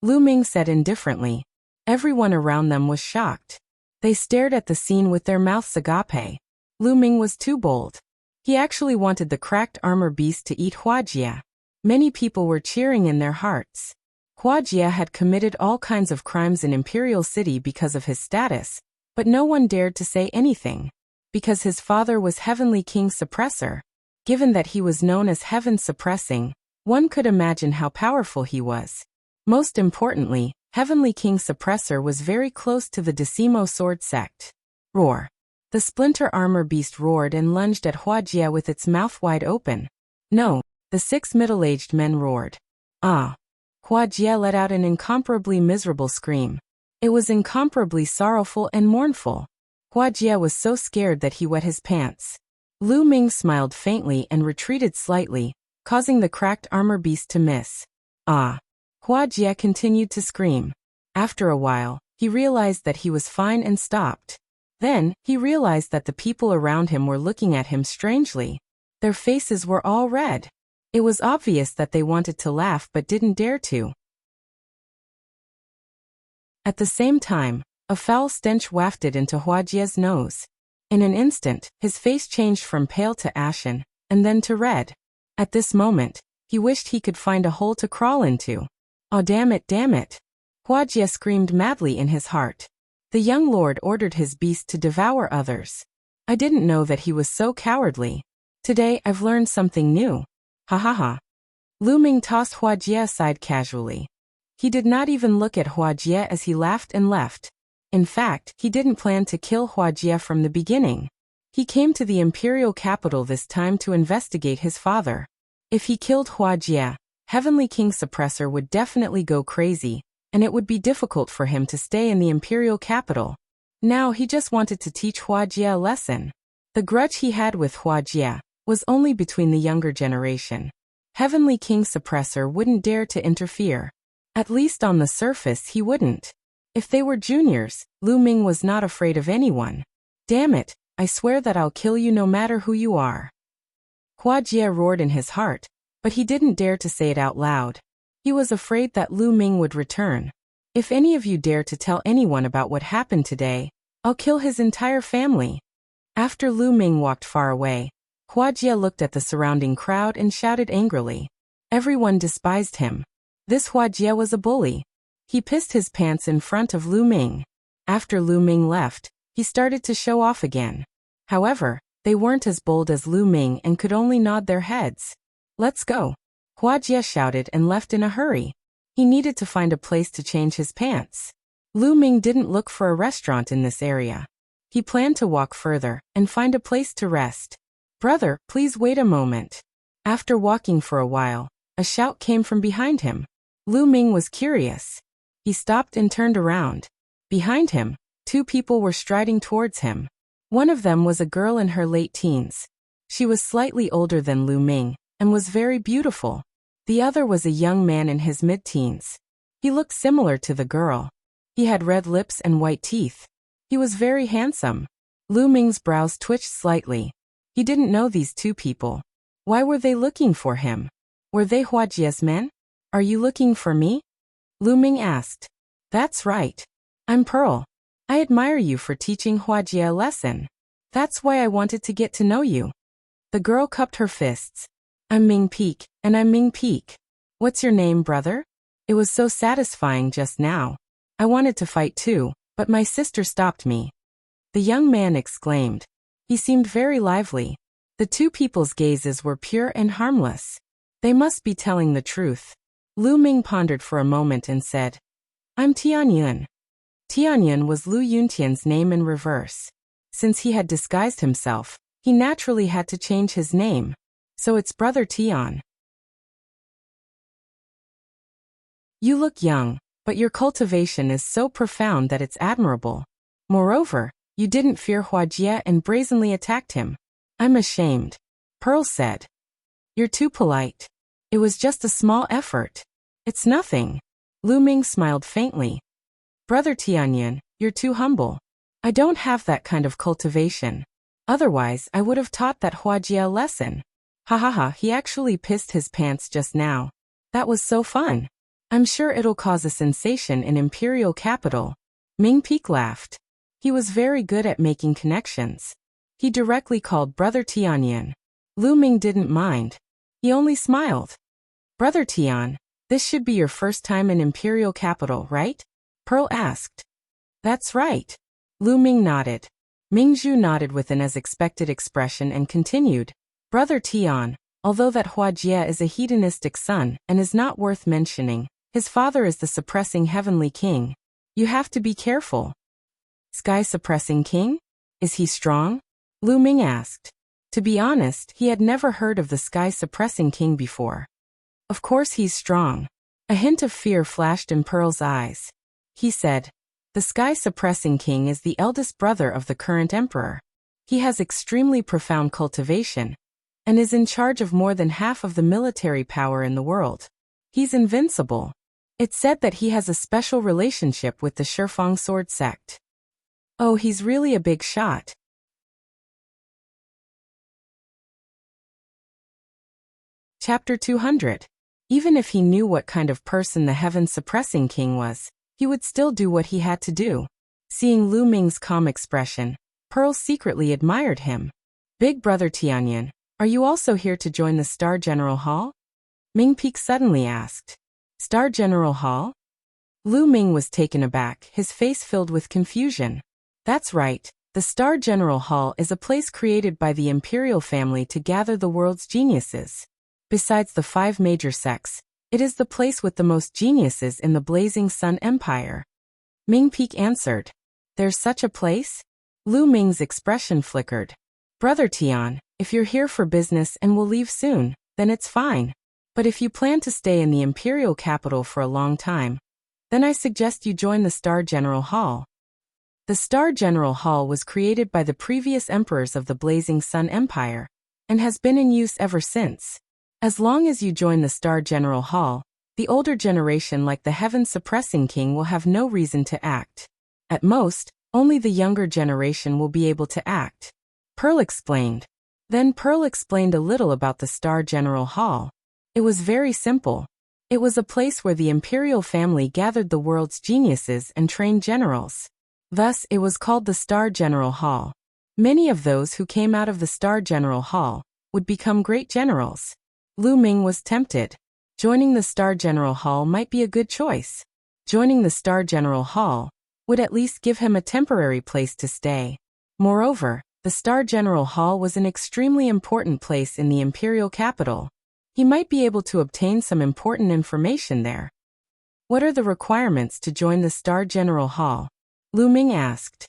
Lu Ming said indifferently. Everyone around them was shocked. They stared at the scene with their mouths agape. Lu Ming was too bold. He actually wanted the cracked armor beast to eat Huajie. Many people were cheering in their hearts. Huajie had committed all kinds of crimes in Imperial City because of his status, but no one dared to say anything. Because his father was Heavenly King Suppressor. Given that he was known as Heaven Suppressing, one could imagine how powerful he was. Most importantly, Heavenly King Suppressor was very close to the Decimo Sword Sect. Roar. The splinter armor beast roared and lunged at Huajie with its mouth wide open. No, the 6 middle-aged men roared. Ah. Huajie let out an incomparably miserable scream. It was incomparably sorrowful and mournful. Huajie was so scared that he wet his pants. Lu Ming smiled faintly and retreated slightly, causing the cracked armor beast to miss. Ah! Huajie continued to scream. After a while, he realized that he was fine and stopped. Then, he realized that the people around him were looking at him strangely. Their faces were all red. It was obvious that they wanted to laugh but didn't dare to. At the same time, a foul stench wafted into Huajie's nose. In an instant, his face changed from pale to ashen, and then to red. At this moment, he wished he could find a hole to crawl into. Oh, damn it, damn it! Huajie screamed madly in his heart. The young lord ordered his beast to devour others. I didn't know that he was so cowardly. Today I've learned something new. Ha ha ha. Lu Ming tossed Huajie aside casually. He did not even look at Huajie as he laughed and left. In fact, he didn't plan to kill Huajie from the beginning. He came to the imperial capital this time to investigate his father. If he killed Huajie, Heavenly King Suppressor would definitely go crazy, and it would be difficult for him to stay in the imperial capital. Now he just wanted to teach Huajie a lesson. The grudge he had with Huajie was only between the younger generation. Heavenly King Suppressor wouldn't dare to interfere. At least on the surface he wouldn't. If they were juniors, Lu Ming was not afraid of anyone. Damn it, I swear that I'll kill you no matter who you are. Huajie roared in his heart, but he didn't dare to say it out loud. He was afraid that Lu Ming would return. If any of you dare to tell anyone about what happened today, I'll kill his entire family. After Lu Ming walked far away, Huajie looked at the surrounding crowd and shouted angrily. Everyone despised him. This Huajie was a bully. He pissed his pants in front of Lu Ming. After Lu Ming left, he started to show off again. However, they weren't as bold as Lu Ming and could only nod their heads. Let's go. Huajie shouted and left in a hurry. He needed to find a place to change his pants. Lu Ming didn't look for a restaurant in this area. He planned to walk further and find a place to rest. Brother, please wait a moment. After walking for a while, a shout came from behind him. Lu Ming was curious. He stopped and turned around. Behind him, two people were striding towards him. One of them was a girl in her late teens. She was slightly older than Lu Ming and was very beautiful. The other was a young man in his mid-teens. He looked similar to the girl. He had red lips and white teeth. He was very handsome. Lu Ming's brows twitched slightly. He didn't know these two people. Why were they looking for him? Were they Huajie's men? Are you looking for me? Lu Ming asked. That's right. I'm Pearl. I admire you for teaching Huajie a lesson. That's why I wanted to get to know you. The girl cupped her fists. I'm Ming Peak, and I'm Ming Peak. What's your name, brother? It was so satisfying just now. I wanted to fight too, but my sister stopped me. The young man exclaimed. He seemed very lively. The two people's gazes were pure and harmless. They must be telling the truth. Lu Ming pondered for a moment and said, I'm Tianyun. Tianyun was Lu Yuntian's name in reverse. Since he had disguised himself, he naturally had to change his name. So it's Brother Tian. You look young, but your cultivation is so profound that it's admirable. Moreover, you didn't fear Huajie and brazenly attacked him. I'm ashamed. Pearl said. You're too polite. It was just a small effort. It's nothing. Lu Ming smiled faintly. Brother Tianyun, you're too humble. I don't have that kind of cultivation. Otherwise, I would have taught that Huajie a lesson. Ha ha ha, he actually pissed his pants just now. That was so fun. I'm sure it'll cause a sensation in Imperial Capital. Ming Peak laughed. He was very good at making connections. He directly called Brother Tianyun. Lu Ming didn't mind. He only smiled. Brother Tian, this should be your first time in Imperial Capital, right? Pearl asked. That's right. Lu Ming nodded. Mingzhu nodded with an as-expected expression and continued. Brother Tian, although that Huajie is a hedonistic son and is not worth mentioning, his father is the suppressing heavenly king. You have to be careful. Sky suppressing king? Is he strong? Lu Ming asked. To be honest, he had never heard of the sky suppressing king before. Of course he's strong. A hint of fear flashed in Pearl's eyes. He said, The sky-suppressing king is the eldest brother of the current emperor. He has extremely profound cultivation and is in charge of more than half of the military power in the world. He's invincible. It's said that he has a special relationship with the Shifang sword sect. Oh, he's really a big shot. Chapter 200. Even if he knew what kind of person the heaven-suppressing king was, he would still do what he had to do. Seeing Lu Ming's calm expression, Pearl secretly admired him. Big brother Tianyan, are you also here to join the Star General Hall? Ming Peek suddenly asked. Star General Hall? Lu Ming was taken aback, his face filled with confusion. That's right, the Star General Hall is a place created by the imperial family to gather the world's geniuses. Besides the 5 major sects, it is the place with the most geniuses in the Blazing Sun Empire. Ming Peek answered. There's such a place? Lu Ming's expression flickered. Brother Tian, if you're here for business and will leave soon, then it's fine. But if you plan to stay in the imperial capital for a long time, then I suggest you join the Star General Hall. The Star General Hall was created by the previous emperors of the Blazing Sun Empire, and has been in use ever since. As long as you join the Star General Hall, the older generation like the heaven-suppressing king will have no reason to act. At most, only the younger generation will be able to act. Pearl explained. Then Pearl explained a little about the Star General Hall. It was very simple. It was a place where the imperial family gathered the world's geniuses and trained generals. Thus, it was called the Star General Hall. Many of those who came out of the Star General Hall would become great generals. Lu Ming was tempted. Joining the Star General Hall might be a good choice. Joining the Star General Hall would at least give him a temporary place to stay. Moreover, the Star General Hall was an extremely important place in the imperial capital. He might be able to obtain some important information there. What are the requirements to join the Star General Hall? Lu Ming asked.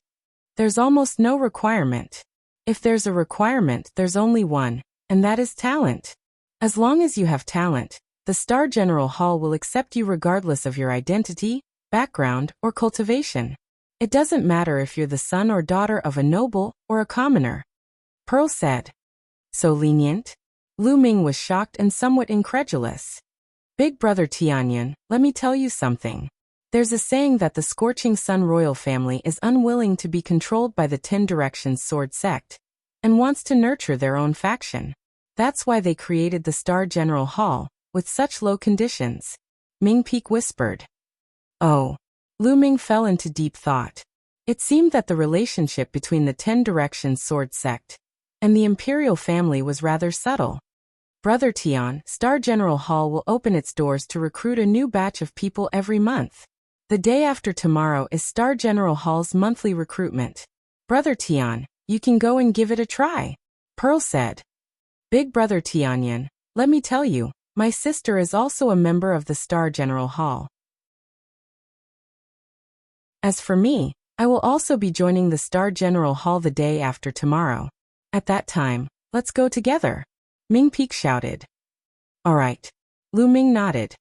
There's almost no requirement. If there's a requirement, there's only one, and that is talent. As long as you have talent, the Star General Hall will accept you regardless of your identity, background, or cultivation. It doesn't matter if you're the son or daughter of a noble or a commoner. Pearl said. So lenient? Lu Ming was shocked and somewhat incredulous. Big brother Tianyan, let me tell you something. There's a saying that the Scorching Sun royal family is unwilling to be controlled by the 10 Directions sword sect, and wants to nurture their own faction. That's why they created the Star General Hall, with such low conditions. Ming Peek whispered. Oh. Lu Ming fell into deep thought. It seemed that the relationship between the 10 Directions sword sect and the imperial family was rather subtle. Brother Tian, Star General Hall will open its doors to recruit a new batch of people every month. The day after tomorrow is Star General Hall's monthly recruitment. Brother Tian, you can go and give it a try. Pearl said. Big brother Tianyan, let me tell you, my sister is also a member of the Star General Hall. As for me, I will also be joining the Star General Hall the day after tomorrow. At that time, let's go together. Ming Peek shouted. All right. Lu Ming nodded.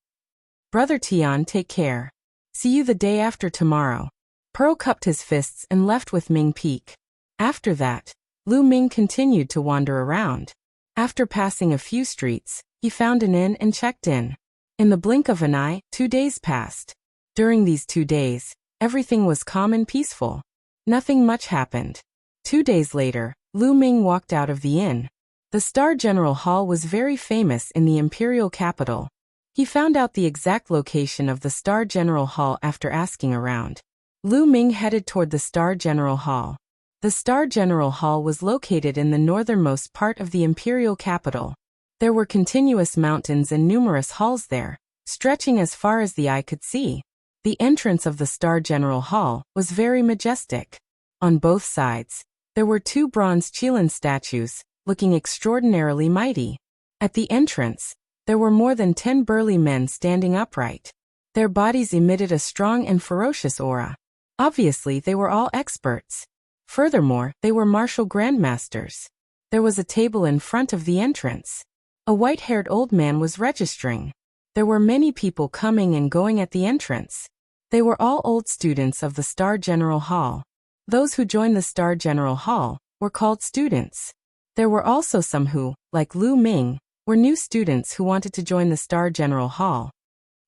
Brother Tian, take care. See you the day after tomorrow. Pearl cupped his fists and left with Ming Peek. After that, Lu Ming continued to wander around. After passing a few streets, he found an inn and checked in. In the blink of an eye, 2 days passed. During these 2 days, everything was calm and peaceful. Nothing much happened. 2 days later, Lu Ming walked out of the inn. The Star General Hall was very famous in the imperial capital. He found out the exact location of the Star General Hall after asking around. Lu Ming headed toward the Star General Hall. The Star General Hall was located in the northernmost part of the imperial capital. There were continuous mountains and numerous halls there, stretching as far as the eye could see. The entrance of the Star General Hall was very majestic. On both sides, there were 2 bronze Qilin statues, looking extraordinarily mighty. At the entrance, there were more than 10 burly men standing upright. Their bodies emitted a strong and ferocious aura. Obviously, they were all experts. Furthermore, they were martial grandmasters. There was a table in front of the entrance. A white-haired old man was registering. There were many people coming and going at the entrance. They were all old students of the Star General Hall. Those who joined the Star General Hall were called students. There were also some who, like Lu Ming, were new students who wanted to join the Star General Hall.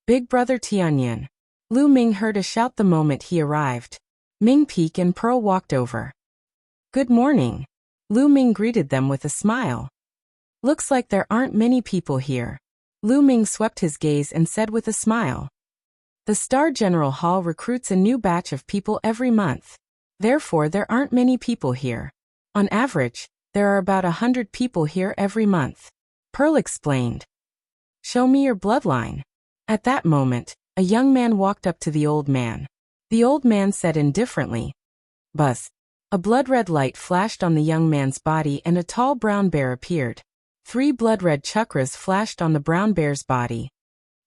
Big Brother Tianyan. Lu Ming heard a shout the moment he arrived. Ming Peek and Pearl walked over. Good morning. Lu Ming greeted them with a smile. Looks like there aren't many people here. Lu Ming swept his gaze and said with a smile. The Star General Hall recruits a new batch of people every month. Therefore, there aren't many people here. On average, there are about 100 people here every month. Pearl explained. Show me your bloodline. At that moment, a young man walked up to the old man. The old man said indifferently. Buzz. A blood-red light flashed on the young man's body and a tall brown bear appeared. 3 blood-red chakras flashed on the brown bear's body.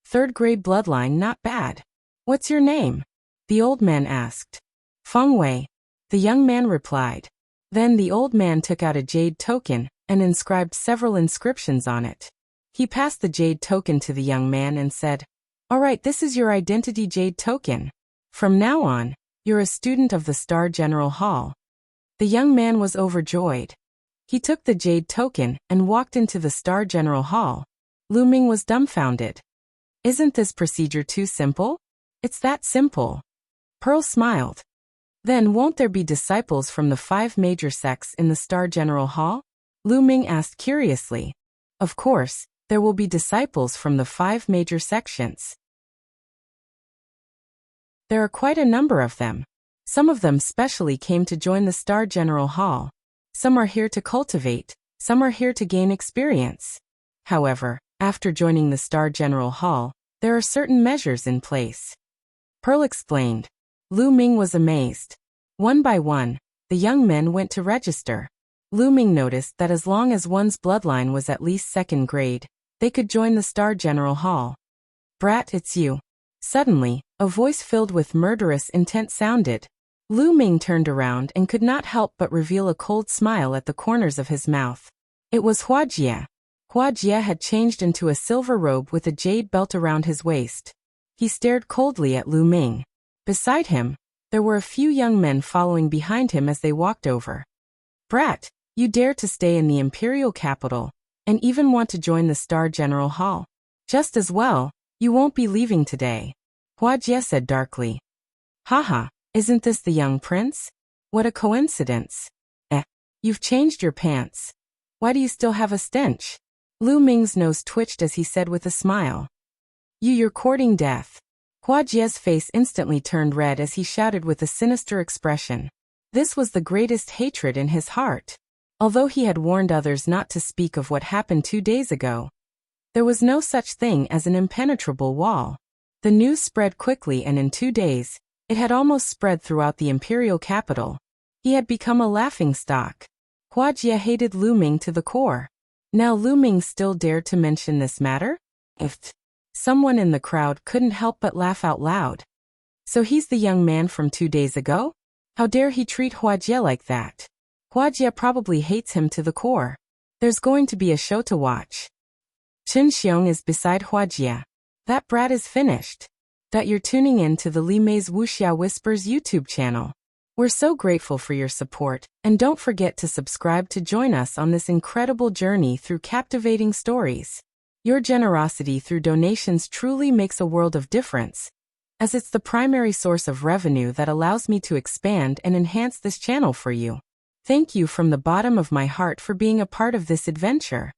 3rd-grade bloodline, not bad. What's your name? The old man asked. Feng Wei. The young man replied. Then the old man took out a jade token and inscribed several inscriptions on it. He passed the jade token to the young man and said, All right, this is your identity jade token. From now on, you're a student of the Star General Hall. The young man was overjoyed. He took the jade token and walked into the Star General Hall. Lu Ming was dumbfounded. Isn't this procedure too simple? It's that simple. Pearl smiled. Then won't there be disciples from the 5 major sects in the Star General Hall? Lu Ming asked curiously. Of course, there will be disciples from the 5 major sections. There are quite a number of them. Some of them specially came to join the Star General Hall. Some are here to cultivate, some are here to gain experience. However, after joining the Star General Hall, there are certain measures in place. Pearl explained. Lu Ming was amazed. One by one, the young men went to register. Lu Ming noticed that as long as one's bloodline was at least 2nd grade, they could join the Star General Hall. Brat, it's you. Suddenly, a voice filled with murderous intent sounded. Lu Ming turned around and could not help but reveal a cold smile at the corners of his mouth. It was Wuxia. Wuxia had changed into a silver robe with a jade belt around his waist. He stared coldly at Lu Ming. Beside him, there were a few young men following behind him as they walked over. Brat, you dare to stay in the imperial capital, and even want to join the Star General Hall. Just as well, you won't be leaving today. Wuxia said darkly. Haha, isn't this the young prince? What a coincidence. You've changed your pants. Why do you still have a stench? Lu Ming's nose twitched as he said with a smile. You're courting death. Wuxia's face instantly turned red as he shouted with a sinister expression. This was the greatest hatred in his heart. Although he had warned others not to speak of what happened 2 days ago, there was no such thing as an impenetrable wall. The news spread quickly and in 2 days, it had almost spread throughout the imperial capital. He had become a laughingstock. Wuxia hated Lu Ming to the core. Now Lu Ming still dared to mention this matter? Someone in the crowd couldn't help but laugh out loud. So he's the young man from 2 days ago? How dare he treat Wuxia like that? Wuxia probably hates him to the core. There's going to be a show to watch. Chen Xiong is beside Wuxia. That brat is finished. You're tuning in to the Li Mei's Wuxia Whispers YouTube channel. We're so grateful for your support, and don't forget to subscribe to join us on this incredible journey through captivating stories. Your generosity through donations truly makes a world of difference, as it's the primary source of revenue that allows me to expand and enhance this channel for you. Thank you from the bottom of my heart for being a part of this adventure.